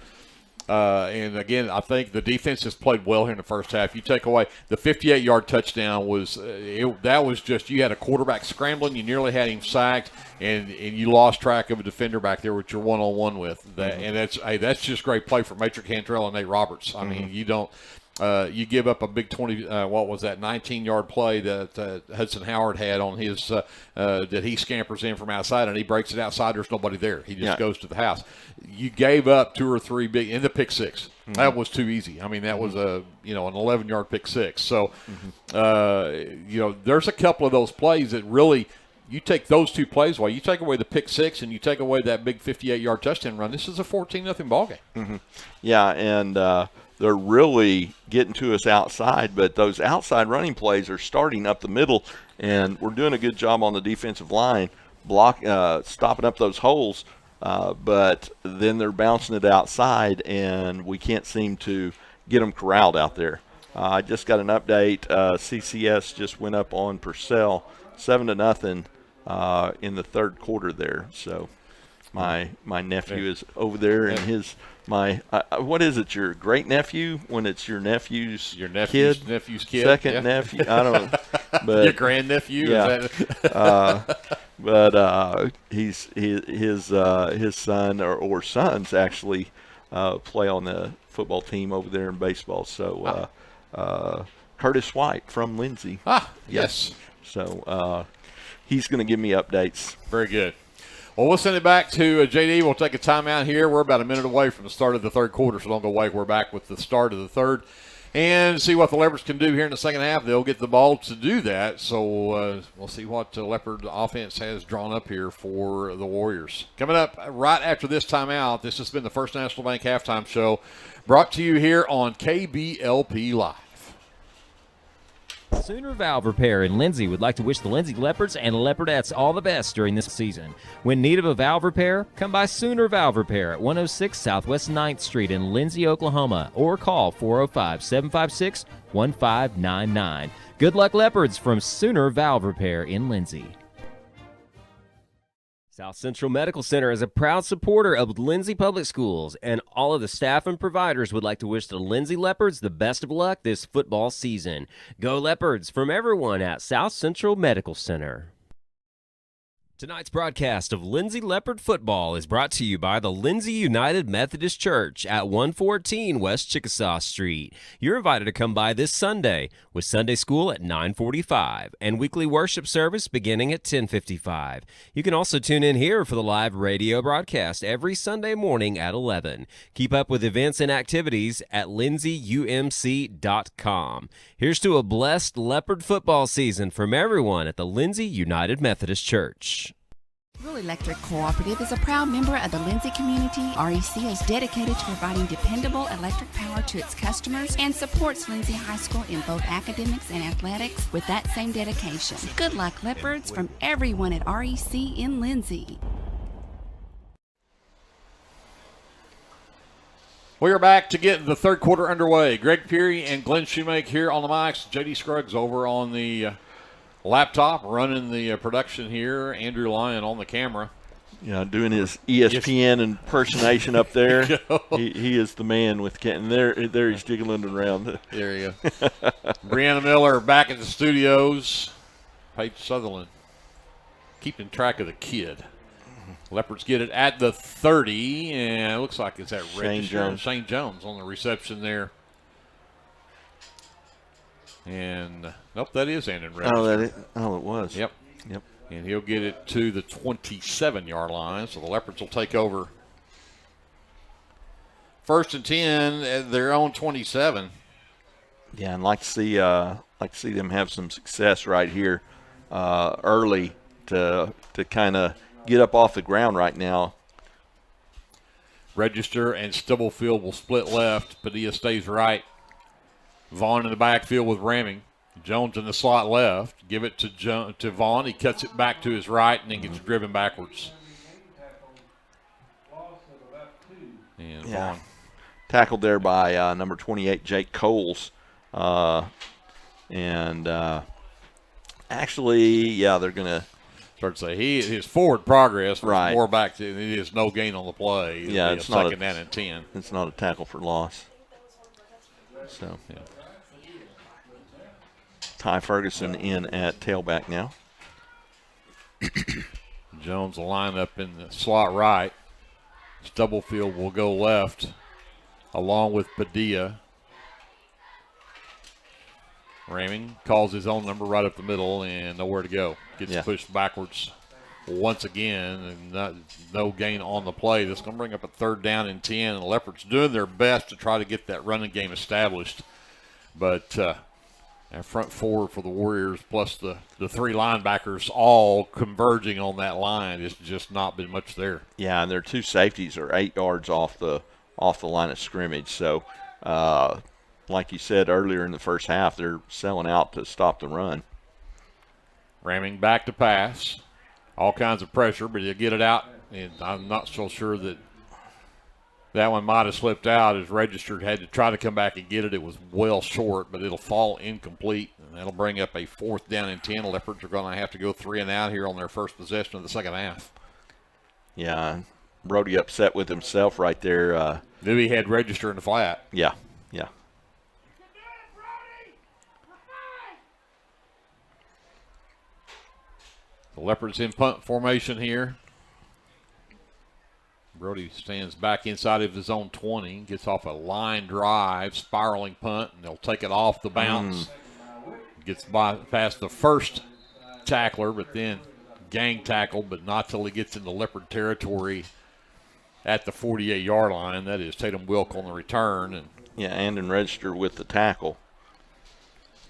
and again, I think the defense has played well here in the first half. You take away the 58-yard touchdown that was just, you had a quarterback scrambling, you nearly had him sacked, and you lost track of a defender back there which you're one-on-one with. And that's just great play for Matrick Cantrell and Nate Roberts. I mean, you don't. You give up a big 19-yard play that Hudson Howard had on his that he scampers in from outside and he breaks it outside. There's nobody there. He just goes to the house. You gave up 2 or 3 big in the pick six. Mm-hmm. That was too easy. I mean, that was an 11-yard pick six. So there's a couple of those plays that really. You take those two plays away. You take away the pick six and you take away that big 58-yard touchdown run. This is a 14-0 ballgame. Mm-hmm. Yeah, and they're really getting to us outside, but those outside running plays are starting up the middle, and we're doing a good job on the defensive line stopping up those holes, but then they're bouncing it outside, and we can't seem to get them corralled out there. I just got an update. CCS just went up on Purcell 7-0 in the third quarter there. So my nephew is over there, and what is it? Your great nephew when it's your nephew's kid, nephew's kid, second nephew. I don't know. But your grandnephew. Yeah. But his son or sons actually play on the football team over there in baseball. So Curtis White from Lindsay. Yes. So he's going to give me updates. Very good. Well, we'll send it back to JD. We'll take a timeout here. We're about a minute away from the start of the third quarter, so don't go away. We're back with the start of the third and see what the Leopards can do here in the second half. They'll get the ball to do that, so we'll see what the Leopard offense has drawn up here for the Warriors. Coming up right after this timeout, this has been the First National Bank Halftime Show, brought to you here on KBLP Live. Sooner Valve Repair in Lindsay would like to wish the Lindsay Leopards and Leopardettes all the best during this season. When in need of a valve repair, come by Sooner Valve Repair at 106 Southwest 9th Street in Lindsay, Oklahoma, or call 405-756-1599. Good luck, Leopards, from Sooner Valve Repair in Lindsay. South Central Medical Center is a proud supporter of Lindsay Public Schools, and all of the staff and providers would like to wish the Lindsay Leopards the best of luck this football season. Go Leopards from everyone at South Central Medical Center. Tonight's broadcast of Lindsay Leopard Football is brought to you by the Lindsay United Methodist Church at 114 West Chickasaw Street. You're invited to come by this Sunday with Sunday school at 9:45 and weekly worship service beginning at 10:55. You can also tune in here for the live radio broadcast every Sunday morning at 11. Keep up with events and activities at lindsayumc.com. Here's to a blessed Leopard football season from everyone at the Lindsay United Methodist Church. Rural Electric Cooperative is a proud member of the Lindsay community. REC is dedicated to providing dependable electric power to its customers and supports Lindsay High School in both academics and athletics with that same dedication. Good luck, Leopards, from everyone at REC in Lindsay. We are back to get the third quarter underway. Greg Peary and Glenn Shoemake here on the mics. JD Scruggs over on the laptop running the production here. Andrew Lyon on the camera. Yeah, doing his ESPN impersonation up there. He is the man with Kenton. There he's jiggling around. There you go. Brianna Miller back at the studios. Paige Sutherland keeping track of the kid. Leopards get it at the 30, and it looks like it's at register. Shane Jones on the reception there. And, nope, that is Andon register. Oh, it was. Yep. And he'll get it to the 27-yard line, so the Leopards will take over. First and 10 at their own 27. Yeah, and like to see them have some success right here early to kind of get up off the ground right now. Register and Stubblefield will split left. Padilla stays right. Vaughn in the backfield with Ramming. Jones in the slot left. Give it to Vaughn. He cuts it back to his right and then gets driven backwards. And Vaughn. Tackled there by number 28, Jake Coles. Actually, they're going to start to say his forward progress was more back to it is no gain on the play. It's not second down and 10. It's not a tackle for loss. So, Ty Ferguson in at tailback now. Jones will line up in the slot right. Stubblefield will go left along with Padilla. Ramming calls his own number right up the middle and nowhere to go. Gets pushed backwards once again and no gain on the play. That's going to bring up a third down and 10. And the Leopards doing their best to try to get that running game established. But our front four for the Warriors plus the three linebackers all converging on that line. It's just not been much there. Yeah, and their two safeties are 8 yards off the line of scrimmage. So, like you said earlier in the first half, they're selling out to stop the run. Ramming back to pass. All kinds of pressure, but he'll get it out. And I'm not so sure that one might have slipped out as Registered had to try to come back and get it. It was well short, but it'll fall incomplete. And that'll bring up a fourth down and 10. Leopards are going to have to go 3 and out here on their first possession of the second half. Yeah, Brody upset with himself right there. Knew he had Register in the flat. Yeah. The Leopards in punt formation here. Brody stands back inside of his own 20, gets off a line drive, spiraling punt, and they'll take it off the bounce. Gets past the first tackler, but then gang tackled, but not till he gets into Leopard territory at the 48-yard line. That is Tatum Wilk on the return. And in register with the tackle.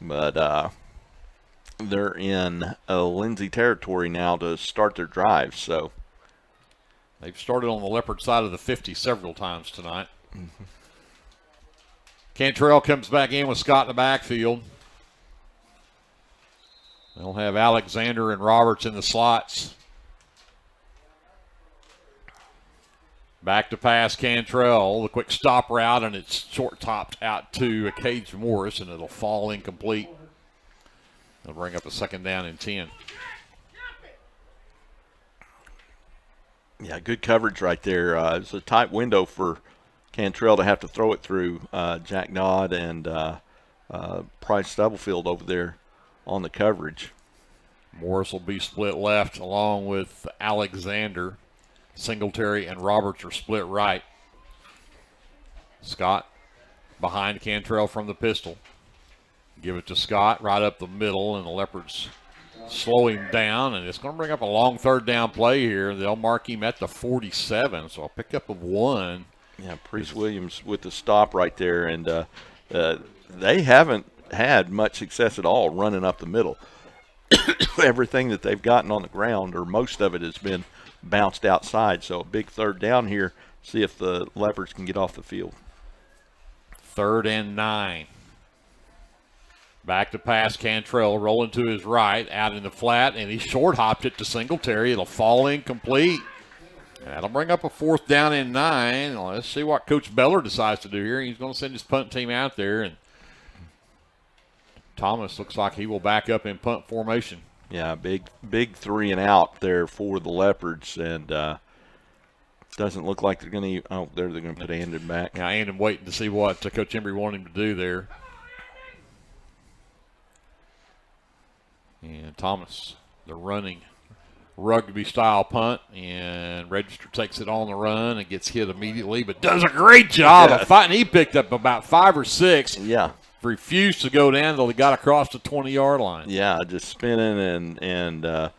But they're in Lindsay territory now to start their drive, so. They've started on the Leopard side of the 50 several times tonight. Cantrell comes back in with Scott in the backfield. They'll have Alexander and Roberts in the slots. Back to pass, Cantrell. The quick stop route, and it's short-topped out to Cage Morris, and it'll fall incomplete. They'll bring up a 2nd down and 10. Yeah, good coverage right there. It's a tight window for Cantrell to have to throw it through. Jack Dodd and Price Stubblefield over there on the coverage. Morris will be split left along with Alexander. Singletary and Roberts are split right. Scott behind Cantrell from the pistol. Give it to Scott right up the middle, and the Leopards slow him down, and it's going to bring up a long 3rd down play here. They'll mark him at the 47, so a pickup of 1. Yeah, Priest Williams with the stop right there, and they haven't had much success at all running up the middle. Everything that they've gotten on the ground, or most of it, has been bounced outside. So a big 3rd down here. See if the Leopards can get off the field. 3rd and 9. Back to pass, Cantrell rolling to his right, out in the flat, and he short-hopped it to Singletary. It'll fall incomplete. That'll bring up a 4th down and 9. Let's see what Coach Beller decides to do here. He's going to send his punt team out there, and Thomas looks like he will back up in punt formation. Yeah, big 3 and out there for the Leopards, and doesn't look like they're going to. Oh, they're going to put Andon back. Yeah, Andon waiting to see what Coach Embry wanted him to do there. And Thomas, the running rugby-style punt, and Register takes it on the run and gets hit immediately, but does a great job of fighting. He picked up about 5 or 6. Yeah. Refused to go down until he got across the 20-yard line. Yeah, just spinning and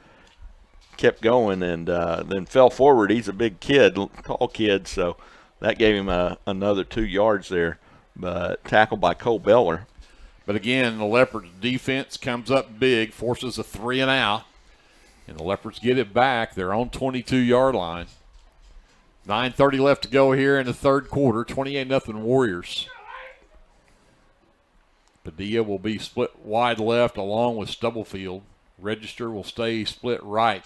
kept going, and then fell forward. He's a big kid, tall kid, so that gave him another 2 yards there, but tackled by Cole Beller. But again, the Leopards defense comes up big, forces a 3 and out, and the Leopards get it back. They're on 22-yard line. 9:30 left to go here in the 3rd quarter. 28-0 Warriors. Padilla will be split wide left along with Stubblefield. Register will stay split right.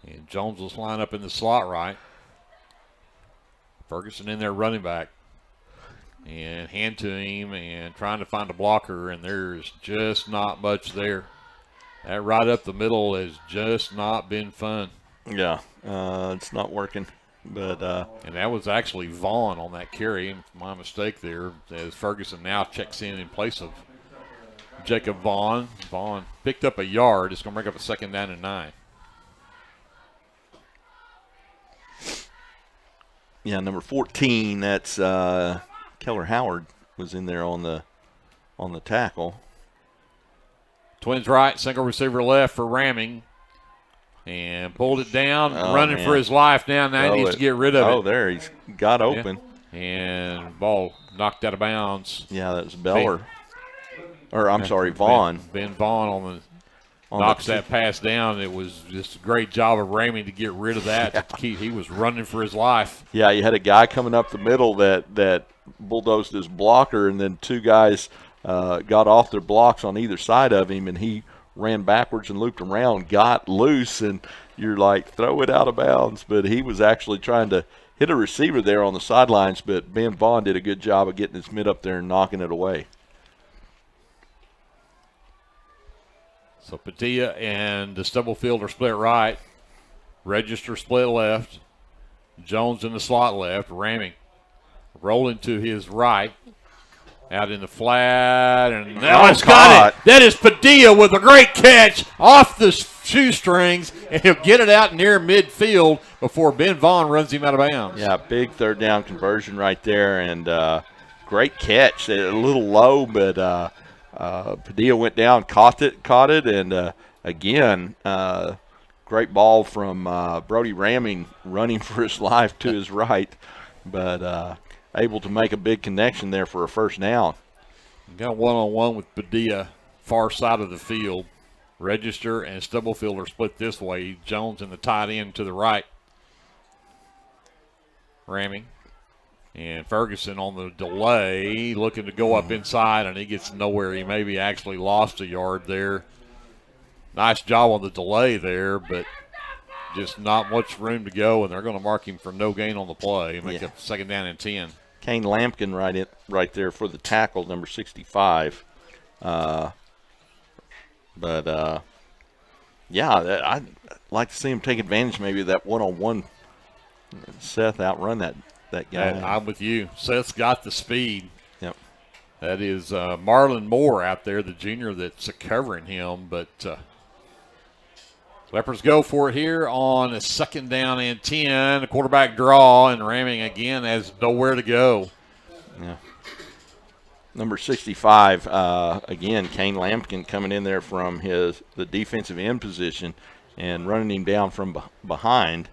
And Jones will line up in the slot right. Ferguson in there running back. And hand to him and trying to find a blocker, and there's just not much there. That right up the middle has just not been fun. Yeah, it's not working. But and that was actually Vaughn on that carry. My mistake there, as Ferguson now checks in place of Jacob Vaughn. Vaughn picked up a yard. It's going to bring up a 2nd down and 9. Yeah, number 14. That's Keller Howard was in there on the tackle. Twins right, single receiver left for Ramming. And pulled it down, running for his life now. Now he needs to get rid of it. Oh, there, he's got open. Yeah. And ball knocked out of bounds. Yeah, that was Beller. Vaughn. Ben Vaughn knocks that pass down. It was just a great job of Ramming to get rid of that. Yeah. He was running for his life. Yeah, you had a guy coming up the middle that bulldozed his blocker, and then 2 guys got off their blocks on either side of him, and he ran backwards and looped around, got loose, and you're like, throw it out of bounds. But he was actually trying to hit a receiver there on the sidelines, but Ben Vaughn did a good job of getting his mid up there and knocking it away. So Padilla and the Stubblefield are split right. Register split left. Jones in the slot left. Ramming rolling to his right. Out in the flat, and now Oh, it's got it. God. That is Padilla with a great catch off the shoestrings, and he'll get it out near midfield before Ben Vaughn runs him out of bounds. Yeah, big third down conversion right there, and great catch. A little low, but Padilla went down, caught it, and again, great ball from Brody Ramming running for his life to his right, but able to make a big connection there for a first down. Got one-on-one with Padilla, far side of the field. Register and Stubblefield are split this way. Jones in the tight end to the right. Ramming. And Ferguson on the delay, looking to go up inside, and he gets nowhere. He maybe actually lost a yard there. Nice job on the delay there, but just not much room to go, and they're going to mark him for no gain on the play. Make a second down and 10. Kane Lampkin right there for the tackle, number 65. Yeah, I'd like to see him take advantage maybe of that one-on-one. Seth outrun that guy. I'm with you. Seth's got the speed. Yep. That is Marlon Moore out there, the junior that's covering him, but Leopards go for it here on a second down and 10. A quarterback draw, and Ramming again has nowhere to go. Yeah. Number 65, again, Kane Lampkin coming in there from the defensive end position and running him down from behind.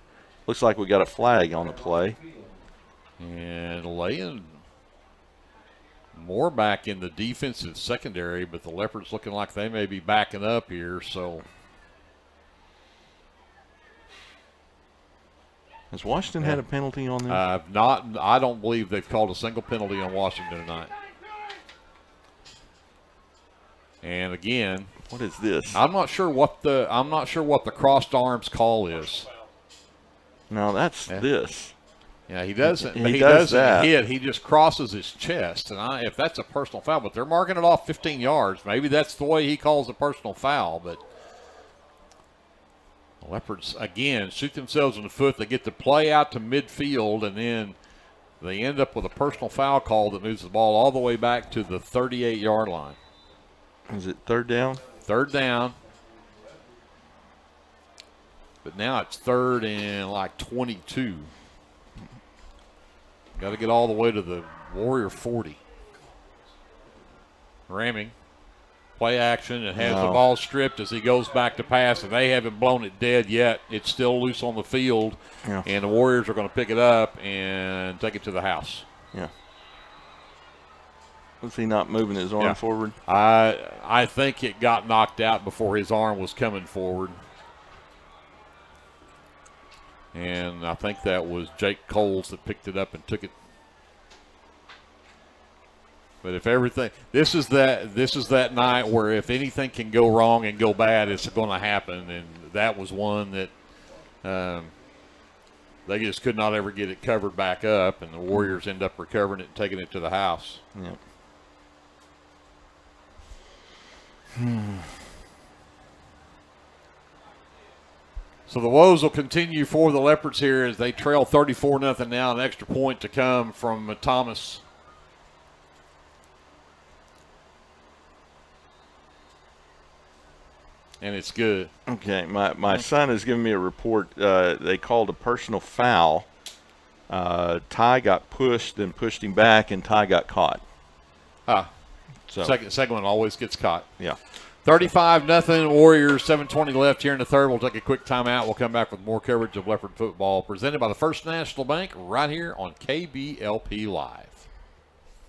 Looks like we got a flag on the play. And laying more back in the defensive secondary, but the Leopards looking like they may be backing up here, so. Has Washington had a penalty on there? I don't believe they've called a single penalty on Washington tonight. And again, what is this? I'm not sure what the crossed arms call is. No, that's this. Yeah, he doesn't. He doesn't that. hit. He just crosses his chest, and if that's a personal foul, but they're marking it off 15 yards. Maybe that's the way he calls a personal foul, but. The Leopards, again, shoot themselves in the foot. They get the play out to midfield, and then they end up with a personal foul call that moves the ball all the way back to the 38-yard line. Is it third down? Third down. But now it's third and like 22. Got to get all the way to the Warrior 40. Ramming. Play action and has the ball stripped as he goes back to pass, and they haven't blown it dead yet. It's still loose on the field, and the Warriors are going to pick it up and take it to the house. Yeah. Was he not moving his arm forward? I think it got knocked out before his arm was coming forward. And I think that was Jake Coles that picked it up and took it. But if everything, this is that night where if anything can go wrong and go bad, it's going to happen. And that was one that they just could not ever get it covered back up, and the Warriors end up recovering it and taking it to the house. Yep. So the woes will continue for the Leopards here as they trail 34-0 now. An extra point to come from Thomas. And it's good. Okay, my son has given me a report. They called a personal foul. Ty got pushed, then pushed him back, and Ty got caught. So Second one always gets caught. Yeah. 35-0 Warriors, 7:20 left here in the third. We'll take a quick timeout. We'll come back with more coverage of Leopard football presented by the First National Bank right here on KBLP Live.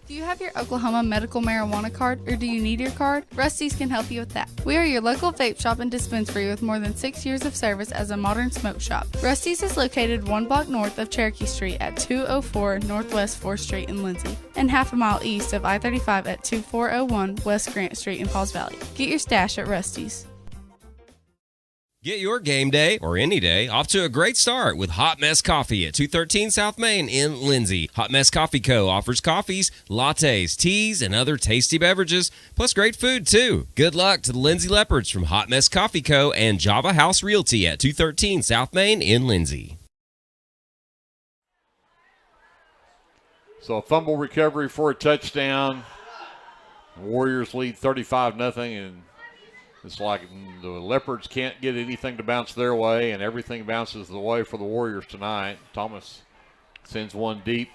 Do you have your Oklahoma medical marijuana card, or do you need your card? Rusty's can help you with that. We are your local vape shop and dispensary with more than 6 years of service as a modern smoke shop. Rusty's is located 1 block north of Cherokee Street at 204 Northwest 4th Street in Lindsay, and half a mile east of I-35 at 2401 West Grant Street in Pauls Valley. Get your stash at Rusty's. Get your game day, or any day, off to a great start with Hot Mess Coffee at 213 South Main in Lindsay. Hot Mess Coffee Co. offers coffees, lattes, teas, and other tasty beverages, plus great food, too. Good luck to the Lindsay Leopards from Hot Mess Coffee Co. and Java House Realty at 213 South Main in Lindsay. So a fumble recovery for a touchdown. Warriors lead 35-0, and it's like the Leopards can't get anything to bounce their way, and everything bounces the way for the Warriors tonight. Thomas sends one deep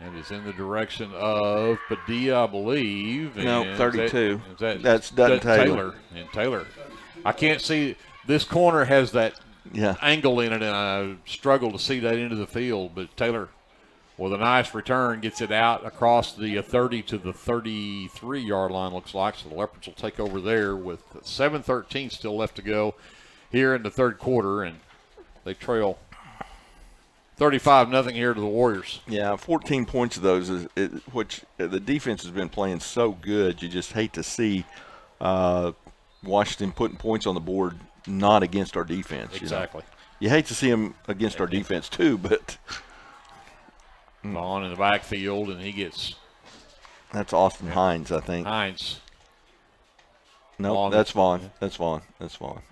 and is in the direction of Padilla, I believe. No, 32. That's Dutton Taylor. And Taylor. I can't see. This corner has that angle in it, and I struggle to see that into the field. But Taylor, with a nice return, gets it out across the 30 to the 33-yard line, looks like. So the Leopards will take over there with 7:13 still left to go here in the third quarter, and they trail 35-0 here to the Warriors. Yeah, 14 points of those, which the defense has been playing so good. You just hate to see Washington putting points on the board not against our defense. Exactly. You hate to see them against our defense too, but Vaughn in the backfield, and he gets. That's Austin Hines, I think. Hines. No, that's Vaughn. That's Vaughn. That's Vaughn.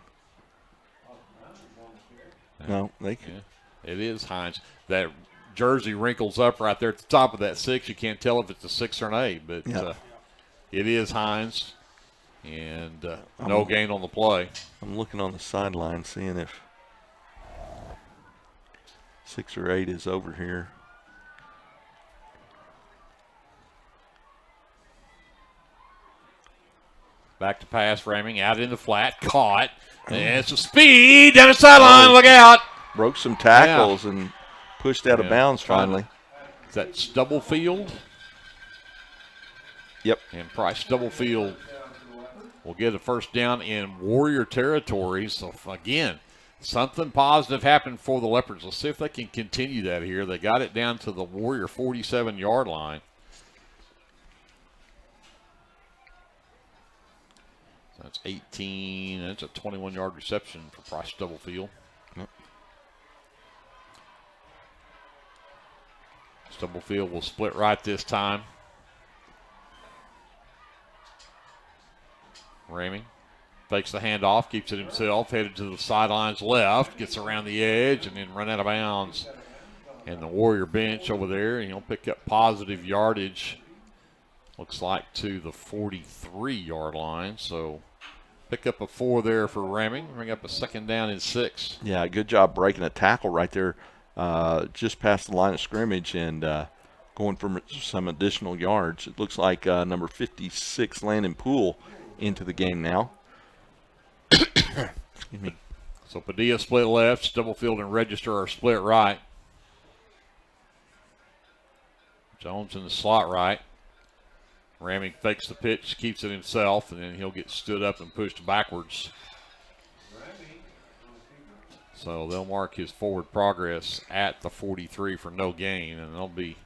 No, they can. It is Hines. That jersey wrinkles up right there at the top of that 6. You can't tell if it's a 6 or an 8, but it is Hines. And no gain on the play. I'm looking on the sideline, seeing if 6 or 8 is over here. Back to pass, Raming out in the flat, caught. And it's a speed down the sideline. Look out. Broke some tackles and pushed out of bounds finally. Is that Stubblefield? Yep. And Price Stubblefield will get a first down in Warrior territory. So, again, something positive happened for the Leopards. Let's see if they can continue that here. They got it down to the Warrior 47-yard line. So that's 18. That's a 21-yard reception for Price Stubblefield. Yep. Stubblefield will split right this time. Ramey fakes the handoff, keeps it himself, headed to the sidelines left, gets around the edge, and then run out of bounds. And the Warrior bench over there, and he'll pick up positive yardage, looks like to the 43-yard line. So pick up a 4 there for Ramey, bring up a second down and 6. Yeah, good job breaking a tackle right there just past the line of scrimmage and going for some additional yards. It looks like number 56, Landon Poole, into the game now. Excuse me. So Padilla split left, Stubblefield and Register are split right. Jones in the slot right. Ramey fakes the pitch, keeps it himself, and then he'll get stood up and pushed backwards. So they'll mark his forward progress at the 43 for no gain, and there'll be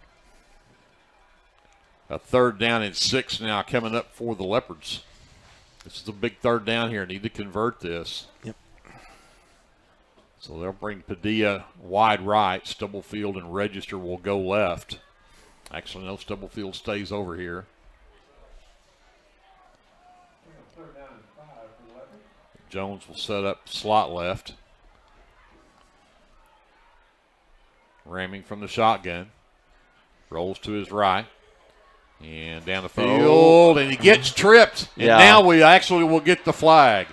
a third down and 6 now coming up for the Leopards. This is a big third down here. Need to convert this. Yep. So they'll bring Padilla wide right. Stubblefield and Register will go left. Actually, no, Stubblefield stays over here. Jones will set up slot left. Ramming from the shotgun. Rolls to his right. And down the field, and he gets tripped. And now we actually will get the flag.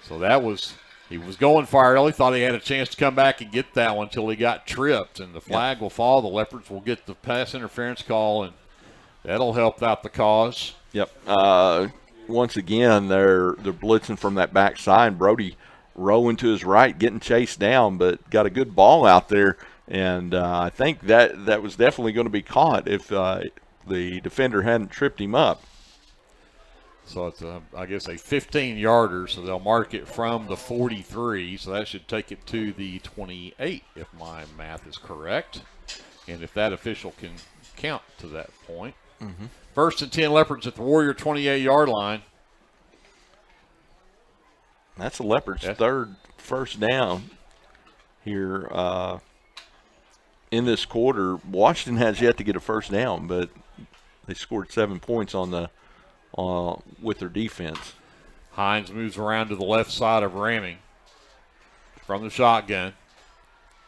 So that was, he was going for it early, thought he had a chance to come back and get that one until he got tripped. And the flag will fall. The Leopards will get the pass interference call, and that'll help out the cause. Yep. Once again, they're blitzing from that backside. Brody rolling to his right, getting chased down, but got a good ball out there. And I think that was definitely going to be caught if the defender hadn't tripped him up. So it's, I guess, a 15-yarder, so they'll mark it from the 43. So that should take it to the 28, if my math is correct. And if that official can count to that point. Mm-hmm. First and 10 Leopards at the Warrior 28-yard line. That's the Leopards' third first down here in this quarter. Washington has yet to get a first down, but they scored 7 points on the with their defense. Hines moves around to the left side of Ramming from the shotgun.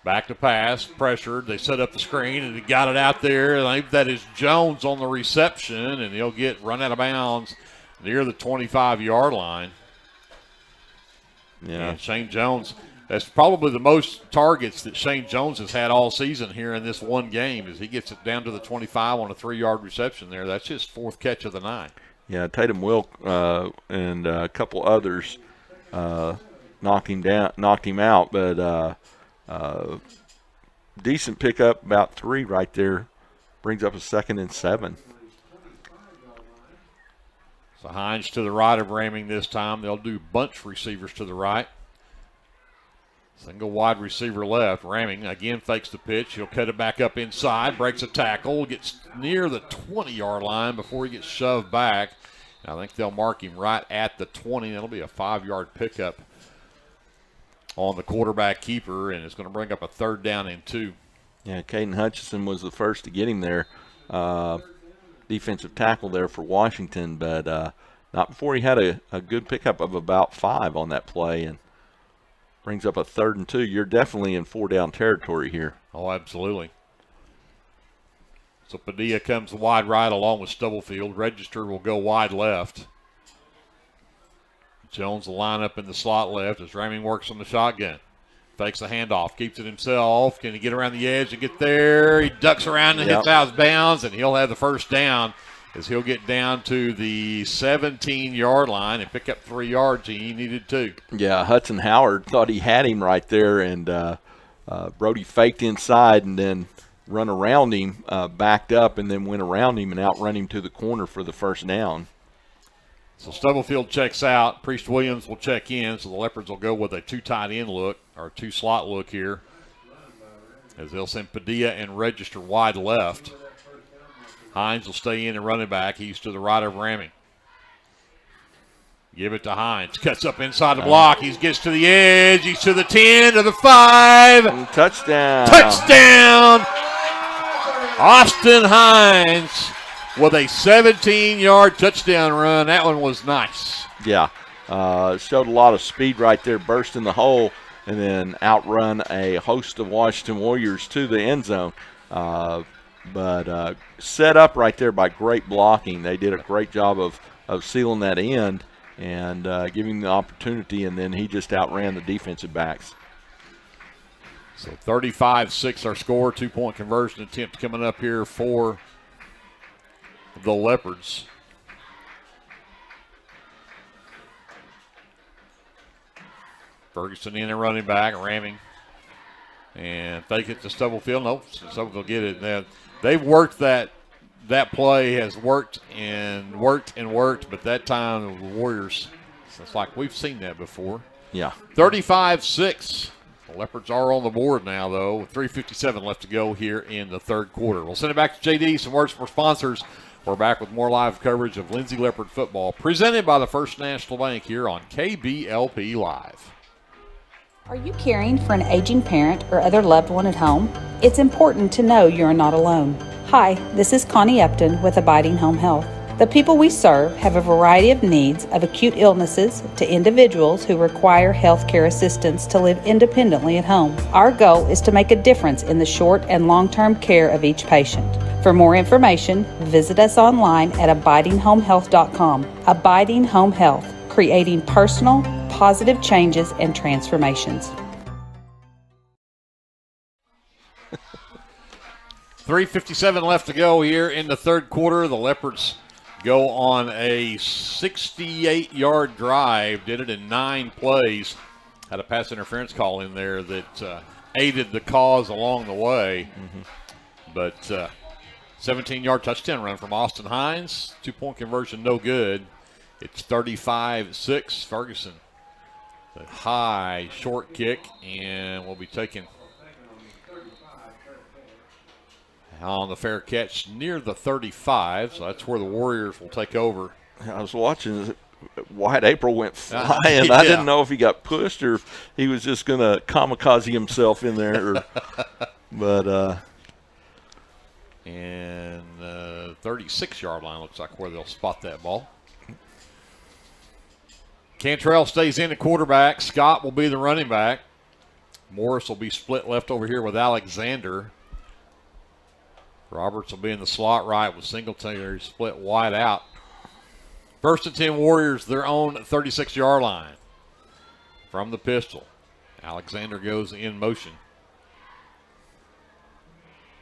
Back to pass, pressured. They set up the screen, and he got it out there. And I think that is Jones on the reception, and he'll get run out of bounds near the 25-yard line. Yeah. And Shane Jones, that's probably the most targets that Shane Jones has had all season here in this one game, as he gets it down to the 25 on a 3-yard reception there. That's his 4th catch of the night. Yeah, Tatum Wilk and a couple others knocked him out, but decent pickup, about 3 right there. Brings up a 2nd and 7. So Hines to the right of Raming this time. They'll do bunch receivers to the right. Single wide receiver left. Raming again fakes the pitch. He'll cut it back up inside, breaks a tackle, gets near the 20-yard line before he gets shoved back. I think they'll mark him right at the 20. That'll be a 5-yard pickup on the quarterback keeper, and it's going to bring up a 3rd down and 2. Yeah, Caden Hutchison was the first to get him there. Defensive tackle there for Washington, but not before he had a good pickup of about 5 on that play, and brings up a 3rd and 2. You're definitely in 4-down territory here. Oh, absolutely. So Padilla comes wide right along with Stubblefield. Register will go wide left. Jones will line up in the slot left as Raming works on the shotgun. Fakes the handoff, keeps it himself. Can he get around the edge and get there? He ducks around and hits out of bounds, and he'll have the 1st down as he'll get down to the 17-yard line and pick up 3 yards. He needed 2. Yeah, Hudson Howard thought he had him right there, and Brody faked inside and then run around him, backed up, and then went around him and outrun him to the corner for the 1st down. So Stubblefield checks out. Priest Williams will check in. So the Leopards will go with a 2 tight end look, or 2 slot look here, as they'll send Padilla and Register wide left. Hines will stay in and running back. He's to the right of Raming. Give it to Hines. Cuts up inside the block. He gets to the edge. He's to the 10, to the 5. And touchdown. Touchdown! Austin Hines with a 17-yard touchdown run. That one was nice. Yeah. Showed a lot of speed right there, burst in the hole, and then outrun a host of Washington Warriors to the end zone. But set up right there by great blocking. They did a great job of sealing that end and giving the opportunity, and then he just outran the defensive backs. So 35-6 our score. 2-point conversion attempt coming up here for the Leopards. Ferguson in and running back, ramming. And fake it to Stubblefield. Nope, Stubblefield will get it. Now, they've worked that play has worked, but that time the Warriors, it's like we've seen that before. Yeah. 35-6. The Leopards are on the board now, though, with 3:57 left to go here in the 3rd quarter. We'll send it back to JD. Some words from our sponsors. We're back with more live coverage of Lindsay Leopard football, presented by the First National Bank here on KBLP Live. Are you caring for an aging parent or other loved one at home? It's important to know you're not alone. Hi, this is Connie Upton with Abiding Home Health. The people we serve have a variety of needs, of acute illnesses to individuals who require health care assistance to live independently at home. Our goal is to make a difference in the short and long-term care of each patient. For more information, visit us online at abidinghomehealth.com. Abiding Home Health, creating personal, positive changes and transformations. 3:57 left to go here in the 3rd quarter. The Leopards go on a 68-yard drive, did it in 9 plays. Had a pass interference call in there that aided the cause along the way. But 17-yard touchdown run from Austin Hines. 2-point conversion, no good. It's 35-6. Ferguson, the high short kick, and we'll be taking on the fair catch near the 35, so that's where the Warriors will take over. I was watching. Wyatt April went flying. Yeah. I didn't know if he got pushed or if he was just going to kamikaze himself in there. But and 36-yard line looks like where they'll spot that ball. Cantrell stays in at quarterback. Scott will be the running back. Morris will be split left over here with Alexander. Roberts will be in the slot right with Singletary split wide out. 1st and 10 Warriors, their own 36-yard line. From the pistol, Alexander goes in motion.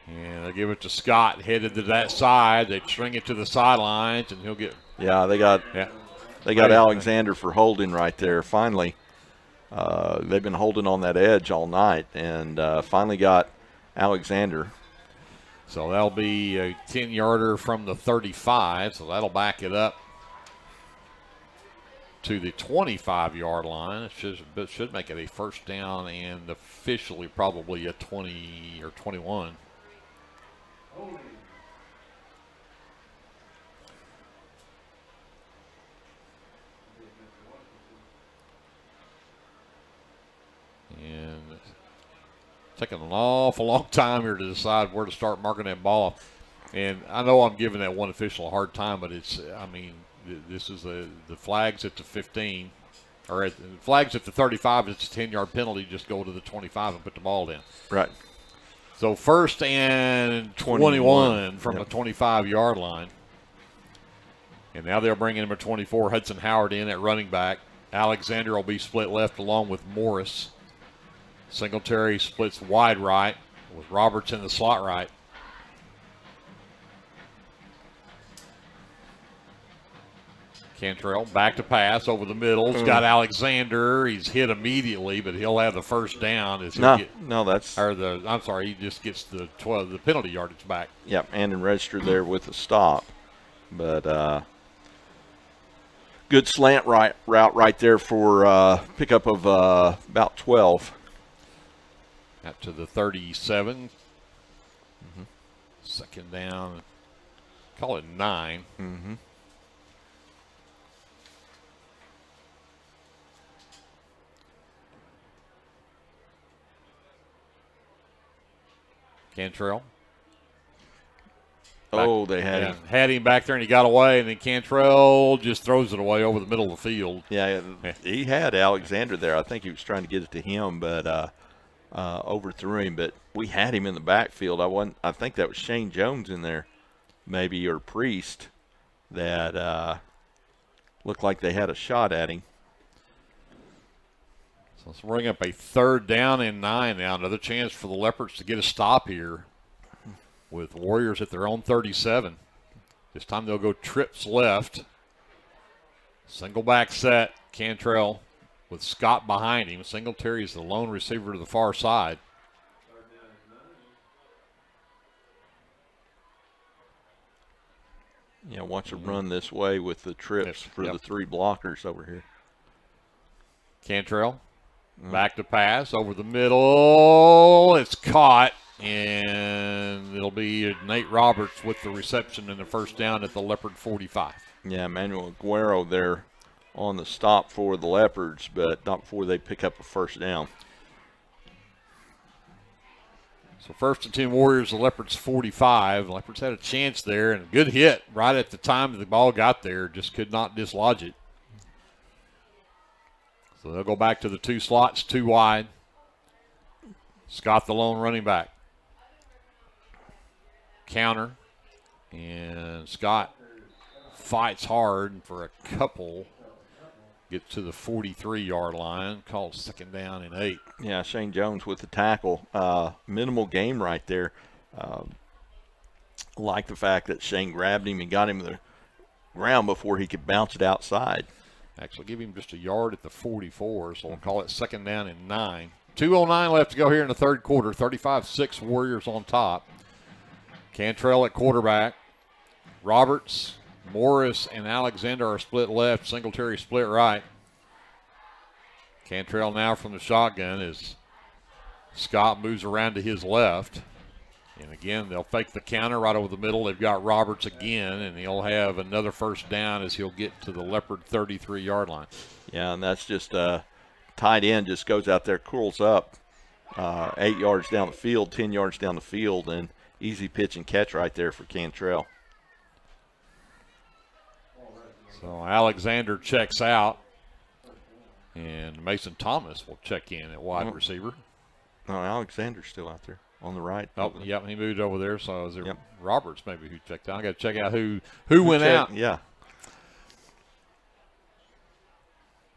And they give it to Scott, headed to that side. They string it to the sidelines, and he'll get. Yeah, they got Alexander for holding right there. Finally, they've been holding on that edge all night, and finally got Alexander. So that'll be a 10-yarder from the 35, so that'll back it up to the 25-yard line. It should make it a first down and officially probably a 20 or 21. And taking an awful long time here to decide where to start marking that ball. And I know I'm giving that one official a hard time, but this is the flags at the 15, or the flags at the 35. It's a 10-yard penalty. Just go to the 25 and put the ball down. Right. So 1st and 21 from the 25-yard line. And now they'll bring in number 24, Hudson Howard, in at running back. Alexander will be split left along with Morris. Singletary splits wide right with Roberts in the slot right. Cantrell back to pass over the middle. He's got Alexander. He's hit immediately, but he'll have the first down. He just gets the penalty yardage back. Yep, and registered there with a stop. But good slant route right there for pickup of about 12. Out to the 37. Second down. Call it 9. Cantrell. They had him back there, and he got away, and then Cantrell just throws it away over the middle of the field. Yeah, he had Alexander there. I think he was trying to get it to him, but overthrew him. But we had him in the backfield. I think that was Shane Jones in there, maybe, or Priest, that looked like they had a shot at him. So let's bring up a 3rd down and 9 now. Another chance for the Leopards to get a stop here with Warriors at their own 37. This time they'll go trips left. Single back set. Cantrell with Scott behind him. Singletary is the lone receiver to the far side. Yeah, wants to run this way with the trips for the 3 blockers over here. Cantrell. Back to pass over the middle. It's caught, and it'll be Nate Roberts with the reception and the first down at the Leopard 45. Yeah, Manuel Aguero there on the stop for the Leopards, but not before they pick up a first down. So 1st and 10 Warriors, the Leopards 45. The Leopards had a chance there, and a good hit right at the time the ball got there. Just could not dislodge it. So they'll go back to the 2 slots, 2 wide. Scott, the lone running back. Counter. And Scott fights hard for a couple. Gets to the 43-yard line. Called 2nd down and 8. Yeah, Shane Jones with the tackle. Minimal game right there. Like the fact that Shane grabbed him and got him to the ground before he could bounce it outside. Actually, give him just a yard at the 44, so we'll call it 2nd down and 9. 2:09 left to go here in the 3rd quarter. 35-6 Warriors on top. Cantrell at quarterback. Roberts, Morris, and Alexander are split left. Singletary split right. Cantrell now from the shotgun as Scott moves around to his left. And again, they'll fake the counter right over the middle. They've got Roberts again, and he'll have another first down as he'll get to the Leopard 33-yard line. Yeah, and that's just tight end just goes out there, curls up 8 yards down the field, 10 yards down the field, and easy pitch and catch right there for Cantrell. So Alexander checks out, and Mason Thomas will check in at wide receiver. Oh, Alexander's still out there on the right. Oh, yep, he moved over there. So is it Yep. Roberts maybe who checked out? I got to check out who went out. Yeah.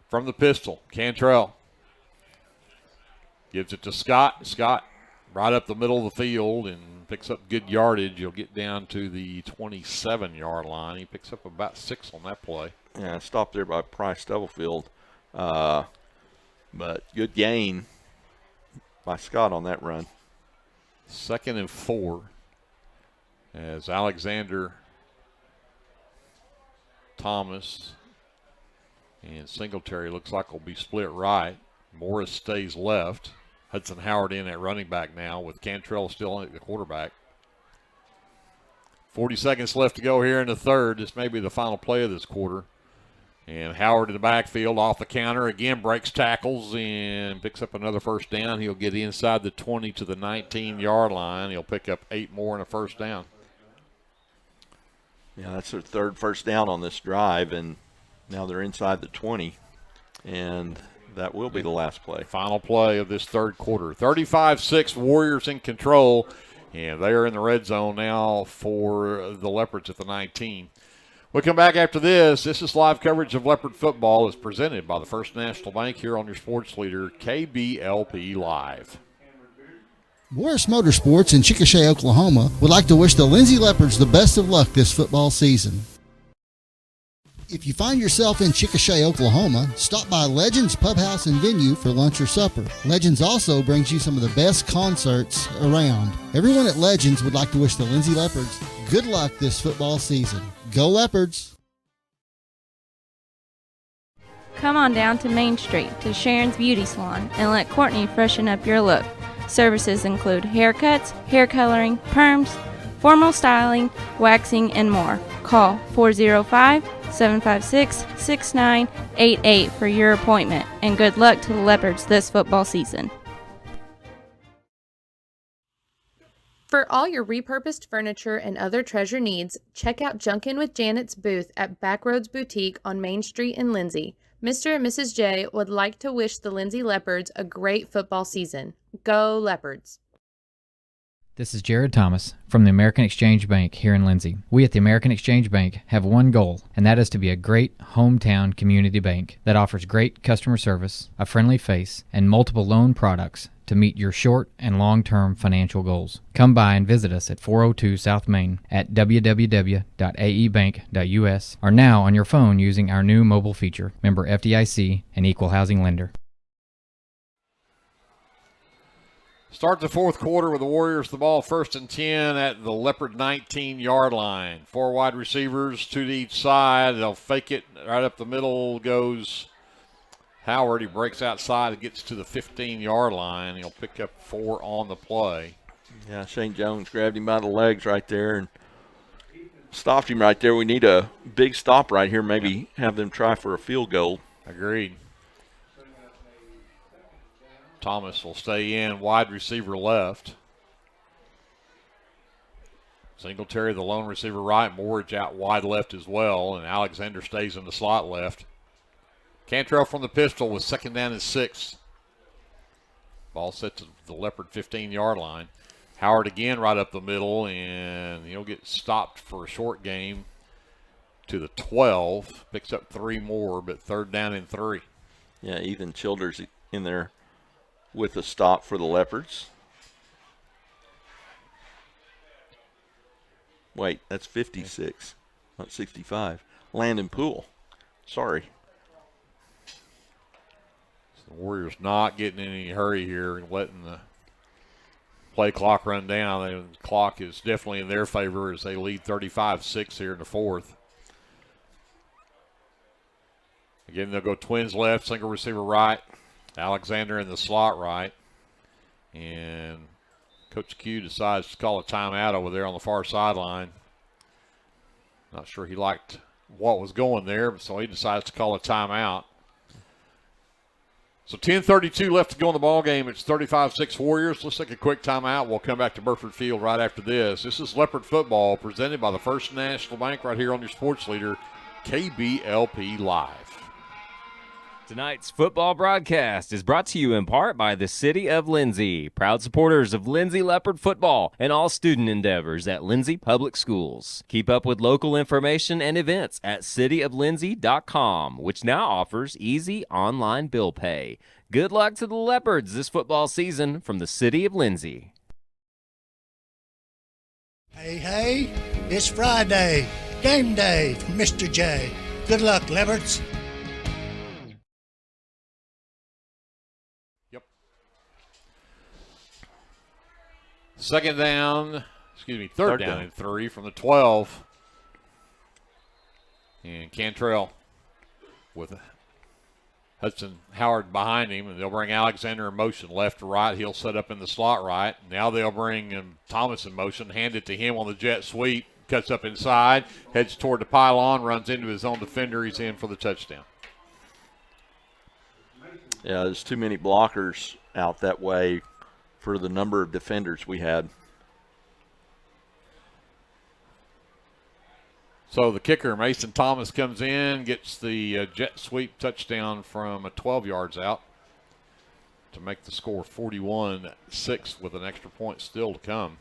From the pistol, Cantrell gives it to Scott. Scott right up the middle of the field and picks up good yardage. He'll get down to the 27-yard line. He picks up about 6 on that play. Yeah, stopped there by Price Stubblefield. But good gain by Scott on that run. 2nd and 4 as Alexander, Thomas, and Singletary looks like will be split right. Morris stays left. Hudson Howard in at running back now with Cantrell still at the quarterback. 40 seconds left to go here in the third. This may be the final play of this quarter. And Howard in the backfield off the counter. Again, breaks tackles and picks up another first down. He'll get inside the 20 to the 19-yard line. He'll pick up 8 more and a first down. Yeah, that's their third first down on this drive, and now they're inside the 20. And that will be the last play. Final play of this third quarter. 35-6, Warriors in control. And they are in the red zone now for the Leopards at the 19. We'll come back after this. This is live coverage of Leopard football. It's presented by the First National Bank here on your sports leader, KBLP Live. Morris Motorsports in Chickasha, Oklahoma would like to wish the Lindsay Leopards the best of luck this football season. If you find yourself in Chickasha, Oklahoma, stop by Legends Pub House and Venue for lunch or supper. Legends also brings you some of the best concerts around. Everyone at Legends would like to wish the Lindsay Leopards good luck this football season. Go Leopards! Come on down to Main Street to Sharon's Beauty Salon and let Courtney freshen up your look. Services include haircuts, hair coloring, perms, formal styling, waxing, and more. Call 405-756-6988 for your appointment, and good luck to the Leopards this football season. For all your repurposed furniture and other treasure needs, check out Junkin' with Janet's booth at Backroads Boutique on Main Street in Lindsay. Mr. and Mrs. J would like to wish the Lindsay Leopards a great football season. Go Leopards! This is Jared Thomas from the American Exchange Bank here in Lindsay. We at the American Exchange Bank have one goal, and that is to be a great hometown community bank that offers great customer service, a friendly face, and multiple loan products to meet your short and long-term financial goals. Come by and visit us at 402 South Main at www.aebank.us or now on your phone using our new mobile feature. Member FDIC and Equal Housing Lender. Start the fourth quarter with the Warriors the ball 1st and 10 at the Leopard 19-yard line. 4 wide receivers, 2 to each side. They'll fake it. Right up the middle goes Howard. He breaks outside and gets to the 15-yard line. He'll pick up 4 on the play. Yeah, Shane Jones grabbed him by the legs right there and stopped him right there. We need a big stop right here, maybe have them try for a field goal. Agreed. Thomas will stay in, wide receiver left. Singletary, the lone receiver right. Moorage out wide left as well, and Alexander stays in the slot left. Cantrell from the pistol with 2nd down and 6. Ball set to the Leopard 15-yard line. Howard again right up the middle, and he'll get stopped for a short game to the 12. Picks up 3 more, but 3rd down and 3. Yeah, Ethan Childers in there with a stop for the Leopards. Wait, that's 56, not 65. Landon Poole. Sorry. The Warriors not getting in any hurry here and letting the play clock run down. The clock is definitely in their favor as they lead 35-6 here in the fourth. Again, they'll go twins left, single receiver right. Alexander in the slot right. And Coach Q decides to call a timeout over there on the far sideline. Not sure he liked what was going there, so he decides to call a timeout. So 10:32 left to go in the ball game. It's 35-6 Warriors. Let's take a quick timeout. We'll come back to Burford Field right after this. This is Leopard football presented by the First National Bank right here on your sports leader, KBLP Live. Tonight's football broadcast is brought to you in part by the City of Lindsay, proud supporters of Lindsay Leopard football and all student endeavors at Lindsay Public Schools. Keep up with local information and events at cityoflindsay.com, which now offers easy online bill pay. Good luck to the Leopards this football season from the City of Lindsay. Hey, it's Friday. Game day from Mr. J. Good luck, Leopards. Third down and 3 from the 12. And Cantrell with Hudson Howard behind him, and they'll bring Alexander in motion left to right. He'll set up in the slot right. Now they'll bring Thomas in motion, hand it to him on the jet sweep, cuts up inside, heads toward the pylon, runs into his own defender. He's in for the touchdown. Yeah, there's too many blockers out that way for the number of defenders we had. So the kicker, Mason Thomas, comes in, gets the jet sweep touchdown from 12 yards out to make the score 41-6 with an extra point still to come.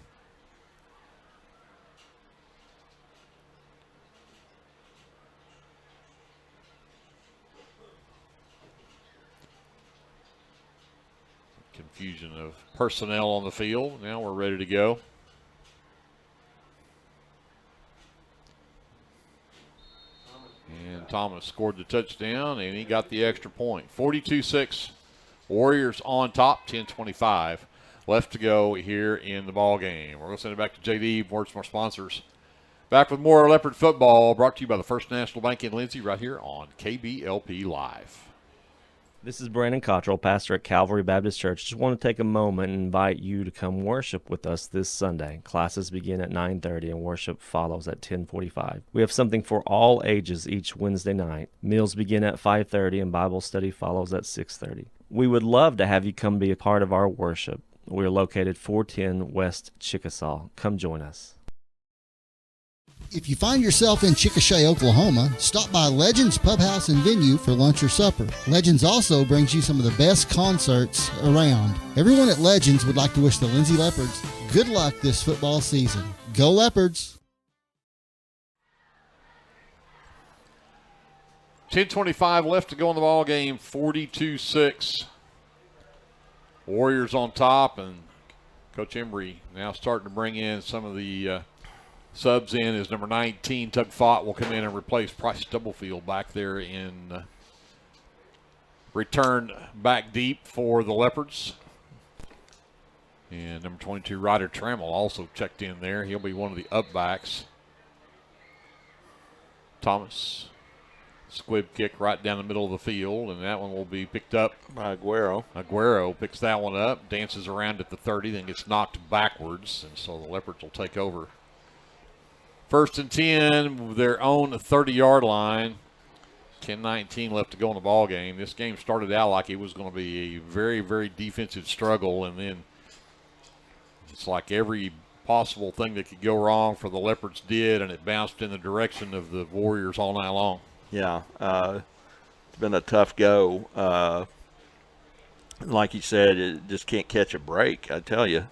Confusion of personnel on the field. Now we're ready to go. And Thomas scored the touchdown, and he got the extra point. 42-6, Warriors on top, 10:25 left to go here in the ball game. We're going to send it back to JD, words from our sponsors. Back with more Leopard football, brought to you by the First National Bank in Lindsay, right here on KBLP Live. This is Brandon Cottrell, pastor at Calvary Baptist Church. Just want to take a moment and invite you to come worship with us this Sunday. Classes begin at 9:30 and worship follows at 10:45. We have something for all ages each Wednesday night. Meals begin at 5:30 and Bible study follows at 6:30. We would love to have you come be a part of our worship. We are located 410 West Chickasaw. Come join us. If you find yourself in Chickasha, Oklahoma, stop by Legends Pub House and Venue for lunch or supper. Legends also brings you some of the best concerts around. Everyone at Legends would like to wish the Lindsay Leopards good luck this football season. Go Leopards! 10:25 left to go in the ball game, 42-6. Warriors on top, and Coach Embry now starting to bring in some of the subs in. As number 19, Tug Fott, will come in and replace Price Stubblefield back there in return back deep for the Leopards. And number 22, Ryder Trammell, also checked in there. He'll be one of the up backs. Thomas, squib kick right down the middle of the field, and that one will be picked up by Aguero. Aguero picks that one up, dances around at the 30, then gets knocked backwards, and so the Leopards will take over. 1st and 10, their own 30-yard line. 10:19 left to go in the ball game. This game started out like it was going to be a very, very defensive struggle, and then it's like every possible thing that could go wrong for the Leopards did, and it bounced in the direction of the Warriors all night long. Yeah, it's been a tough go. Like you said, it just can't catch a break, I tell you.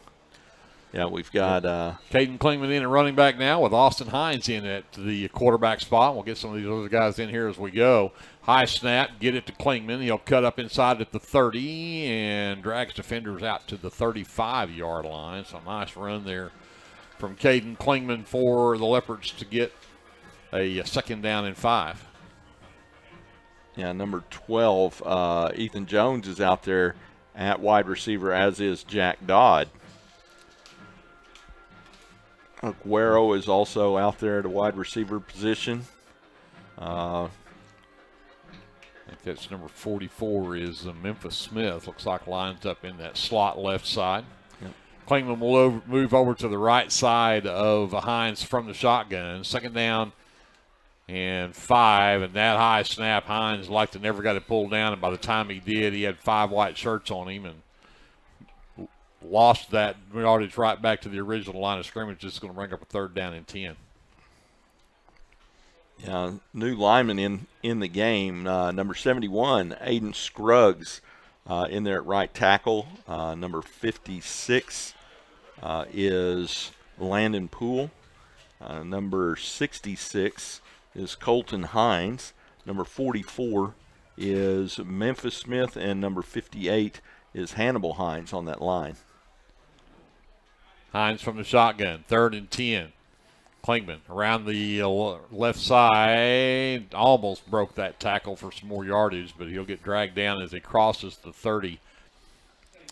Yeah, we've got Caden Klingman in and running back now with Austin Hines in at the quarterback spot. We'll get some of these other guys in here as we go. High snap, get it to Klingman. He'll cut up inside at the 30 and drags defenders out to the 35-yard line. So nice run there from Caden Klingman for the Leopards to get a 2nd down and 5. Yeah, number 12, Ethan Jones is out there at wide receiver, as is Jack Dodd. Aguero is also out there at a wide receiver position. I think that's number 44 is Memphis Smith. Looks like lines up in that slot left side. Yep. Klingman will move over to the right side of Hines from the shotgun. 2nd down and 5, and that high snap, Hines like to never got it pulled down, and by the time he did, he had 5 white shirts on him and lost that yardage right back to the original line of scrimmage. Just going to bring up a 3rd down and 10. New lineman in the game. Number 71, Aiden Scruggs, in there at right tackle. Number 56 is Landon Poole. Number 66 is Colton Hines. Number 44 is Memphis Smith, and number 58 is Hannibal Hines on that line. Hines from the shotgun, 3rd and 10. Klingman around the left side, almost broke that tackle for some more yardage, but he'll get dragged down as he crosses the 30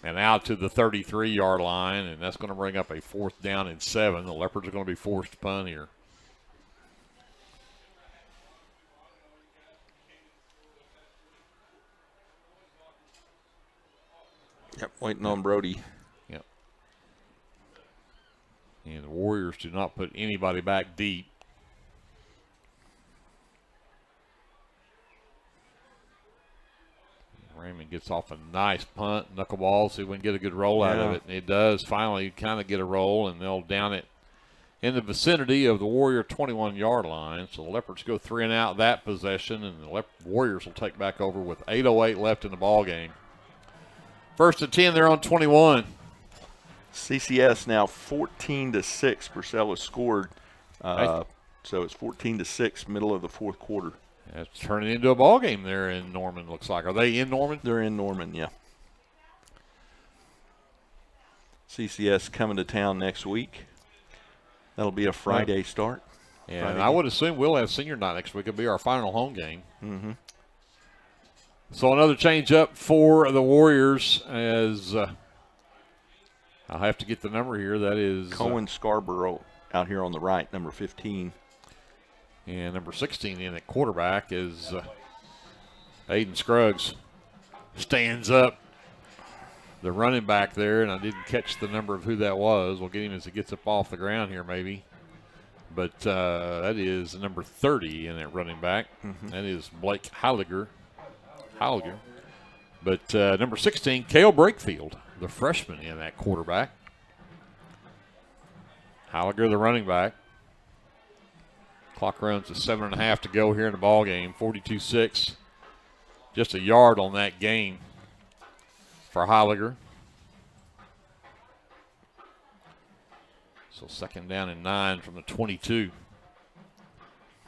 and out to the 33-yard line, and that's going to bring up a 4th down and 7. The Leopards are going to be forced to punt here. Yep, waiting on Brody. Yep. And the Warriors do not put anybody back deep. Raymond gets off a nice punt, knuckleball, see if we can get a good roll out of it. And it does finally kind of get a roll, and they'll down it in the vicinity of the Warrior 21-yard line. So the Leopards go 3 and out that possession, and the Warriors will take back over with 8:08 left in the ball game. 1st and 10, they're on 21. CCS now 14-6. Purcell has scored, so it's 14-6, middle of the 4th quarter. That's turning into a ball game there in Norman, looks like. Are they in Norman? They're in Norman, yeah. CCS coming to town next week. That'll be a Friday start. Yeah, Friday. and I would assume we'll have senior night next week. It'll be our final home game. Mm-hmm. So another change up for the Warriors as I'll have to get the number here. That is Cohen Scarborough out here on the right, number 15. And number 16 in at quarterback is Aiden Scruggs. Stands up, the running back there, and I didn't catch the number of who that was. We'll get him as he gets up off the ground here maybe. But that is number 30 in that running back. Mm-hmm. That is Blake Halliger. But number 16, Cale Brakefield, the freshman in that quarterback. Halliger, the running back. Clock runs to 7.5 to go here in the ball game. 42-6. Just a yard on that gain for Halliger. So 2nd down and 9 from the 22.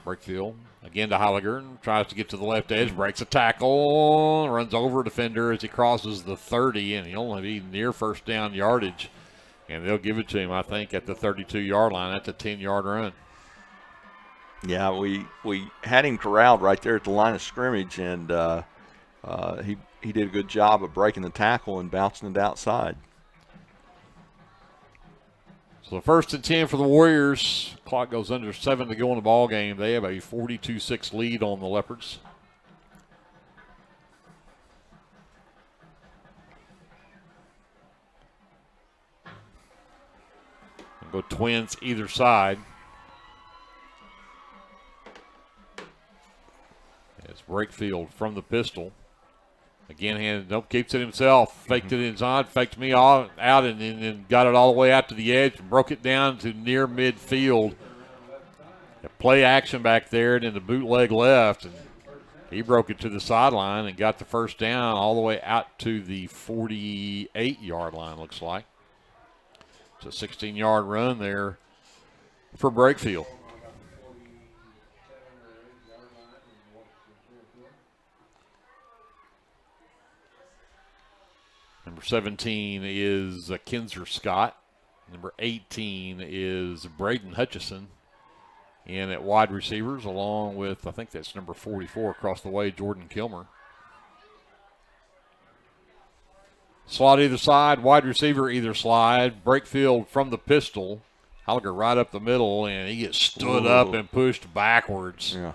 Brakefield again to Halliger and tries to get to the left edge, breaks a tackle, runs over a defender as he crosses the 30, and he'll only be near 1st down yardage. And they'll give it to him, I think, at the 32-yard line. That's a 10-yard run. Yeah, we had him corralled right there at the line of scrimmage, and he did a good job of breaking the tackle and bouncing it outside. So 1st and 10 for the Warriors. Clock goes under 7 to go in the ball game. They have a 42-6 lead on the Leopards. We'll go twins either side. It's Brakefield from the pistol. Again, keeps it himself. Faked it inside, faked me out, and then got it all the way out to the edge and broke it down to near midfield. Play action back there, and then the bootleg left. And he broke it to the sideline and got the 1st down all the way out to the 48-yard line, looks like. It's a 16-yard run there for Brakefield. Number 17 is Kinzer Scott. Number 18 is Braden Hutchison. And at wide receivers, along with, I think that's number 44 across the way, Jordan Kilmer. Slot either side, wide receiver either slide. Brakefield from the pistol. Halliger right up the middle, and he gets stood up and pushed backwards. Yeah.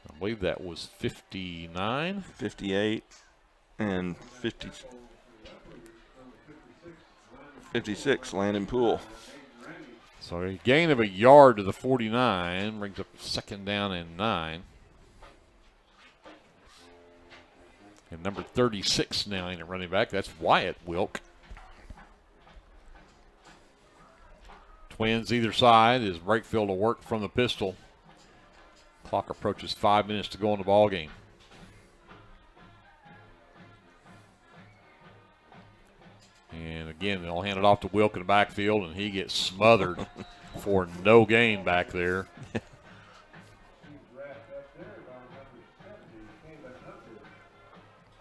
I believe that was 59. 58. And 56, Landon Poole. So a gain of a yard to the 49, brings up 2nd down and 9. And number 36 now in at running back, that's Wyatt Wilk. Twins either side as Brakefield will work from the pistol. Clock approaches 5 minutes to go in the ball game. And again, they'll hand it off to Wilk in the backfield, and he gets smothered for no gain back there.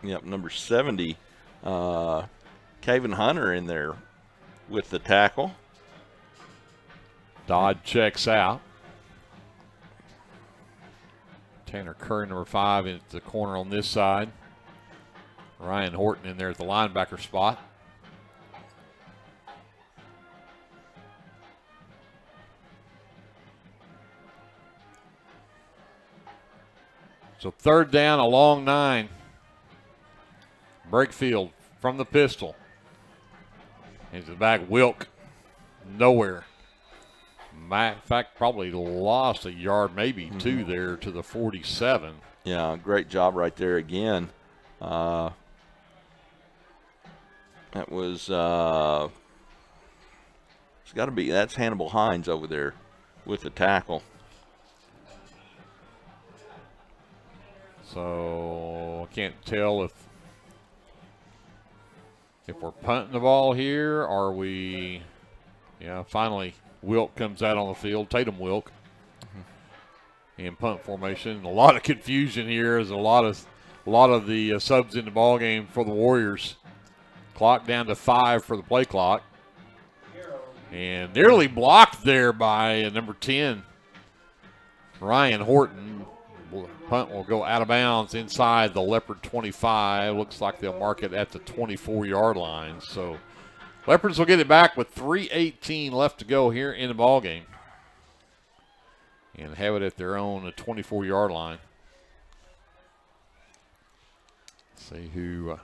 Yep, number 70, Caven Hunter in there with the tackle. Dodd checks out. Tanner Curry, number 5, in the corner on this side. Ryan Horton in there at the linebacker spot. So third down, a long 9. Brakefield from the pistol. Into the back, Wilk, nowhere. In fact, probably lost a yard, maybe 2 there to the 47. Yeah, great job right there again. That was, it's got to be, that's Hannibal Hines over there with the tackle. So I can't tell if we're punting the ball here, or are we, finally Wilk comes out on the field, Tatum Wilk, in punt formation. A lot of confusion here as a lot of the subs in the ball game for the Warriors. Clock down to 5 for the play clock. And nearly blocked there by number 10, Ryan Horton. Punt will go out of bounds inside the Leopard 25. Looks like they'll mark it at the 24-yard line. So Leopards will get it back with 3:18 left to go here in the ball game, and have it at their own 24-yard line. See who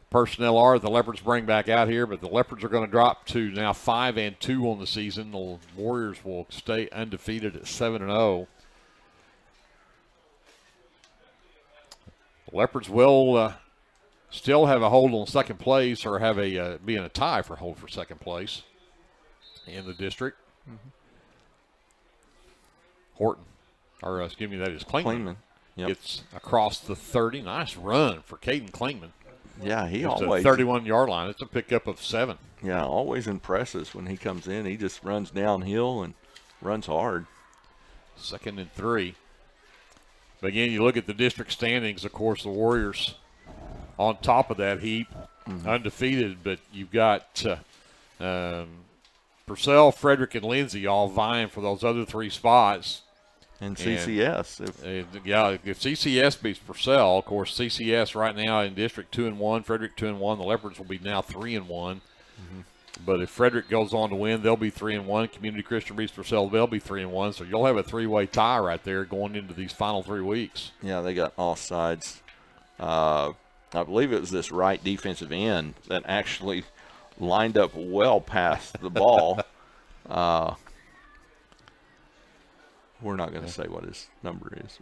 personnel are the Leopards bring back out here, but the Leopards are going to drop to now 5-2 on the season. The Warriors will stay undefeated at 7-0. The Leopards will still have a hold on second place, or have be in a tie for hold for second place in the district. Horton, or excuse me, that is Klingman. Yep. Gets across the 30. Nice run for Caden Klingman. Yeah, he it's always. A 31-yard line. It's a pickup of 7. Yeah, always impresses when he comes in. He just runs downhill and runs hard. 2nd and 3. But again, you look at the district standings, of course, the Warriors on top of that heap, undefeated, but you've got Purcell, Frederick, and Lindsay all vying for those other 3 spots. And CCS. If CCS beats Purcell, of course, CCS right now in district 2-1, Frederick 2-1, the Leopards will be now 3-1. But if Frederick goes on to win, they'll be 3-1. Community Christian beats Purcell, they'll be 3-1. So you'll have a 3-way tie right there going into these final 3 weeks. Yeah, they got all sides. I believe it was this right defensive end that actually lined up well past the ball. We're not going to say what his number is.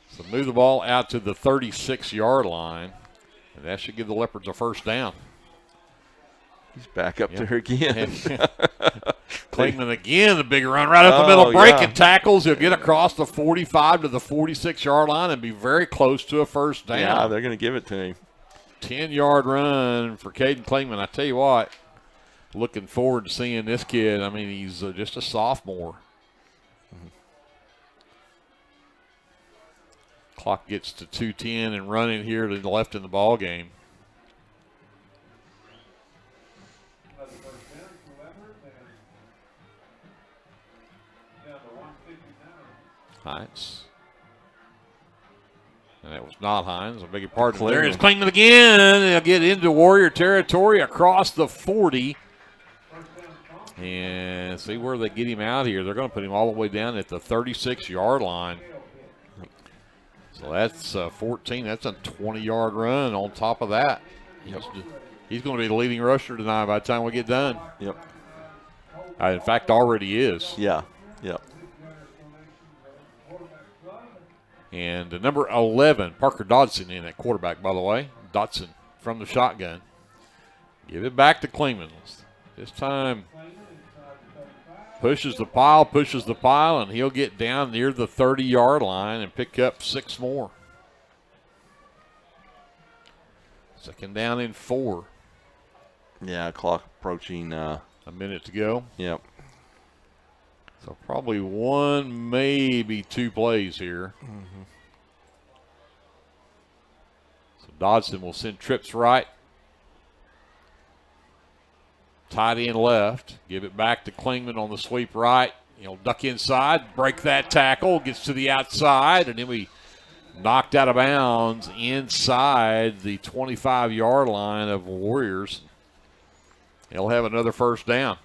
So move the ball out to the 36-yard line, and that should give the Leopards a first down. He's back up there again. Klingman again, the big run right up the middle, breaking tackles. He'll get across the 45 to the 46-yard line and be very close to a first down. Yeah, they're going to give it to him. 10-yard run for Caden Klingman. I tell you what, looking forward to seeing this kid. I mean, he's just a sophomore. Clock gets to 2:10 and running here to the left in the ball game. Hines. And that was not Hines. I beg your pardon. There is Klingman again. They'll get into Warrior territory across the 40. And see where they get him out here. They're going to put him all the way down at the 36-yard line. So that's 14. That's a 20-yard run on top of that. He's going to be the leading rusher tonight by the time we get done. Yep. In fact, already is. Yeah. Yep. And number 11, Parker Dodson in at quarterback, by the way. Dodson from the shotgun. Give it back to Klingman. This time pushes the pile, and he'll get down near the 30-yard line and pick up 6 more. Second down and 4. Yeah, clock approaching. A minute to go. Yep. So probably 1, maybe 2 plays here. Mm-hmm. So Dodson will send trips right. Tight end left. Give it back to Klingman on the sweep right. He'll duck inside, break that tackle, gets to the outside, and then we knocked out of bounds inside the 25-yard line of Warriors. He'll have another first down.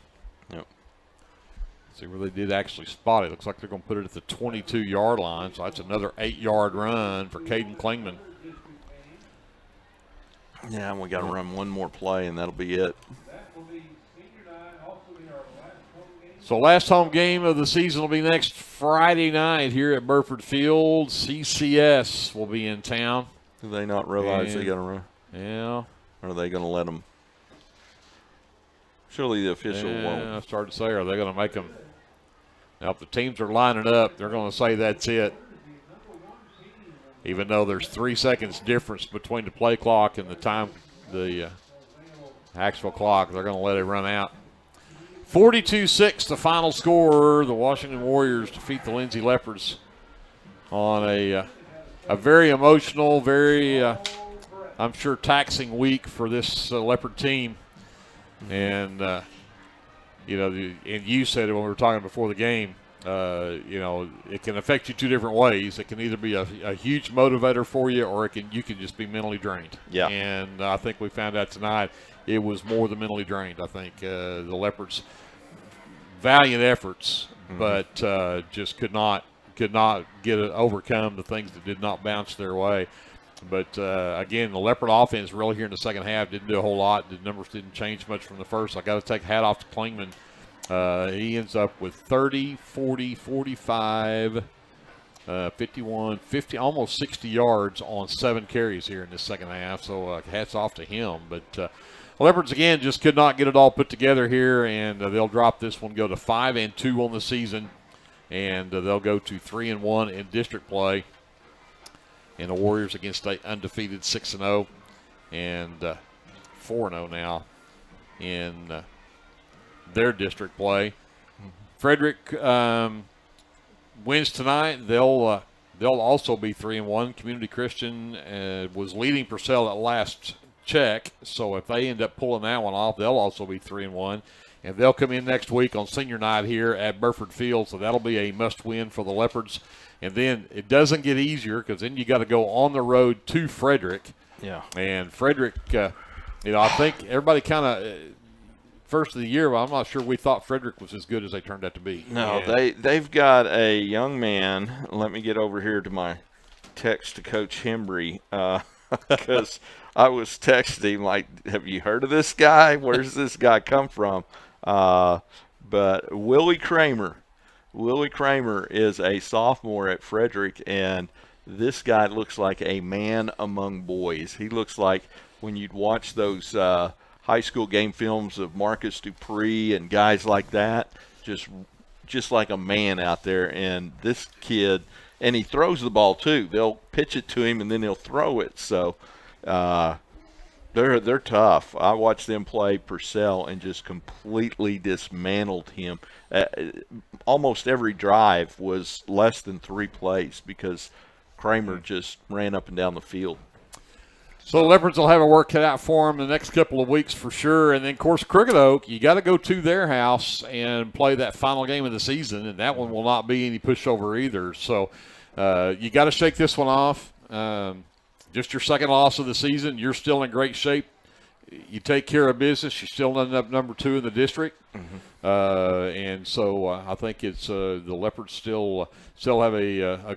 Yep. See where they did actually spot it. Looks like they're going to put it at the 22-yard line, so that's another 8-yard run for Caden Klingman. Yeah, and we got to run one more play, and that'll be it. So last home game of the season will be next Friday night here at Burford Field. CCS will be in town. Do they not realize they got to run? Yeah. Or are they going to let them? Surely the official won't. I started to say, are they going to make them? Now, if the teams are lining up, they're going to say that's it. Even though there's 3 seconds difference between the play clock and the time, the actual clock, they're going to let it run out. 42-6, the final score. The Washington Warriors defeat the Lindsay Leopards on a very emotional, very, I'm sure, taxing week for this Leopard team. And, and you said it when we were talking before the game, it can affect you 2 different ways. It can either be a huge motivator for you, or you can just be mentally drained. Yeah. And I think we found out tonight it was more than mentally drained. I think the Leopards, valiant efforts, but just could not overcome the things that did not bounce their way. But, again, the Leopard offense really here in the second half didn't do a whole lot. The numbers didn't change much from the first. I got to take hat off to Klingman. He ends up with 30, 40, 45, 51, 50, almost 60 yards on 7 carries here in the second half. So hats off to him. But Leopards, again, just could not get it all put together here, and they'll drop this one, go to 5-2 on the season, and they'll go to 3-1 in district play. And the Warriors against the undefeated 6-0 and 4-0 now in their district play. Frederick wins tonight. They'll also be 3-1. Community Christian was leading Purcell at last check, so if they end up pulling that one off, they'll also be 3-1. And they'll come in next week on senior night here at Burford Field, so that'll be a must-win for the Leopards. And then it doesn't get easier because then you got to go on the road to Frederick. Yeah. And Frederick, I think everybody kind of first of the year, I'm not sure we thought Frederick was as good as they turned out to be. No, they've got a young man. Let me get over here to my text to Coach Hembry because I was texting him like, have you heard of this guy? Where's this guy come from? But Willie Kramer is a sophomore at Frederick, and this guy looks like a man among boys. He looks like when you'd watch those high school game films of Marcus Dupree and guys like that, just like a man out there. And this kid, and he throws the ball too. They'll pitch it to him and then he'll throw it. So they're tough. I watched them play Purcell and just completely dismantled him. Almost every drive was less than 3 plays because Kramer just ran up and down the field. So the Leopards will have a work cut out for them the next couple of weeks for sure. And then, of course, Crooked Oak, you got to go to their house and play that final game of the season, and that one will not be any pushover either. So you got to shake this one off. Just your second loss of the season. You're still in great shape. You take care of business. You still end up number 2 in the district. Mm-hmm. And so I think it's the Leopards still have a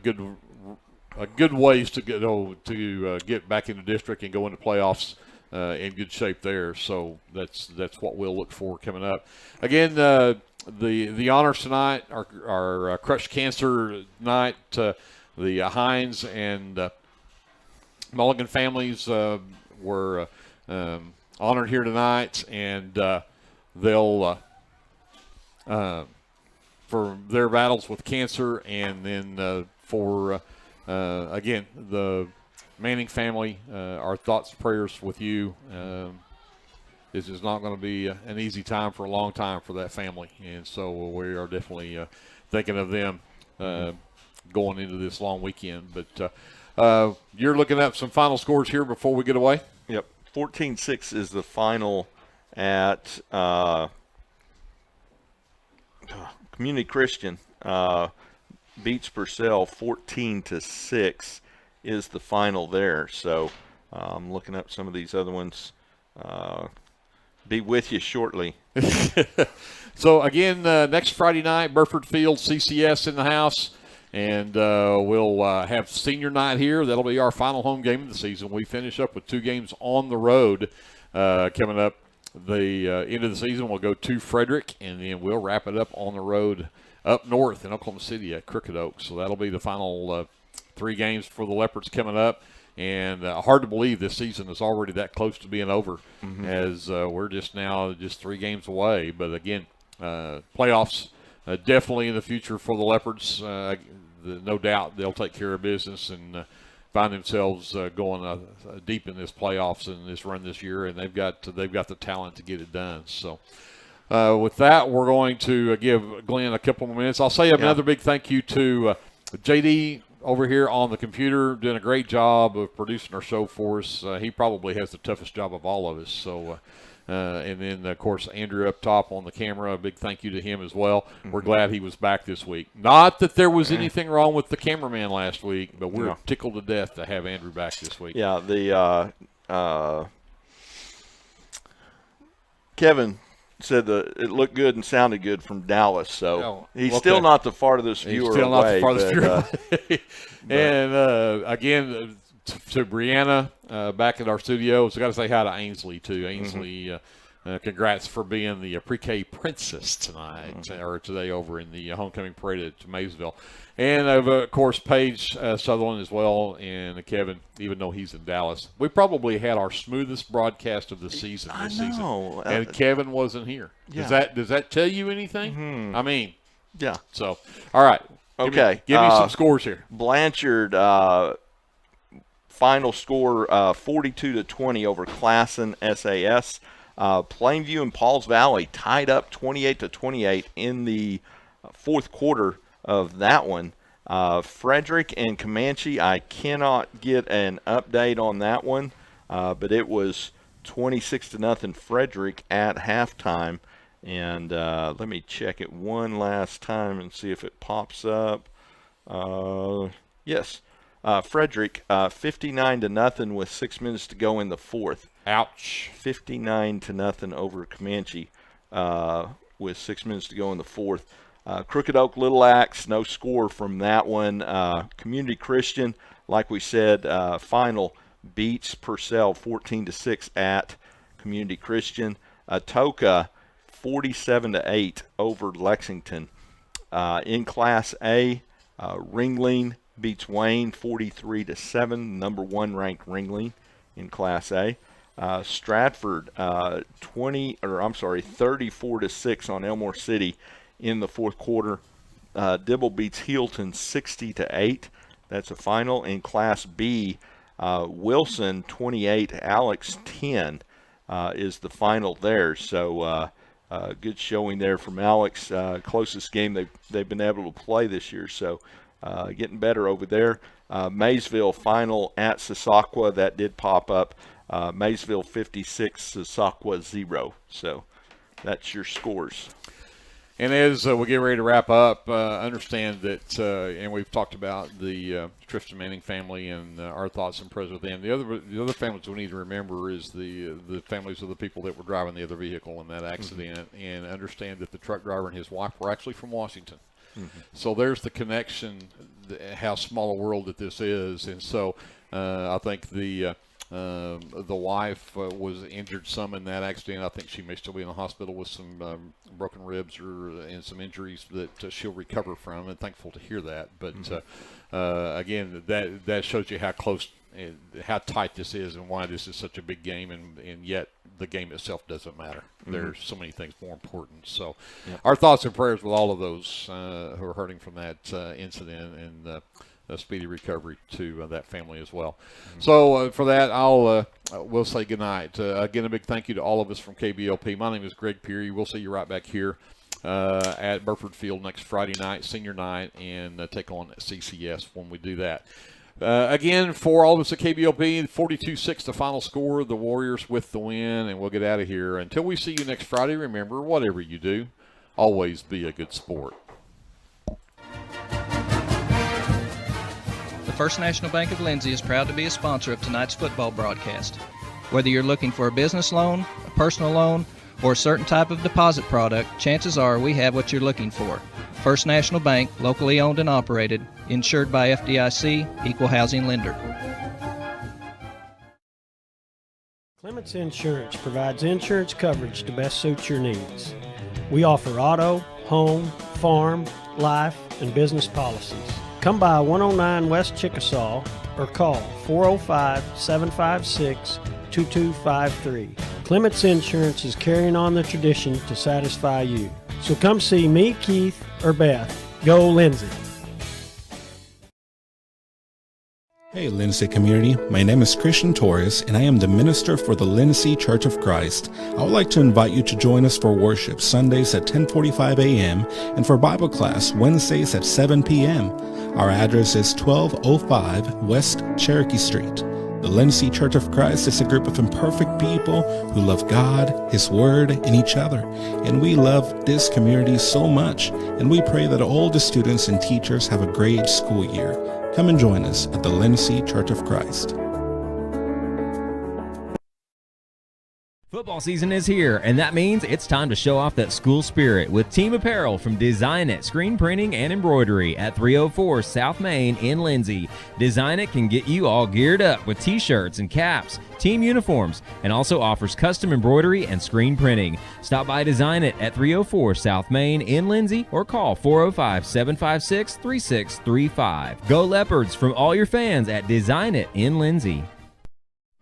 good ways to get back in the district and go into playoffs in good shape there. So that's what we'll look for coming up. Again, the honors tonight are Crushed Cancer night. The Hines and Mulligan families were honored here tonight, and they'll for their battles with cancer, and then for again, the Manning family, our thoughts and prayers with you. This is not going to be an easy time for a long time for that family, and so we are definitely thinking of them going into this long weekend. But you're looking at some final scores here before we get away? Yep, 14-6 is the final at Community Christian. Beats Purcell 14-6 is the final there. So I'm looking up some of these other ones. Be with you shortly. So, again, next Friday night, Burford Field, CCS in the house, and we'll have senior night here. That'll be our final home game of the season. We finish up with 2 games on the road coming up. The end of the season, we'll go to Frederick, and then we'll wrap it up on the road up north in Oklahoma City at Crooked Oak. So that'll be the final 3 games for the Leopards coming up. And hard to believe this season is already that close to being over, as we're just 3 games away. But again, playoffs definitely in the future for the Leopards. No doubt they'll take care of business and find themselves going deep in this playoffs and this run this year, and they've got the talent to get it done. So. With that, we're going to give Glenn a couple more minutes. I'll say another big thank you to JD over here on the computer, doing a great job of producing our show for us. He probably has the toughest job of all of us. So, and then, of course, Andrew up top on the camera, a big thank you to him as well. We're glad he was back this week. Not that there was anything wrong with the cameraman last week, but we're tickled to death to have Andrew back this week. Yeah, the Kevin said it looked good and sounded good from Dallas, so he's still not the farthest viewer away. And again, to Brianna back at our studios, I got to say hi to Ainsley too. Ainsley, congrats for being the pre-K princess tonight or today over in the homecoming parade at Maysville. And, of course, Paige Sutherland as well, and Kevin, even though he's in Dallas. We probably had our smoothest broadcast of the season this season. And Kevin wasn't here. Yeah. Does that tell you anything? I mean, yeah. So, all right. Okay. Give me some scores here. Blanchard, final score 42-20 over Classen SAS. Plainview and Pauls Valley tied up 28-28 in the fourth quarter of that one. Frederick and Comanche, I cannot get an update on that one, but it was 26-0 Frederick at halftime. And let me check it one last time and see if it pops up. Yes, Frederick 59-0 with 6 minutes to go in the fourth. Ouch. 59-0 over Comanche with 6 minutes to go in the fourth. Crooked Oak Little Axe, no score from that one. Community Christian, like we said, final beats Purcell 14-6 at Community Christian. Atoka 47-8 over Lexington. In Class A, Ringling beats Wayne 43-7, number 1 ranked Ringling in Class A. Stratford 34-6 on Elmore City in the fourth quarter. Dibble beats Healton 60-8. That's a final. In Class B, Wilson 28, Alex 10 is the final there. So good showing there from Alex. Closest game they've been able to play this year. So getting better over there. Maysville final at Sasakwa. That did pop up. Maysville 56, Sasakwa 0. So that's your scores. And as we get ready to wrap up, understand that, and we've talked about the Tristan Manning family and our thoughts and prayers with them. The other families we need to remember is the families of the people that were driving the other vehicle in that accident, and understand that the truck driver and his wife were actually from Washington. So there's the connection, how small a world that this is. And so I think the wife was injured some in that accident. I think she may still be in the hospital with some broken ribs and some injuries that she'll recover from, and thankful to hear that. But again, that shows you how close, how tight this is, and why this is such a big game, and yet the game itself doesn't matter. Mm-hmm. There's so many things more important. So our thoughts and prayers with all of those who are hurting from that incident, and a speedy recovery to that family as well. So for that, we'll say goodnight. Again, a big thank you to all of us from KBLP. My name is Greg Peary. We'll see you right back here at Burford Field next Friday night, senior night, and take on CCS when we do that. Again, for all of us at KBLP, 42-6 the final score, the Warriors with the win, and we'll get out of here. Until we see you next Friday, remember, whatever you do, always be a good sport. The First National Bank of Lindsay is proud to be a sponsor of tonight's football broadcast. Whether you're looking for a business loan, a personal loan, or a certain type of deposit product, chances are we have what you're looking for. First National Bank, locally owned and operated, insured by FDIC, equal housing lender. Clements Insurance provides insurance coverage to best suit your needs. We offer auto, home, farm, life, and business policies. Come by 109 West Chickasaw or call 405-756-2253. Clements Insurance is carrying on the tradition to satisfy you. So come see me, Keith, or Beth. Go Lindsay. Hey Lindsay community, my name is Christian Torres and I am the minister for the Lindsay Church of Christ. I would like to invite you to join us for worship Sundays at 10:45 a.m. and for Bible class Wednesdays at 7 p.m. Our address is 1205 West Cherokee Street. The Lindsay Church of Christ is a group of imperfect people who love God, His Word, and each other. And we love this community so much, and we pray that all the students and teachers have a great school year. Come and join us at the Lindsay Church of Christ. Football season is here, and that means it's time to show off that school spirit with team apparel from Design It Screen Printing and Embroidery at 304 South Main in Lindsay. Design It can get you all geared up with t-shirts and caps, team uniforms, and also offers custom embroidery and screen printing. Stop by Design It at 304 South Main in Lindsay or call 405-756-3635. Go Leopards from all your fans at Design It in Lindsay.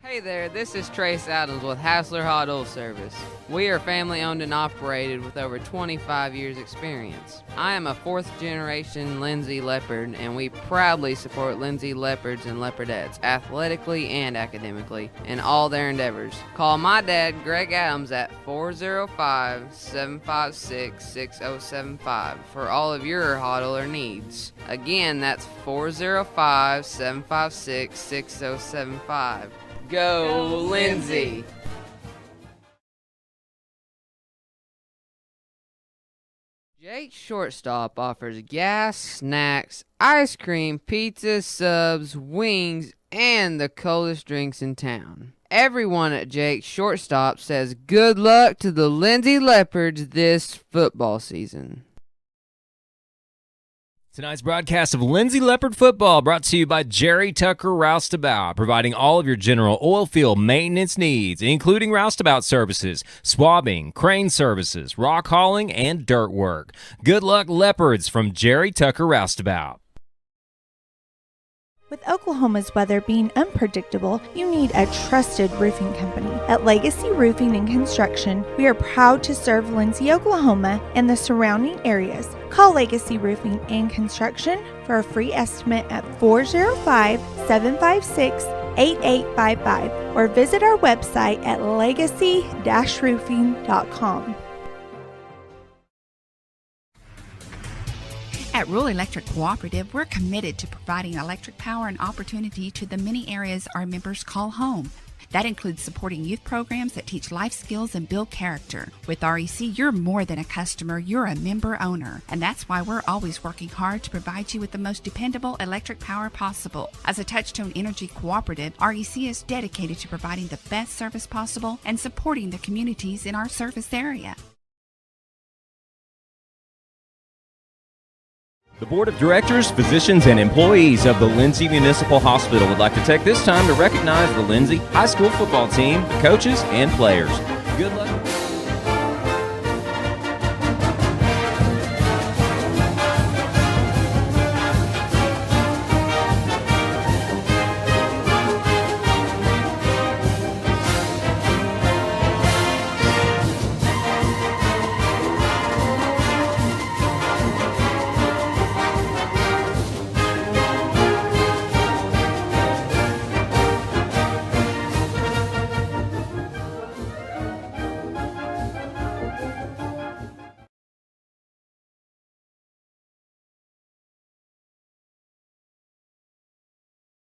Hey there, this is Trace Adams with Hassler Hot Oil Service. We are family owned and operated with over 25 years experience. I am a fourth generation Lindsay Leopard, and we proudly support Lindsay Leopards and Leopardettes athletically and academically in all their endeavors. Call my dad, Greg Adams, at 405-756-6075 for all of your hot oiler needs. Again, that's 405-756-6075. Go Lindsay! Jake's Shortstop offers gas, snacks, ice cream, pizza, subs, wings, and the coldest drinks in town. Everyone at Jake's Shortstop says good luck to the Lindsay Leopards this football season. Tonight's broadcast of Lindsay Leopard Football brought to you by Jerry Tucker Roustabout, providing all of your general oil field maintenance needs, including roustabout services, swabbing, crane services, rock hauling, and dirt work. Good luck, Leopards, from Jerry Tucker Roustabout. With Oklahoma's weather being unpredictable, you need a trusted roofing company. At Legacy Roofing and Construction, we are proud to serve Lindsay, Oklahoma, and the surrounding areas. Call Legacy Roofing and Construction for a free estimate at 405-756-8855 or visit our website at legacy-roofing.com. At Rural Electric Cooperative, we're committed to providing electric power and opportunity to the many areas our members call home. That includes supporting youth programs that teach life skills and build character. With REC, you're more than a customer, you're a member owner. And that's why we're always working hard to provide you with the most dependable electric power possible. As a Touchstone Energy Cooperative, REC is dedicated to providing the best service possible and supporting the communities in our service area. The Board of Directors, physicians, and employees of the Lindsay Municipal Hospital would like to take this time to recognize the Lindsay High School football team, the coaches, and players. Good luck.